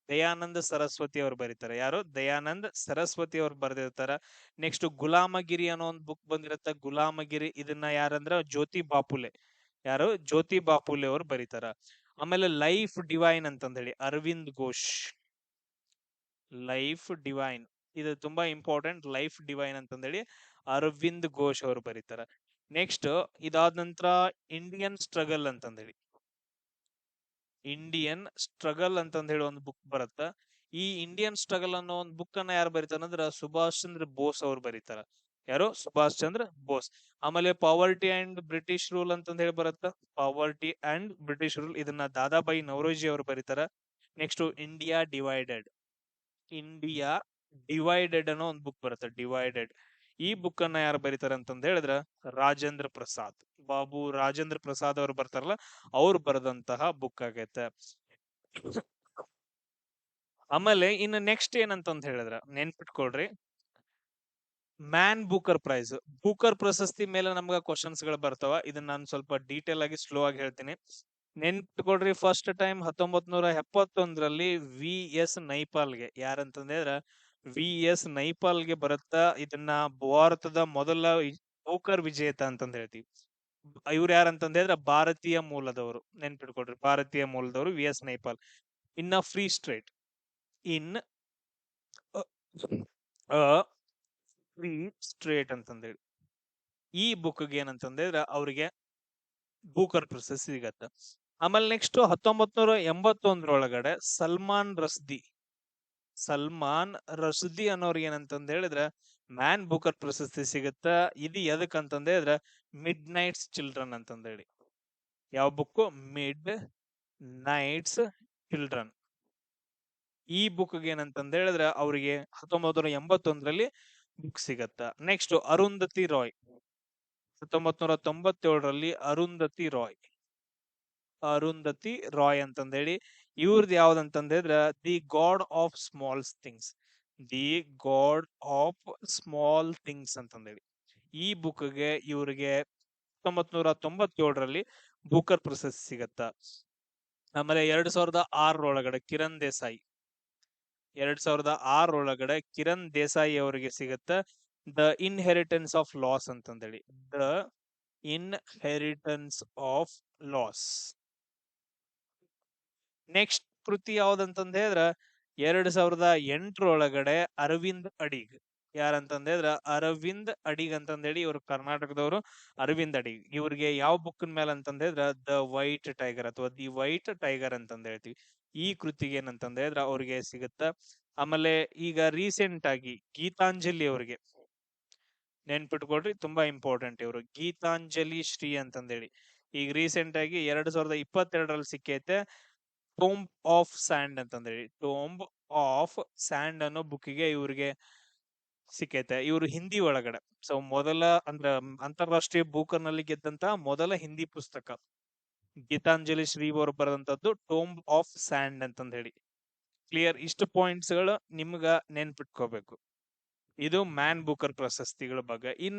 ದಯಾನಂದ ಸರಸ್ವತಿ ಅವ್ರು ಬರೀತಾರೆ. ಯಾರು? ದಯಾನಂದ್ ಸರಸ್ವತಿ ಅವ್ರು ಬರೆದಿರ್ತಾರ. ನೆಕ್ಸ್ಟ್ ಗುಲಾಮಗಿರಿ ಅನ್ನೋ ಒಂದು ಬುಕ್ ಬಂದಿರತ್ತ, ಗುಲಾಮಗಿರಿ. ಇದನ್ನ ಯಾರಂದ್ರ ಜ್ಯೋತಿ ಬಾಪುಲೆ. ಯಾರು? ಜ್ಯೋತಿ ಬಾಪುಲೆ ಅವ್ರು ಬರೀತಾರ. ಆಮೇಲೆ ಲೈಫ್ ಡಿವೈನ್ ಅಂತಂದ ಹೇಳಿ ಅರವಿಂದ್ ಘೋಷ್, ಲೈಫ್ ಡಿವೈನ್ ಇದು ತುಂಬಾ ಇಂಪಾರ್ಟೆಂಟ್. ಲೈಫ್ ಡಿವೈನ್ ಅಂತಂದೇಳಿ ಅರವಿಂದ್ ಘೋಷ್ ಅವರು ಬರೀತಾರ. ನೆಕ್ಸ್ಟ್ ಇದಾದ ನಂತರ ಇಂಡಿಯನ್ ಸ್ಟ್ರಗಲ್ ಅಂತಂದೇಳಿ ಹೇಳಿ ಒಂದು ಬುಕ್ ಬರುತ್ತ. ಈ ಇಂಡಿಯನ್ ಸ್ಟ್ರಗಲ್ ಅನ್ನೋ ಒಂದು ಬುಕ್ ಅನ್ನ ಯಾರು ಬರೀತಾರ ಅಂದ್ರ ಸುಭಾಷ್ ಚಂದ್ರ ಬೋಸ್ ಅವ್ರು ಬರೀತಾರ. ಯಾರು? ಸುಭಾಷ್ ಚಂದ್ರ ಬೋಸ್. ಆಮೇಲೆ ಪಾವರ್ಟಿ ಅಂಡ್ ಬ್ರಿಟಿಷ್ ರೂಲ್ ಅಂತಂದ ಹೇಳಿ ಬರುತ್ತ, ಪಾವರ್ಟಿ ಅಂಡ್ ಬ್ರಿಟಿಷ್ ರೂಲ್. ಇದನ್ನ ದಾದಾಬಾಯಿ ನವರೋಜಿ ಅವರು ಬರೀತಾರ. ನೆಕ್ಸ್ಟ್ ಇಂಡಿಯಾ ಡಿವೈಡೆಡ್ ಅನ್ನೋ ಒಂದು ಬುಕ್ ಬರುತ್ತೆ, ಡಿವೈಡೆಡ್. ಈ ಬುಕ್ ಅನ್ನ ಯಾರು ಬರೀತಾರ ಅಂತಂದ ಹೇಳಿದ್ರ ಬಾಬು ರಾಜೇಂದ್ರ ಪ್ರಸಾದ್ ಅವ್ರು ಬರ್ತಾರಲ್ಲ, ಅವ್ರು ಬರೆದಂತಹ ಬುಕ್ ಆಗೈತೆ. ಆಮೇಲೆ ಇನ್ನು ನೆಕ್ಸ್ಟ್ ಏನಂತಂದ ಹೇಳಿದ್ರ ನೆನ್ಪಿಟ್ಕೊಳ್ರಿ, ಮ್ಯಾನ್ ಬೂಕರ್ ಪ್ರೈಸ್. ಬೂಕರ್ ಪ್ರಶಸ್ತಿ ಮೇಲೆ ನಮ್ಗ ಕ್ವಶನ್ಸ್ ಗಳು ಬರ್ತಾವ. ಇದನ್ನ ನಾನು ಸ್ವಲ್ಪ ಡೀಟೇಲ್ ಆಗಿ ಸ್ಲೋ ಆಗಿ ಹೇಳ್ತೀನಿ, ನೆನ್ಪಿಟ್ಕೊಳ್ರಿ. ಫಸ್ಟ್ ಟೈಮ್ 1971ರಲ್ಲಿ VS ನೈಪಾಲ್ಗೆ, ಯಾರಂತಂದ್ರೆ VS ನೈಪಾಲ್ಗೆ ಬರುತ್ತಾ. ಇದನ್ನ ಭಾರತದ ಮೊದಲ ಬೂಕರ್ ವಿಜೇತ ಅಂತಂದ ಹೇಳ್ತೀವಿ. ಇವ್ರು ಯಾರಂತಂದ ಹೇಳಿದ್ರೆ ಭಾರತೀಯ ಮೂಲದವರು. ನೆನ್ಪಿಟ್ಕೊಳ್ರಿ, ಭಾರತೀಯ ಮೂಲದವರು VS ನೈಪಾಲ್. ಇನ್ನ ಫ್ರೀ ಸ್ಟೇಟ್ ಅಂತಂದೇಳಿ ಈ ಬುಕ್ಗೆ ಏನಂತಂದ್ರೆ ಅವ್ರಿಗೆ ಬೂಕರ್ ಪ್ರಶಸ್ತಿ ಸಿಗತ್ತ. ಆಮೇಲೆ ನೆಕ್ಸ್ಟ್ 1981ರೊಳಗಡೆ ಸಲ್ಮಾನ್ ರಶ್ದಿ ಅನ್ನೋರ್ಗೆ ಏನಂತಂದ ಹೇಳಿದ್ರೆ ಮ್ಯಾನ್ ಬೂಕರ್ ಪ್ರಶಸ್ತಿ ಸಿಗುತ್ತ. ಇದು ಎದಕ್ ಅಂತಂದ ಹೇಳಿದ್ರೆ ಮಿಡ್ ನೈಟ್ಸ್ ಚಿಲ್ಡ್ರನ್ ಅಂತಂದೇಳಿ, ಯಾವ ಬುಕ್? Midnight's children. ಈ ಬುಕ್ ಏನಂತಂದ ಹೇಳಿದ್ರೆ ಅವರಿಗೆ 1981ರಲ್ಲಿ ಬುಕ್ ಸಿಗತ್ತ. ನೆಕ್ಸ್ಟ್ ಅರುಂಧತಿ ರಾಯ್, 1997ರಲ್ಲಿ ಅರುಂಧತಿ ರಾಯ್ ಅಂತಂದೇಳಿ ಇವ್ರದ್ದು ಯಾವ್ದಂತಂದ್ರೆ the god of small things, the god of small things ಅಂತಂದೇಳಿ ಈ ಬುಕ್ಗೆ ಇವ್ರಿಗೆ 1997ರಲ್ಲಿ ಬೂಕರ್ ಪ್ರಶಸ್ತಿ ಸಿಗತ್ತ. ಆಮೇಲೆ 2006 ಕಿರಣ್ ದೇಸಾಯಿ, 2006 ಕಿರಣ್ ದೇಸಾಯಿ ಅವರಿಗೆ ಸಿಗತ್ತ ದ ಇನ್ಹೆರಿಟೆನ್ಸ್ ಆಫ್ ಲಾಸ್ ಅಂತಂದೇಳಿ, the inheritance of loss. Next ಕೃತಿ ಯಾವ್ದಂತಂದ ಹೇಳಿದ್ರ 2008 ಅರವಿಂದ್ ಅಡಿಗ್, ಯಾರಂತಂದ್ರ ಅರವಿಂದ್ ಅಡಿಗ್ ಅಂತಂದೇಳಿ ಇವ್ರು ಕರ್ನಾಟಕದವರು. ಅರವಿಂದ್ ಅಡಿಗ್ ಇವ್ರಿಗೆ ಯಾವ ಬುಕ್ ಮೇಲೆ ಅಂತಂದ್ರೆ ದ ವೈಟ್ ಟೈಗರ್ ಅಥವಾ ದಿ ವೈಟ್ ಟೈಗರ್ ಅಂತಂದ ಹೇಳ್ತೀವಿ. ಈ ಕೃತಿಗೆ ಏನಂತಂದ ಹೇಳಿದ್ರ ಅವ್ರಿಗೆ ಸಿಗುತ್ತ. ಆಮೇಲೆ ಈಗ ರೀಸೆಂಟ್ ಆಗಿ ಗೀತಾಂಜಲಿ ಅವ್ರಿಗೆ ನೆನ್ಪಿಟ್ಕೊಡ್ರಿ, ತುಂಬಾ ಇಂಪಾರ್ಟೆಂಟ್ ಇವರು, ಗೀತಾಂಜಲಿ ಶ್ರೀ ಅಂತಂದೇಳಿ ಈಗ ರೀಸೆಂಟ್ ಆಗಿ 2022ರಲ್ಲಿ ಸಿಕ್ಕೈತೆ ಟೋಂಬ್ ಆಫ್ ಸ್ಯಾಂಡ್ ಅಂತಂದೇಳಿ. ಟೋಂಬ್ ಆಫ್ ಸ್ಯಾಂಡ್ ಅನ್ನೋ ಬುಕ್ಕಿಗೆ ಇವ್ರಿಗೆ ಸಿಕ್ಕೈತೆ. ಇವರು ಹಿಂದಿ ಒಳಗಡೆ ಸೊ ಮೊದಲ ಅಂದ್ರ ಅಂತಾರಾಷ್ಟ್ರೀಯ ಬೂಕರ್ ನಲ್ಲಿ ಗೆದ್ದಂತ ಮೊದಲ ಹಿಂದಿ ಪುಸ್ತಕ ಗೀತಾಂಜಲಿ ಶ್ರೀ ಅವರು ಬರೆದಂತದ್ದು ಟೋಂಬ್ ಆಫ್ ಸ್ಯಾಂಡ್ ಅಂತಂದ ಹೇಳಿ. ಕ್ಲಿಯರ್? ಇಷ್ಟು ಪಾಯಿಂಟ್ಸ್ ಗಳು ನಿಮ್ಗ ನೆನ್ಪಿಟ್ಕೋಬೇಕು. ಇದು ಮ್ಯಾನ್ ಬೂಕರ್ ಪ್ರಶಸ್ತಿಗಳ ಬಗ್ಗೆ.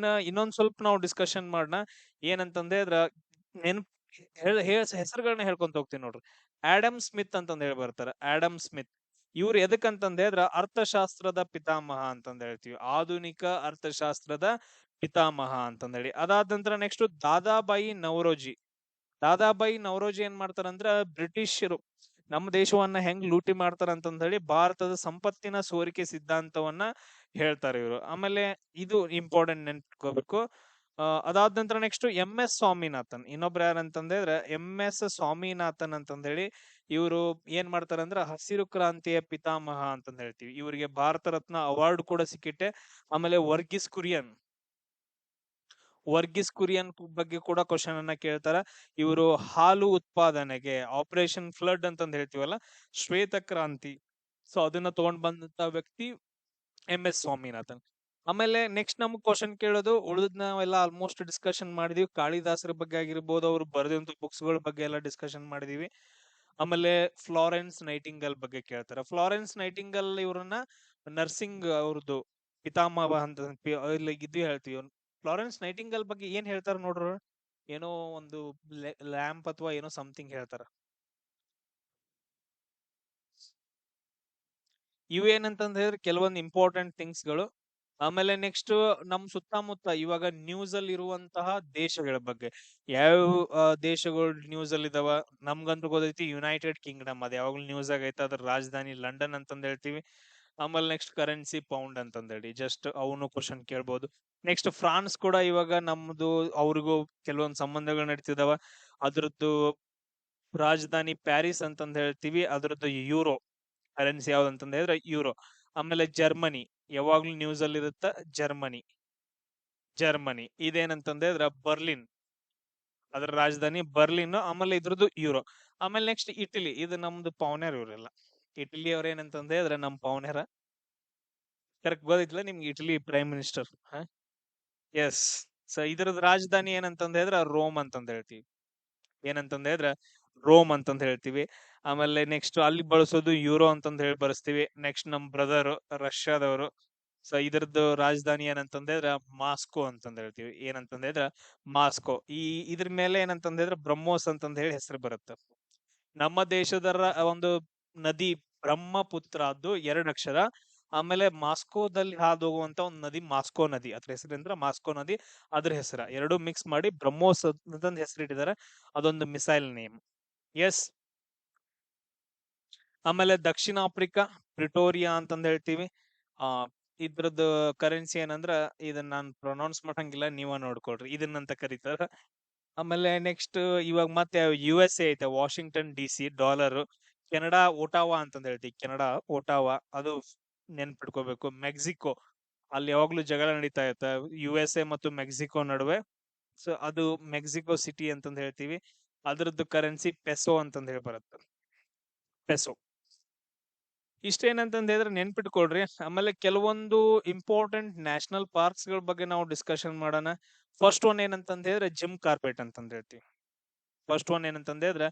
ಇನ್ನೊಂದ್ ಸ್ವಲ್ಪ ನಾವು ಡಿಸ್ಕಷನ್ ಮಾಡೋಣ. ಏನಂತಂದ್ರೆ ಅದ್ರ ಹೆಸರುಗಳನ್ನ ಹೇಳ್ಕೊಂತ ಹೋಗ್ತೀನಿ ನೋಡ್ರಿ. ಆಡಮ್ ಸ್ಮಿತ್ ಅಂತಂದ ಹೇಳಿ ಬರ್ತಾರೆ. ಆಡಮ್ ಸ್ಮಿತ್ ಇವ್ರು ಎದಕ್ಕಂತಂದ್ರೆ ಅರ್ಥಶಾಸ್ತ್ರದ ಪಿತಾಮಹ ಅಂತಂದ ಹೇಳ್ತೀವಿ, ಆಧುನಿಕ ಅರ್ಥಶಾಸ್ತ್ರದ ಪಿತಾಮಹ ಅಂತಂದೇಳಿ. ಅದಾದ ನಂತರ ನೆಕ್ಸ್ಟ್ ದಾದಾಬಾಯಿ ನವರೋಜಿ. ದಾದಾಬಾಯಿ ನವರೋಜಿ ಏನ್ ಮಾಡ್ತಾರಂದ್ರ ಬ್ರಿಟಿಷರು ನಮ್ಮ ದೇಶವನ್ನ ಹೆಂಗ್ ಲೂಟಿ ಮಾಡ್ತಾರ ಅಂತಂದ ಹೇಳಿ ಭಾರತದ ಸಂಪತ್ತಿನ ಸೋರಿಕೆ ಸಿದ್ಧಾಂತವನ್ನ ಹೇಳ್ತಾರೆ ಇವರು. ಆಮೇಲೆ ಇದು ಇಂಪಾರ್ಟೆಂಟ್ ನೆನ್ಪಿಟ್ಕೋಬೇಕು. ಅದಾದ ನಂತರ ನೆಕ್ಸ್ಟ್ MS ಸ್ವಾಮಿನಾಥನ್, ಇನ್ನೊಬ್ರು ಯಾರಂತಂದ್ರೆ MS ಸ್ವಾಮಿನಾಥನ್ ಅಂತಂದ ಹೇಳಿ ಇವರು ಏನ್ ಮಾಡ್ತಾರಂದ್ರ ಹಸಿರು ಕ್ರಾಂತಿಯ ಪಿತಾಮಹ ಅಂತಂದ ಹೇಳ್ತೀವಿ. ಇವರಿಗೆ ಭಾರತ ರತ್ನ ಅವಾರ್ಡ್ ಕೂಡ ಸಿಕ್ಕಿಟ್ಟೆ. ಆಮೇಲೆ ವರ್ಗೀಸ್ ಕುರಿಯನ್ ಬಗ್ಗೆ ಕೂಡ ಕ್ವಶನ್ ಅನ್ನ ಕೇಳ್ತಾರ. ಇವರು ಹಾಲು ಉತ್ಪಾದನೆಗೆ ಆಪರೇಷನ್ ಫ್ಲಡ್ ಅಂತಂದ ಹೇಳ್ತೀವಲ್ಲ, ಶ್ವೇತ ಕ್ರಾಂತಿ, ಸೊ ಅದನ್ನ ತಗೊಂಡ್ ಬಂದಂತ ವ್ಯಕ್ತಿ MS ಸ್ವಾಮಿನಾಥನ್. ಆಮೇಲೆ ನೆಕ್ಸ್ಟ್ ನಮ್ಗ್ ಕ್ವಶನ್ ಕೇಳೋದು ಉಳಿದ್ ನಾವೆಲ್ಲ ಆಲ್ಮೋಸ್ಟ್ ಡಿಸ್ಕಷನ್ ಮಾಡಿದೀವಿ. ಕಾಳಿದಾಸರ ಬಗ್ಗೆ ಆಗಿರ್ಬೋದು, ಅವ್ರು ಬರೆದಂತ ಬುಕ್ಸ್ ಗಳ ಬಗ್ಗೆ ಎಲ್ಲ ಡಿಸ್ಕಷನ್ ಮಾಡಿದೀವಿ. ಆಮೇಲೆ ಫ್ಲಾರೆನ್ಸ್ ನೈಟಿಂಗಲ್ ಬಗ್ಗೆ ಕೇಳ್ತಾರೆ. ಫ್ಲಾರೆನ್ಸ್ ನೈಟಿಂಗಲ್ ಇವ್ರನ್ನ ನರ್ಸಿಂಗ್ ಅವ್ರದ್ದು ಪಿತಾಮಹ ಅಂತ ಇದು ಹೇಳ್ತೀವಿ. ಫ್ಲಾರೆನ್ಸ್ ನೈಟಿಂಗಲ್ ಬಗ್ಗೆ ಏನ್ ಹೇಳ್ತಾರ ನೋಡ್ರ, ಏನೋ ಒಂದು ಲ್ಯಾಂಪ್ ಅಥವಾ ಏನೋ ಸಮಥಿಂಗ್ ಹೇಳ್ತಾರ. ಇವೇನಂತಂದ ಹೇಳಿದ್ರೆ ಕೆಲವೊಂದು ಇಂಪಾರ್ಟೆಂಟ್ ಥಿಂಗ್ಸ್ ಗಳು. ಆಮೇಲೆ ನೆಕ್ಸ್ಟ್ ನಮ್ ಸುತ್ತಮುತ್ತ ಇವಾಗ ನ್ಯೂಸ್ ಅಲ್ಲಿ ಇರುವಂತಹ ದೇಶಗಳ ಬಗ್ಗೆ, ಯಾವ ದೇಶಗಳು ನ್ಯೂಸ್ ಅಲ್ಲಿ ಇದಾವ, ನಮ್ಗಂತೂ ಗೊತ್ತೈತಿ ಯುನೈಟೆಡ್ ಕಿಂಗ್ಡಮ್, ಅದ್ ಯಾವಾಗ್ಲೂ ನ್ಯೂಸ್ ಆಗೈತೆ, ಅದ್ರ ರಾಜಧಾನಿ ಲಂಡನ್ ಅಂತಂದ ಹೇಳ್ತೀವಿ. ಆಮೇಲೆ ನೆಕ್ಸ್ಟ್ ಕರೆನ್ಸಿ ಪೌಂಡ್ ಅಂತಂದೇಳಿ ಜಸ್ಟ್ ಅವನು ಕ್ವಶನ್ ಕೇಳ್ಬೋದು. ನೆಕ್ಸ್ಟ್ ಫ್ರಾನ್ಸ್ ಕೂಡ ಇವಾಗ ನಮ್ದು ಅವ್ರಿಗೂ ಕೆಲವೊಂದು ಸಂಬಂಧಗಳು ನಡೀತಿದಾವ. ಅದ್ರದ್ದು ರಾಜಧಾನಿ ಪ್ಯಾರಿಸ್ ಅಂತಂದ ಹೇಳ್ತೀವಿ. ಅದ್ರದ್ದು ಯೂರೋ ಕರೆನ್ಸಿ ಯಾವ್ದಂತಂದ ಹೇಳಿದ್ರೆ ಯೂರೋ. ಆಮೇಲೆ ಜರ್ಮನಿ ಯಾವಾಗ್ಲೂ ನ್ಯೂಸ್ ಅಲ್ಲಿ ಇರುತ್ತ, ಜರ್ಮನಿ ಇದೇನಂತಂದ್ರೆ ಬರ್ಲಿನ್, ಅದರ ರಾಜಧಾನಿ ಬರ್ಲಿನ್. ಆಮೇಲೆ ಇದ್ರದ್ದು ಯೂರೋ. ಆಮೇಲೆ ನೆಕ್ಸ್ಟ್ ಇಟಲಿ, ಇದು ನಮ್ದು ಪವನ್ಯರ್ ಇವರೆಲ್ಲ. ಇಟಲಿ ಅವ್ರ ಏನಂತಂದ್ರೆ ಅದ್ರ ನಮ್ ಪವನ್ಯರ. ಕರೆಕ್ಟ್ ಗೊತ್ತಿಲ್ಲ ನಿಮ್ಗೆ Italy prime minister? Yes. So ಇದ್ರದ್ದು ರಾಜಧಾನಿ ಏನಂತಂದ ಹೇಳಿದ್ರೆ ರೋಮ್ ಅಂತಂದ ಹೇಳ್ತೀವಿ. ಏನಂತಂದ ಹೇಳಿದ್ರೆ ರೋಮ್ ಅಂತಂದ ಹೇಳ್ತೀವಿ. ಆಮೇಲೆ ನೆಕ್ಸ್ಟ್ ಅಲ್ಲಿ ಬಳಸೋದು ಯೂರೋ ಅಂತಂದ ಹೇಳಿ ಬಳಸ್ತೀವಿ. ನೆಕ್ಸ್ಟ್ ನಮ್ ಬ್ರದರ್ ರಷ್ಯಾದವರು, ಸೊ ಇದ್ರದ್ದು ರಾಜಧಾನಿ ಏನಂತಂದ್ರೆ ಮಾಸ್ಕೋ ಅಂತಂದ ಹೇಳ್ತೀವಿ. ಏನಂತಂದ್ರೆ ಮಾಸ್ಕೋ. ಇದ್ರ ಮೇಲೆ ಏನಂತಂದ್ರೆ ಬ್ರಹ್ಮೋಸ್ ಅಂತಂದ ಹೇಳಿ ಹೆಸರು ಬರುತ್ತೆ. ನಮ್ಮ ದೇಶದ ಒಂದು ನದಿ ಬ್ರಹ್ಮಪುತ್ರ, ಅದು 2 ಅಕ್ಷರ. ಆಮೇಲೆ ಮಾಸ್ಕೋದಲ್ಲಿ ಹಾದು ಹೋಗುವಂತ ಒಂದು ನದಿ ಮಾಸ್ಕೋ ನದಿ, ಅದ್ರ ಹೆಸರಿಂದ ಮಾಸ್ಕೋ ನದಿ, ಅದ್ರ ಹೆಸರ ಎರಡು ಮಿಕ್ಸ್ ಮಾಡಿ ಬ್ರಹ್ಮೋಸ್ ಅಂತ ಹೆಸರಿಟ್ಟಿದ್ದಾರೆ. ಅದೊಂದು ಮಿಸೈಲ್ ನೇಮ್. ಎಸ್. ಆಮೇಲೆ ದಕ್ಷಿಣ ಆಫ್ರಿಕಾ ಪ್ರಿಟೋರಿಯಾ ಅಂತಂದ ಹೇಳ್ತೀವಿ. ಇದ್ರದ್ದು ಕರೆನ್ಸಿ ಏನಂದ್ರ ಇದನ್ನ ನಾನು ಪ್ರೊನೌನ್ಸ್ ಮಾಡಂಗಿಲ್ಲ, ನೀವ ನೋಡ್ಕೊಳ್ರಿ, ಇದನ್ನಂತ ಕರೀತಾರ. ಆಮೇಲೆ ನೆಕ್ಸ್ಟ್ ಇವಾಗ ಮತ್ತೆ USA ಐತೆ, ವಾಷಿಂಗ್ಟನ್ DC ಡಾಲರ್. ಕೆನಡಾ ಓಟಾವಾ ಅಂತಂದ ಹೇಳ್ತೀವಿ, ಕೆನಡಾ ಓಟಾವಾ, ಅದು ನೆನ್ಪಿಟ್ಕೋಬೇಕು. ಮೆಕ್ಸಿಕೋ, ಅಲ್ಲಿ ಯಾವಾಗ್ಲೂ ಜಗಳ ನಡೀತಾ ಇರುತ್ತೆ USA ಮತ್ತು ಮೆಕ್ಸಿಕೋ ನಡುವೆ, ಸೊ ಅದು ಮೆಕ್ಸಿಕೋ ಸಿಟಿ ಅಂತಂದ ಹೇಳ್ತೀವಿ. ಅದ್ರದ್ದು ಕರೆನ್ಸಿ ಪೆಸೋ ಅಂತಂದ್ ಹೇಳಿ ಬರುತ್ತೆ, ಪೆಸೋ. ಇಷ್ಟೇನಂತಂದ್ ಹೇಳಿದ್ರೆ ನೆನ್ಪಿಟ್ಕೊಳ್ರಿ. ಆಮೇಲೆ ಕೆಲವೊಂದು ಇಂಪಾರ್ಟೆಂಟ್ ನ್ಯಾಷನಲ್ ಪಾರ್ಕ್ಸ್ ಗಳ ಬಗ್ಗೆ ನಾವು ಡಿಸ್ಕಷನ್ ಮಾಡೋಣ. ಫಸ್ಟ್ ಒನ್ ಏನಂತಂದ್ ಹೇಳಿದ್ರೆ ಜಿಮ್ ಕಾರ್ಬೆಟ್ ಅಂತಂದ್ ಹೇಳ್ತೀವಿ. ಫಸ್ಟ್ ಒನ್ ಏನಂತಂದ್ ಹೇಳಿದ್ರೆ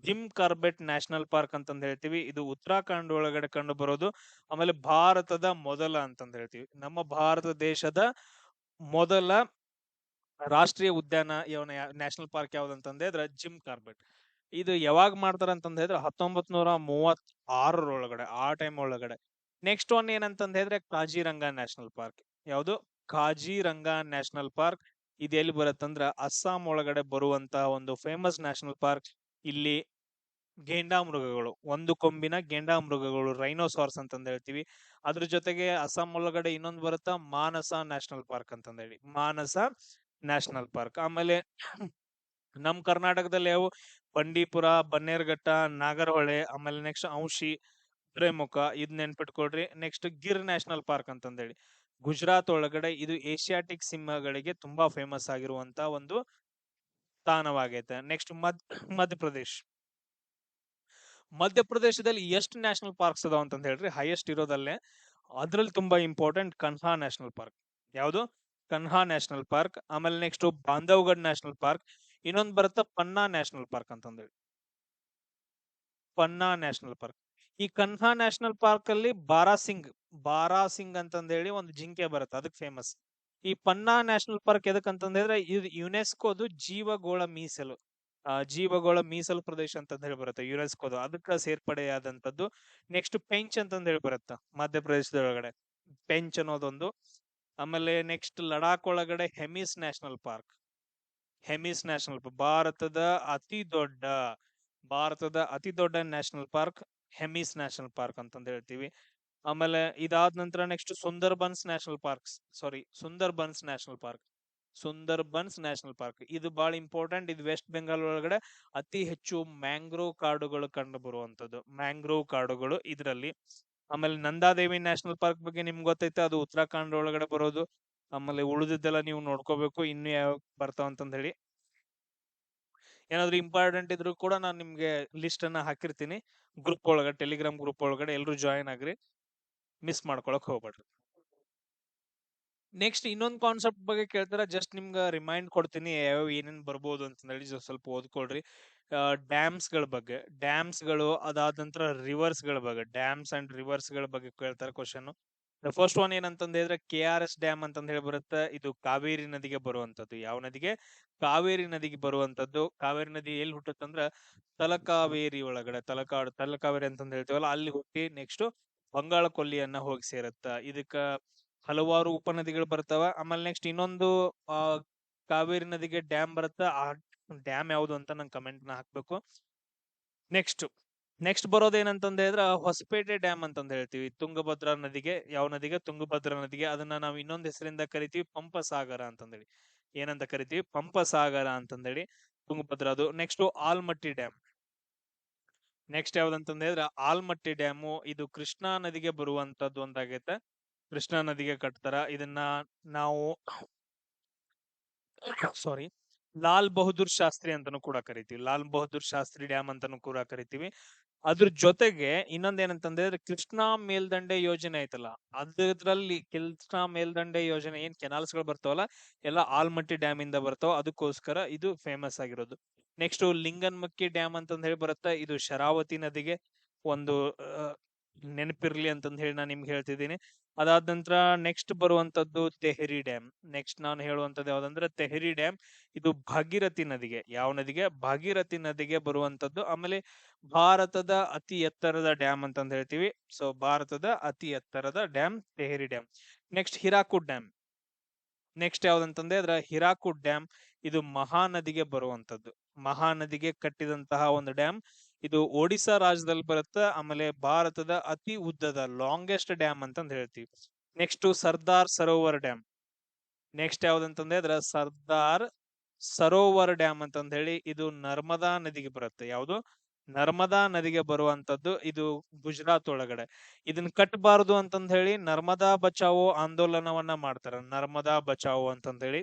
ಜಿಮ್ ಕಾರ್ಬೆಟ್ ನ್ಯಾಷನಲ್ ಪಾರ್ಕ್ ಅಂತಂದ್ ಹೇಳ್ತೀವಿ. ಇದು ಉತ್ತರಾಖಂಡ್ ಒಳಗಡೆ ಕಂಡು ಬರೋದು. ಆಮೇಲೆ ಭಾರತದ ಮೊದಲ ಅಂತಂದ್ ಹೇಳ್ತೀವಿ. ನಮ್ಮ ಭಾರತ ದೇಶದ ಮೊದಲ ರಾಷ್ಟ್ರೀಯ ಉದ್ಯಾನ ನ್ಯಾಷನಲ್ ಪಾರ್ಕ್ ಯಾವ್ದಂತಂದ್ ಹೇಳಿದ್ರೆ ಜಿಮ್ ಕಾರ್ಬೆಟ್. ಇದು ಯಾವಾಗ ಮಾಡ್ತಾರ ಅಂತಂದ್ ಹೇಳಿದ್ರೆ 1936 ಆ ಟೈಮ್ ಒಳಗಡೆ. ನೆಕ್ಸ್ಟ್ ಒನ್ ಏನಂತಂದ್ ಹೇಳಿದ್ರೆ ಕಾಜಿರಂಗ ನ್ಯಾಷನಲ್ ಪಾರ್ಕ್. ಯಾವುದು? Kaziranga national park. ಇದು ಎಲ್ಲಿ ಬರುತ್ತಂದ್ರ ಅಸ್ಸಾಂ ಒಳಗಡೆ ಬರುವಂತಹ ಒಂದು ಫೇಮಸ್ ನ್ಯಾಷನಲ್ ಪಾರ್ಕ್. ಇಲ್ಲಿ ಘೇಂಡಾಮೃಗಗಳು, ಒಂದು ಕೊಂಬಿನ ಘೇಂಡಾಮೃಗಗಳು, ರೈನೋಸಾರ್ಸ್ ಅಂತಂದ್ ಹೇಳ್ತೀವಿ. ಅದ್ರ ಜೊತೆಗೆ ಅಸ್ಸಾಂ ಒಳಗಡೆ ಇನ್ನೊಂದು ಬರುತ್ತಾ ಮಾನಸ ನ್ಯಾಷನಲ್ ಪಾರ್ಕ್ ಅಂತಂದ್ ಹೇಳಿ, ಮಾನಸ ನ್ಯಾಷನಲ್ ಪಾರ್ಕ್. ಆಮೇಲೆ ನಮ್ ಕರ್ನಾಟಕದಲ್ಲಿ ಯಾವ? ಬಂಡೀಪುರ, ಬನ್ನೇರ್ಘಟ್ಟ, ನಾಗರಹೊಳೆ, ಆಮೇಲೆ ನೆಕ್ಸ್ಟ್ ಔಷಿ, ಕುದುರೆಮುಖ, ಇದ್ ನೆನ್ಪಿಟ್ಕೊಳ್ರಿ. ನೆಕ್ಸ್ಟ್ ಗಿರ್ ನ್ಯಾಷನಲ್ ಪಾರ್ಕ್ ಅಂತಂದೇಳಿ ಗುಜರಾತ್ ಒಳಗಡೆ. ಇದು ಏಷ್ಯಾಟಿಕ್ ಸಿಂಹಗಳಿಗೆ ತುಂಬಾ ಫೇಮಸ್ ಆಗಿರುವಂತ ಒಂದು ಸ್ಥಾನವಾಗೈತೆ. ನೆಕ್ಸ್ಟ್ ಮಧ್ಯಪ್ರದೇಶ್. ಮಧ್ಯಪ್ರದೇಶದಲ್ಲಿ ಎಷ್ಟು ನ್ಯಾಷನಲ್ ಪಾರ್ಕ್ಸ್ ಅದಾವ ಅಂತಂದ್ ಹೇಳ್ರಿ, ಹೈಯೆಸ್ಟ್ ಇರೋದಲ್ಲೇ. ಅದ್ರಲ್ಲಿ ತುಂಬಾ ಇಂಪಾರ್ಟೆಂಟ್ ಕನ್ಹಾ ನ್ಯಾಷನಲ್ ಪಾರ್ಕ್. ಯಾವುದು? Kanha national park. ಆಮೇಲೆ ನೆಕ್ಸ್ಟ್ ಬಾಂಧವ್ಗಢ್ ನ್ಯಾಷನಲ್ ಪಾರ್ಕ್. ಇನ್ನೊಂದು ಬರುತ್ತಾ ಪನ್ನಾ ನ್ಯಾಷನಲ್ ಪಾರ್ಕ್ ಅಂತಂದೇಳಿ, ಪನ್ನಾ ನ್ಯಾಷನಲ್ ಪಾರ್ಕ್. ಈ ಕನ್ಹಾ ನ್ಯಾಷನಲ್ ಪಾರ್ಕ್ ಅಲ್ಲಿ ಬಾರಾಸಿಂಗ್ ಅಂತಂದೇಳಿ ಒಂದು ಜಿಂಕೆ ಬರುತ್ತೆ, ಅದಕ್ಕೆ ಫೇಮಸ್. ಈ ಪನ್ನಾ ನ್ಯಾಷನಲ್ ಪಾರ್ಕ್ ಎದಕ್ ಅಂತಂದ್ರೆ ಇದು ಯುನೆಸ್ಕೋದು ಜೀವಗೋಳ ಮೀಸಲು ಜೀವಗೋಳ ಮೀಸಲು ಪ್ರದೇಶ ಅಂತ ಹೇಳಿ ಬರುತ್ತೆ, ಯುನೆಸ್ಕೋದು. ಅದಕ್ಕೆ ಸೇರ್ಪಡೆಯಾದಂತದ್ದು. ನೆಕ್ಸ್ಟ್ ಪೆಂಚ್ ಅಂತಂದ್ ಹೇಳಿ ಬರುತ್ತೆ ಮಧ್ಯಪ್ರದೇಶದೊಳಗಡೆ, ಪೆಂಚ್ ಅನ್ನೋದೊಂದು. ಆಮೇಲೆ ನೆಕ್ಸ್ಟ್ ಲಡಾಖ್ ಒಳಗಡೆ Hemis national park. Hemis national park ಭಾರತದ ಅತಿ ದೊಡ್ಡ national park Hemis national park ಅಂತಂದ್ ಹೇಳ್ತೀವಿ. ಆಮೇಲೆ ಇದಾದ ನಂತರ ನೆಕ್ಸ್ಟ್ ಸುಂದರ್ಬನ್ಸ್ ನ್ಯಾಷನಲ್ ಪಾರ್ಕ್. ಇದು ಬಹಳ ಇಂಪಾರ್ಟೆಂಟ್. ಇದು ವೆಸ್ಟ್ ಬೆಂಗಾಲ್ ಒಳಗಡೆ ಅತಿ ಹೆಚ್ಚು ಮ್ಯಾಂಗ್ರೋವ್ ಕಾಡುಗಳು ಕಂಡು ಬರುವಂತದ್ದು, ಮ್ಯಾಂಗ್ರೋವ್ ಕಾಡುಗಳು ಇದರಲ್ಲಿ. ಆಮೇಲೆ ನಂದಾದೇವಿ ನ್ಯಾಷನಲ್ ಪಾರ್ಕ್ ಬಗ್ಗೆ ನಿಮ್ಗೆ ಗೊತ್ತೈತೆ, ಅದು ಉತ್ತರಾಖಂಡ್ ಒಳಗಡೆ ಬರೋದು. ಆಮೇಲೆ ಉಳಿದಿದ್ದೆಲ್ಲ ನೀವು ನೋಡ್ಕೋಬೇಕು ಇನ್ನು ಯಾವ ಬರ್ತಾವ ಅಂತಂದ್ ಹೇಳಿ. ಏನಾದ್ರು ಇಂಪಾರ್ಟೆಂಟ್ ಇದ್ರು ಕೂಡ ನಾನು ನಿಮ್ಗೆ ಲಿಸ್ಟ್ ಅನ್ನ ಹಾಕಿರ್ತೀನಿ ಗ್ರೂಪ್ ಒಳಗಡೆ, ಟೆಲಿಗ್ರಾಮ್ ಗ್ರೂಪ್ ಒಳಗಡೆ. ಎಲ್ರು ಜಾಯಿನ್ ಆಗ್ರಿ, ಮಿಸ್ ಮಾಡ್ಕೊಳಕ್ ಹೋಗ್ಬೇಡ್ರಿ. ನೆಕ್ಸ್ಟ್ ಇನ್ನೊಂದು ಕಾನ್ಸೆಪ್ಟ್ ಬಗ್ಗೆ ಕೇಳ್ತಾರ, ಜಸ್ಟ್ ನಿಮ್ಗೆ ರಿಮೈಂಡ್ ಕೊಡ್ತೀನಿ ಯಾವ ಏನೇನ್ ಬರ್ಬೋದು ಅಂತ ಹೇಳಿ. ಸ್ವಲ್ಪ ಓದ್ಕೊಳ್ರಿ. ಡ್ಯಾಮ್ಸ್ ಗಳು, ಅದಾದ ನಂತರ ರಿವರ್ಸ್ ಗಳ ಬಗ್ಗೆ, ಡ್ಯಾಮ್ಸ್ ಅಂಡ್ ರಿವರ್ಸ್ ಗಳ ಬಗ್ಗೆ ಕೇಳ್ತಾರೆ ಕ್ವಶನ್. ಫಸ್ಟ್ ಒನ್ ಏನಂತಂದ್ ಹೇಳಿದ್ರೆ KRS ಡ್ಯಾಮ್ ಅಂತಂದ್ ಹೇಳಿ ಬರುತ್ತೆ. ಇದು ಕಾವೇರಿ ನದಿಗೆ ಬರುವಂತದ್ದು. ಯಾವ ನದಿಗೆ? ಕಾವೇರಿ ನದಿಗೆ ಬರುವಂತದ್ದು. ಕಾವೇರಿ ನದಿ ಎಲ್ಲಿ ಹುಟ್ಟುತ್ತಂದ್ರ ತಲಕಾವೇರಿ ಒಳಗಡೆ, ತಲಕಾವೇರಿ ಅಂತಂದ್ ಹೇಳ್ತೀವಲ್ಲ, ಅಲ್ಲಿ ಹುಟ್ಟಿ ನೆಕ್ಸ್ಟ್ ಬಂಗಾಳ ಕೊಲ್ಲಿಯನ್ನ ಹೋಗಿ ಸೇರುತ್ತ. ಇದಕ್ಕ ಹಲವಾರು ಉಪನದಿಗಳು ಬರ್ತಾವ. ಆಮೇಲೆ ನೆಕ್ಸ್ಟ್ ಇನ್ನೊಂದು ಕಾವೇರಿ ನದಿಗೆ ಡ್ಯಾಮ್ ಬರುತ್ತ. ಆ ಡ್ಯಾಮ್ ಯಾವುದು ಅಂತ ನಂಗೆ ಕಮೆಂಟ್ ನ ಹಾಕ್ಬೇಕು. ನೆಕ್ಸ್ಟ್ ಬರೋದೇನಂತಂದ್ ಹೇಳಿದ್ರೆ ಹೊಸಪೇಟೆ ಡ್ಯಾಮ್ ಅಂತಂದ್ ಹೇಳ್ತೀವಿ. ತುಂಗಭದ್ರಾ ನದಿಗೆ. ಯಾವ ನದಿಗೆ? ತುಂಗಭದ್ರಾ ನದಿಗೆ. ಅದನ್ನ ನಾವು ಇನ್ನೊಂದು ಹೆಸರಿಂದ ಕರಿತೀವಿ ಪಂಪಸಾಗರ ಅಂತಂದೇಳಿ. ಏನಂತ ಕರಿತೀವಿ? ಪಂಪಸಾಗರ ಅಂತಂದೇಳಿ ತುಂಗಭದ್ರಾದು. Next Almatti dam. ನೆಕ್ಸ್ಟ್ ಯಾವ್ದಂತಂದ್ ಹೇಳಿದ್ರೆ ಆಲ್ಮಟ್ಟಿ ಡ್ಯಾಮು. ಇದು ಕೃಷ್ಣಾ ನದಿಗೆ ಬರುವಂತದ್ದು ಒಂದಾಗೈತೆ. ಕೃಷ್ಣಾ ನದಿಗೆ ಕಟ್ತಾರ ಇದನ್ನ. ನಾವು ಲಾಲ್ ಬಹದ್ದೂರ್ ಶಾಸ್ತ್ರಿ ಅಂತಾನೂ ಕೂಡ ಕರಿತೀವಿ. ಲಾಲ್ ಬಹದ್ದೂರ್ ಶಾಸ್ತ್ರಿ ಡ್ಯಾಮ್ ಅಂತಾನೂ ಕೂಡ ಕರಿತೀವಿ. ಅದ್ರ ಜೊತೆಗೆ ಇನ್ನೊಂದ್ ಏನಂತಂದ್ರೆ ಕೃಷ್ಣಾ ಮೇಲ್ದಂಡೆ ಯೋಜನೆ ಐತಲ್ಲ, ಅದ್ರಲ್ಲಿ ಕೃಷ್ಣಾ ಮೇಲ್ದಂಡೆ ಯೋಜನೆ ಏನ್ ಕೆನಾಲ್ಸ್ ಗಳು ಬರ್ತಾವಲ್ಲ, ಎಲ್ಲ ಆಲ್ಮಟ್ಟಿ ಡ್ಯಾಮ್ ಇಂದ ಬರ್ತಾವ. ಅದಕ್ಕೋಸ್ಕರ ಇದು ಫೇಮಸ್ ಆಗಿರೋದು. ನೆಕ್ಸ್ಟ್ ಲಿಂಗನ್ಮಕ್ಕಿ ಡ್ಯಾಮ್ ಅಂತಂದ್ ಹೇಳಿ ಬರುತ್ತೆ. ಇದು ಶರಾವತಿ ನದಿಗೆ ಒಂದು ನೆನಪಿರ್ಲಿ ಅಂತಂದ್ ಹೇಳಿ ನಾನು ನಿಮ್ಗೆ ಹೇಳ್ತಿದ್ದೀನಿ. ಅದಾದ ನಂತರ ನೆಕ್ಸ್ಟ್ ಬರುವಂತದ್ದು ತೆಹರಿ ಡ್ಯಾಮ್. ನೆಕ್ಸ್ಟ್ ನಾನು ಹೇಳುವಂತದ್ದು ಯಾವ್ದಂದ್ರೆ ತೆಹರಿ ಡ್ಯಾಮ್. ಇದು ಭಾಗೀರಥಿ ನದಿಗೆ. ಯಾವ ನದಿಗೆ? ಭಾಗೀರಥಿ ನದಿಗೆ ಬರುವಂತದ್ದು. ಆಮೇಲೆ ಭಾರತದ ಅತಿ ಎತ್ತರದ ಡ್ಯಾಮ್ ಅಂತಂದ್ ಹೇಳ್ತೀವಿ. ಸೊ ಭಾರತದ ಅತಿ ಎತ್ತರದ dam Tehri dam. Next Hirakud dam. Next ಯಾವ್ದಂತಂದ್ರೆ ಹಿರಾಕುಡ್ ಡ್ಯಾಮ್. ಇದು ಮಹಾನದಿಗೆ ಬರುವಂತದ್ದು, ಮಹಾನದಿಗೆ ಕಟ್ಟಿದಂತಹ ಒಂದು ಡ್ಯಾಮ್. ಇದು ಒಡಿಶಾ ರಾಜ್ಯದಲ್ಲಿ ಬರುತ್ತೆ. ಆಮೇಲೆ ಭಾರತದ ಅತಿ ಉದ್ದದ ಲಾಂಗೆಸ್ಟ್ ಡ್ಯಾಮ್ ಅಂತಂದ್ ಹೇಳ್ತೀವಿ. Next Sardar Sarovar dam. Next ಯಾವ್ದಂತಂದ್ರೆ ಸರ್ದಾರ್ ಸರೋವರ್ ಡ್ಯಾಮ್ ಅಂತಂದ್ ಹೇಳಿ. ಇದು ನರ್ಮದಾ ನದಿಗೆ ಬರುತ್ತೆ. ಯಾವುದು? ನರ್ಮದಾ ನದಿಗೆ ಬರುವಂತದ್ದು. ಇದು ಗುಜರಾತ್ ಒಳಗಡೆ. ಇದನ್ನ ಕಟ್ಟಬಾರದು ಅಂತಂದ್ ಹೇಳಿ ನರ್ಮದಾ ಬಚಾವೋ ಆಂದೋಲನವನ್ನ ಮಾಡ್ತಾರ. ನರ್ಮದಾ ಬಚಾವೋ ಅಂತಂದ್ ಹೇಳಿ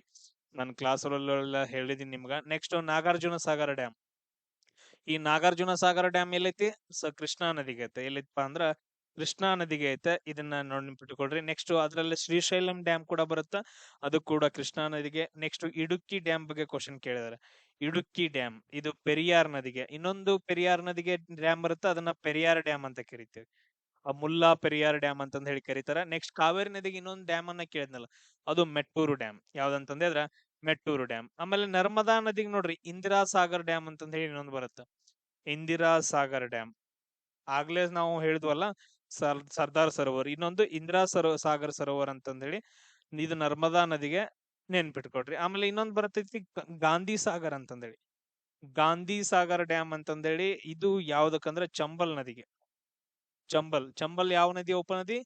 ನಾನು ಕ್ಲಾಸ್ ಅಲ್ಲೆಲ್ಲ ಹೇಳಿದೀನಿ ನಿಮ್ಗ. ನೆಕ್ಸ್ಟ್ ನಾಗಾರ್ಜುನ ಸಾಗರ ಡ್ಯಾಮ್. ಈ ನಾಗಾರ್ಜುನ ಸಾಗರ ಡ್ಯಾಮ್ ಎಲ್ಲೈತಿ? ಕೃಷ್ಣಾ ನದಿಗೆ ಐತೆ. ಎಲ್ಲೈತಪ್ಪ ಅಂದ್ರ ಕೃಷ್ಣಾ ನದಿಗೆ ಐತೆ. ಇದನ್ನ ನೆನ್ಪಿಟ್ಕೊಳ್ರಿ. ನೆಕ್ಸ್ಟ್ ಅದ್ರಲ್ಲಿ ಶ್ರೀಶೈಲಂ ಡ್ಯಾಮ್ ಕೂಡ ಬರುತ್ತ, ಅದು ಕೂಡ ಕೃಷ್ಣಾ ನದಿಗೆ. ನೆಕ್ಸ್ಟ್ ಇಡುಕ್ಕಿ ಡ್ಯಾಮ್ ಬಗ್ಗೆ ಕ್ವಶನ್ ಕೇಳಿದಾರೆ. ಇಡುಕ್ಕಿ ಡ್ಯಾಮ್ ಇದು ಪೆರಿಯಾರ್ ನದಿಗೆ. ಇನ್ನೊಂದು ಪೆರಿಯಾರ್ ನದಿಗೆ ಡ್ಯಾಮ್ ಬರುತ್ತೆ, ಅದನ್ನ ಪೆರಿಯಾರ್ ಡ್ಯಾಮ್ ಅಂತ ಕರಿತೀವಿ. ಮುಲ್ಲಾ ಪೆರಿಯಾರ್ ಡ್ಯಾಮ್ ಅಂತಂದ್ ಹೇಳಿ ಕರೀತಾರ. ನೆಕ್ಸ್ಟ್ ಕಾವೇರಿ ನದಿಗೆ ಇನ್ನೊಂದು ಡ್ಯಾಮ್ ಅನ್ನ ಕೇಳಿದ್ನಲ್ಲ, ಅದು ಮೆಟ್ಟೂರು ಡ್ಯಾಮ್. ಯಾವ್ದಂತಂದ್ರೆ ಮೆಟ್ಟೂರು ಡ್ಯಾಮ್. ಆಮೇಲೆ ನರ್ಮದಾ ನದಿಗೆ ನೋಡ್ರಿ ಇಂದಿರಾ ಸಾಗರ್ ಡ್ಯಾಮ್ ಅಂತಂದ್ ಹೇಳಿ ಇನ್ನೊಂದು ಬರುತ್ತೆ, ಇಂದಿರಾ ಸಾಗರ್ ಡ್ಯಾಮ್. ಆಗ್ಲೇ ನಾವು ಹೇಳಿದ್ವಲ್ಲ ಸರ್ದಾರ್ ಸರೋವರ್, ಇನ್ನೊಂದು ಇಂದಿರಾ ಸಾಗರ್ ಸರೋವರ್ ಅಂತಂದ್ ಹೇಳಿ. ಇದು ನರ್ಮದಾ ನದಿಗೆ, ನೆನ್ಪಿಟ್ಕೊಡ್ರಿ. ಆಮೇಲೆ ಇನ್ನೊಂದು ಬರ್ತೈತಿ ಗಾಂಧಿ ಸಾಗರ್ ಅಂತಂದೇಳಿ. ಗಾಂಧಿ ಸಾಗರ್ ಡ್ಯಾಮ್ ಅಂತಂದೇಳಿ ಇದು ಯಾವ್ದಕ್ಕಂದ್ರೆ ಚಂಬಲ್ ನದಿಗೆ. ಚಂಬಲ್ ಯಾವ ನದಿಯ ಉಪನದಿ?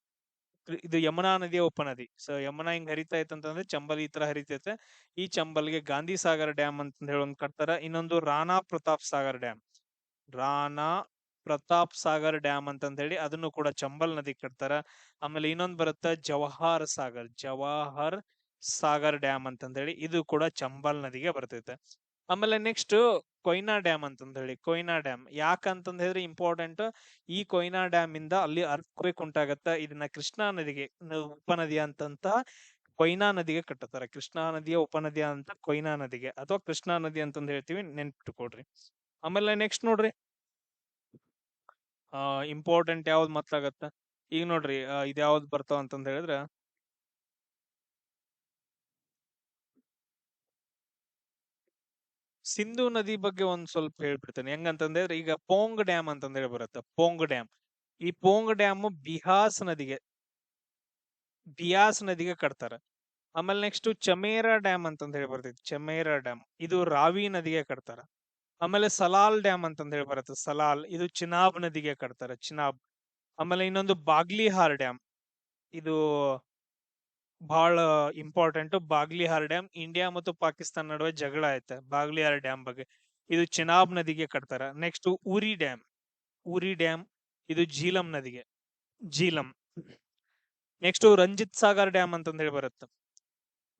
ಇದು ಯಮುನಾ ನದಿಯ ಉಪನದಿ. ಸೊ ಯಮುನಾ ಹಿಂಗ್ ಹರಿತಾ ಅಂತಂದ್ರೆ ಚಂಬಲ್ ಈ ತರ ಹರಿತೈತೆ. ಈ ಚಂಬಲ್ಗೆ ಗಾಂಧಿ ಸಾಗರ್ ಡ್ಯಾಮ್ ಅಂತ ಹೇಳಿ ಒಂದ್ ಕಟ್ತಾರ. ಇನ್ನೊಂದು ರಾಣಾ ಪ್ರತಾಪ್ ಸಾಗರ್ ಡ್ಯಾಮ್. ರಾಣಾ ಪ್ರತಾಪ್ ಸಾಗರ್ ಡ್ಯಾಮ್ ಅಂತಂದ ಹೇಳಿ ಅದನ್ನು ಕೂಡ ಚಂಬಲ್ ನದಿ ಕಟ್ತಾರ. ಆಮೇಲೆ ಇನ್ನೊಂದ್ ಬರುತ್ತೆ ಜವಾಹರ್ ಸಾಗರ್ ಡ್ಯಾಮ್ ಅಂತಂದ ಹೇಳಿ, ಇದು ಕೂಡ ಚಂಬಲ್ ನದಿಗೆ ಬರ್ತೈತೆ. ಆಮೇಲೆ ನೆಕ್ಸ್ಟ್ ಕೊಯ್ನಾ ಡ್ಯಾಮ್ ಅಂತಂದ ಹೇಳಿ. ಕೊಯ್ನಾ ಡ್ಯಾಮ್ ಯಾಕಂತಂದ ಹೇಳಿದ್ರೆ ಇಂಪಾರ್ಟೆಂಟ್, ಈ ಕೊಯ್ನಾ ಡ್ಯಾಮ್ ಇಂದ ಅಲ್ಲಿ ಅರ್ಥಕ್ವೇಕ್ ಉಂಟಾಗತ್ತ. ಇದನ್ನ ಕೃಷ್ಣಾ ನದಿಗೆ ಉಪನದಿ ಅಂತಂತ ಕೊಯ್ನಾ ನದಿಗೆ ಕಟ್ಟುತ್ತಾರೆ. ಕೃಷ್ಣಾ ನದಿಯ ಉಪನದಿ ಅಂತ ಕೊಯ್ನಾ ನದಿಗೆ, ಅಥವಾ ಕೃಷ್ಣಾ ನದಿ ಅಂತಂದ್ ಹೇಳ್ತೀವಿ, ನೆನ್ಪಿಟ್ಕೊಡ್ರಿ. ಆಮೇಲೆ ನೆಕ್ಸ್ಟ್ ನೋಡ್ರಿ, ಇಂಪಾರ್ಟೆಂಟ್ ಯಾವ್ದು ಮಾತಾಗತ್ತ ಈಗ ನೋಡ್ರಿ, ಇದ್ಯಾವ್ದು ಬರ್ತಾವ ಅಂತಂದ್ ಹೇಳಿದ್ರ, ಸಿಂಧು ನದಿ ಬಗ್ಗೆ ಒಂದ್ ಸ್ವಲ್ಪ ಹೇಳ್ಬಿಡ್ತೇನೆ. ಹೆಂಗಂತಂದ್ರೆ ಈಗ ಪೋಂಗ್ ಡ್ಯಾಮ್ ಅಂತಂದೇಳಿ ಬರುತ್ತೆ, ಪೋಂಗ್ ಡ್ಯಾಮ್. ಈ ಪೋಂಗ್ ಡ್ಯಾಮ್ ಬಿಯಾಸ್ ನದಿಗೆ ಕಟ್ತಾರ. ಆಮೇಲೆ ನೆಕ್ಸ್ಟ್ ಚಮೇರಾ ಡ್ಯಾಮ್ ಅಂತಂದ್ ಹೇಳಿ ಬರ್ತೈತಿ, ಚಮೇರಾ ಡ್ಯಾಮ್ ಇದು ರಾವಿ ನದಿಗೆ ಕಟ್ತಾರ. ಆಮೇಲೆ ಸಲಾಲ್ ಡ್ಯಾಮ್ ಅಂತಂದ್ ಹೇಳಿ ಬರುತ್ತೆ, ಸಲಾಲ್ ಇದು ಚಿನಾಬ್ ನದಿಗೆ ಕಟ್ತಾರೆ, ಚಿನಾಬ್. ಆಮೇಲೆ ಇನ್ನೊಂದು ಬಾಗ್ಲಿಹಾರ್ ಡ್ಯಾಮ್, ಇದು ಬಹಳ ಇಂಪಾರ್ಟೆಂಟ್. ಬಾಗ್ಲಿಹಾರ್ ಡ್ಯಾಮ್ ಇಂಡಿಯಾ ಮತ್ತು ಪಾಕಿಸ್ತಾನ ನಡುವೆ ಜಗಳ ಆಯ್ತು ಬಾಗ್ಲಿಹಾರ್ ಡ್ಯಾಮ್ ಬಗ್ಗೆ, ಇದು ಚಿನಾಬ್ ನದಿಗೆ ಕಟ್ತಾರ. ನೆಕ್ಸ್ಟ್ ಉರಿ ಡ್ಯಾಮ್ ಇದು ಜೀಲಂ ನದಿಗೆ, ಜೀಲಂ. ನೆಕ್ಸ್ಟ್ ರಂಜಿತ್ ಸಾಗರ್ ಡ್ಯಾಮ್ ಅಂತಂದ್ ಹೇಳಿ ಬರುತ್ತೆ.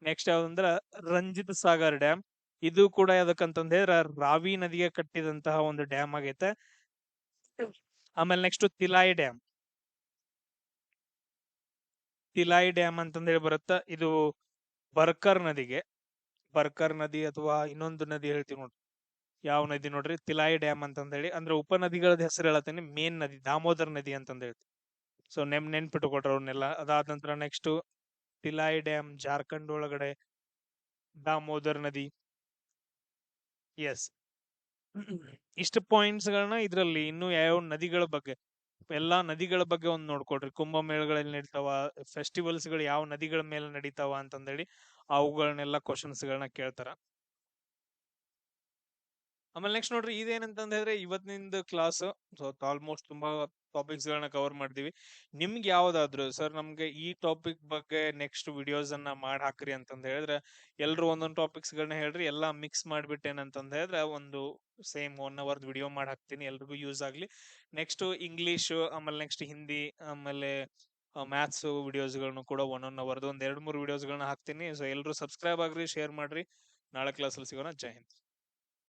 ನೆಕ್ಸ್ಟ್ ಯಾವ್ದಂದ್ರ ರಂಜಿತ್ ಸಾಗರ್ ಡ್ಯಾಮ್, ಇದು ಕೂಡ ಯಾವ್ದಕ್ಕಂತಂದ್ ಹೇಳಿದ್ರ ರಾವಿ ನದಿಗೆ ಕಟ್ಟಿದಂತಹ ಒಂದು ಡ್ಯಾಮ್ ಆಗೈತೆ. ಆಮೇಲೆ ನೆಕ್ಸ್ಟ್ ತಿಲಾಯಿ ಡ್ಯಾಮ್ ಅಂತಂದ್ ಹೇಳಿ ಬರುತ್ತ, ಇದು ಬರ್ಕರ್ ನದಿಗೆ, ಬರ್ಕರ್ ನದಿ ಅಥವಾ ಇನ್ನೊಂದು ನದಿ ಹೇಳ್ತೀವಿ ನೋಡ್ರಿ, ಯಾವ ನದಿ ನೋಡ್ರಿ, ತಿಲಾಯಿ ಡ್ಯಾಮ್ ಅಂತಂದ್ ಹೇಳಿ. ಅಂದ್ರೆ ಉಪನದಿಗಳದ ಹೆಸರು ಹೇಳತ್ತೀನಿ, ಮೇನ್ ನದಿ ದಾಮೋದರ್ ನದಿ ಅಂತಂದ್ ಹೇಳ್ತೀವಿ. ಸೊ ನೆನ್ಪಿಟ್ಟುಕೊಟ್ರ ಅವ್ರನ್ನೆಲ್ಲ. ಅದಾದ ನಂತರ ನೆಕ್ಸ್ಟ್ ತಿಲಾಯಿ ಡ್ಯಾಮ್ ಜಾರ್ಖಂಡ್ ಒಳಗಡೆ, ದಾಮೋದರ್ ನದಿ. ಎಸ್, ಇಷ್ಟು ಪಾಯಿಂಟ್ಸ್ ಗಳನ್ನ ಇದ್ರಲ್ಲಿ ಇನ್ನು ಯಾವ ನದಿಗಳ ಬಗ್ಗೆ, ಎಲ್ಲಾ ನದಿಗಳ ಬಗ್ಗೆ ಒಂದ್ ನೋಡ್ಕೊಡ್ರಿ. ಕುಂಭಮೇಳಗಳಲ್ಲಿ ನಡೀತಾವ, ಫೆಸ್ಟಿವಲ್ಸ್ ಗಳು ಯಾವ ನದಿಗಳ ಮೇಲೆ ನಡೀತಾವ ಅಂತಂದೇಳಿ ಅವುಗಳನ್ನೆಲ್ಲ ಕ್ವಶನ್ಸ್ ಗಳನ್ನ ಕೇಳ್ತಾರ. ಆಮೇಲೆ ನೆಕ್ಸ್ಟ್ ನೋಡ್ರಿ, ಇದೇನಂತಂದ ಹೇಳಿದ್ರೆ ಇವತ್ತಿನಿಂದ ಕ್ಲಾಸ್. ಸೊ ಆಲ್ಮೋಸ್ಟ್ ತುಂಬಾ ಟಾಪಿಕ್ಸ್ ಗಳನ್ನ ಕವರ್ ಮಾಡಿದೀವಿ. ನಿಮ್ಗೆ ಯಾವ್ದಾದ್ರು ಸರ್ ನಮ್ಗೆ ಈ ಟಾಪಿಕ್ ಬಗ್ಗೆ ನೆಕ್ಸ್ಟ್ ವಿಡಿಯೋಸ್ ಅನ್ನ ಮಾಡಿ ಹಾಕ್ರಿ ಅಂತಂದ ಹೇಳಿದ್ರೆ, ಎಲ್ರು ಒಂದೊಂದು ಟಾಪಿಕ್ಸ್ ಗಳನ್ನ ಹೇಳ್ರಿ, ಎಲ್ಲಾ ಮಿಕ್ಸ್ ಮಾಡ್ಬಿಟ್ಟೇನಂತಂದ ಹೇಳಿದ್ರೆ ಒಂದು ಸೇಮ್ 1 hour ವಿಡಿಯೋ ಮಾಡಿ ಹಾಕ್ತೀನಿ, ಎಲ್ರಿಗೂ ಯೂಸ್ ಆಗ್ಲಿ. ನೆಕ್ಸ್ಟ್ ಇಂಗ್ಲಿಷ್, ಆಮೇಲೆ ನೆಕ್ಸ್ಟ್ ಹಿಂದಿ, ಆಮೇಲೆ ಮ್ಯಾಥ್ಸ್ ವಿಡಿಯೋಸ್ ಗಳನ್ನು ಕೂಡ 1 hour ಒಂದ್ 2-3 ವಿಡಿಯೋಸ್ ಗಳನ್ನ ಹಾಕ್ತೀನಿ. ಸೊ ಎಲ್ರು ಸಬ್ಸ್ಕ್ರೈಬ್ ಆಗ್ರಿ, ಶೇರ್ ಮಾಡ್ರಿ. ನಾಳೆ ಕ್ಲಾಸ್ ಅಲ್ಲಿ ಸಿಗೋಣ. ಜೈ ಹಿಂದ್.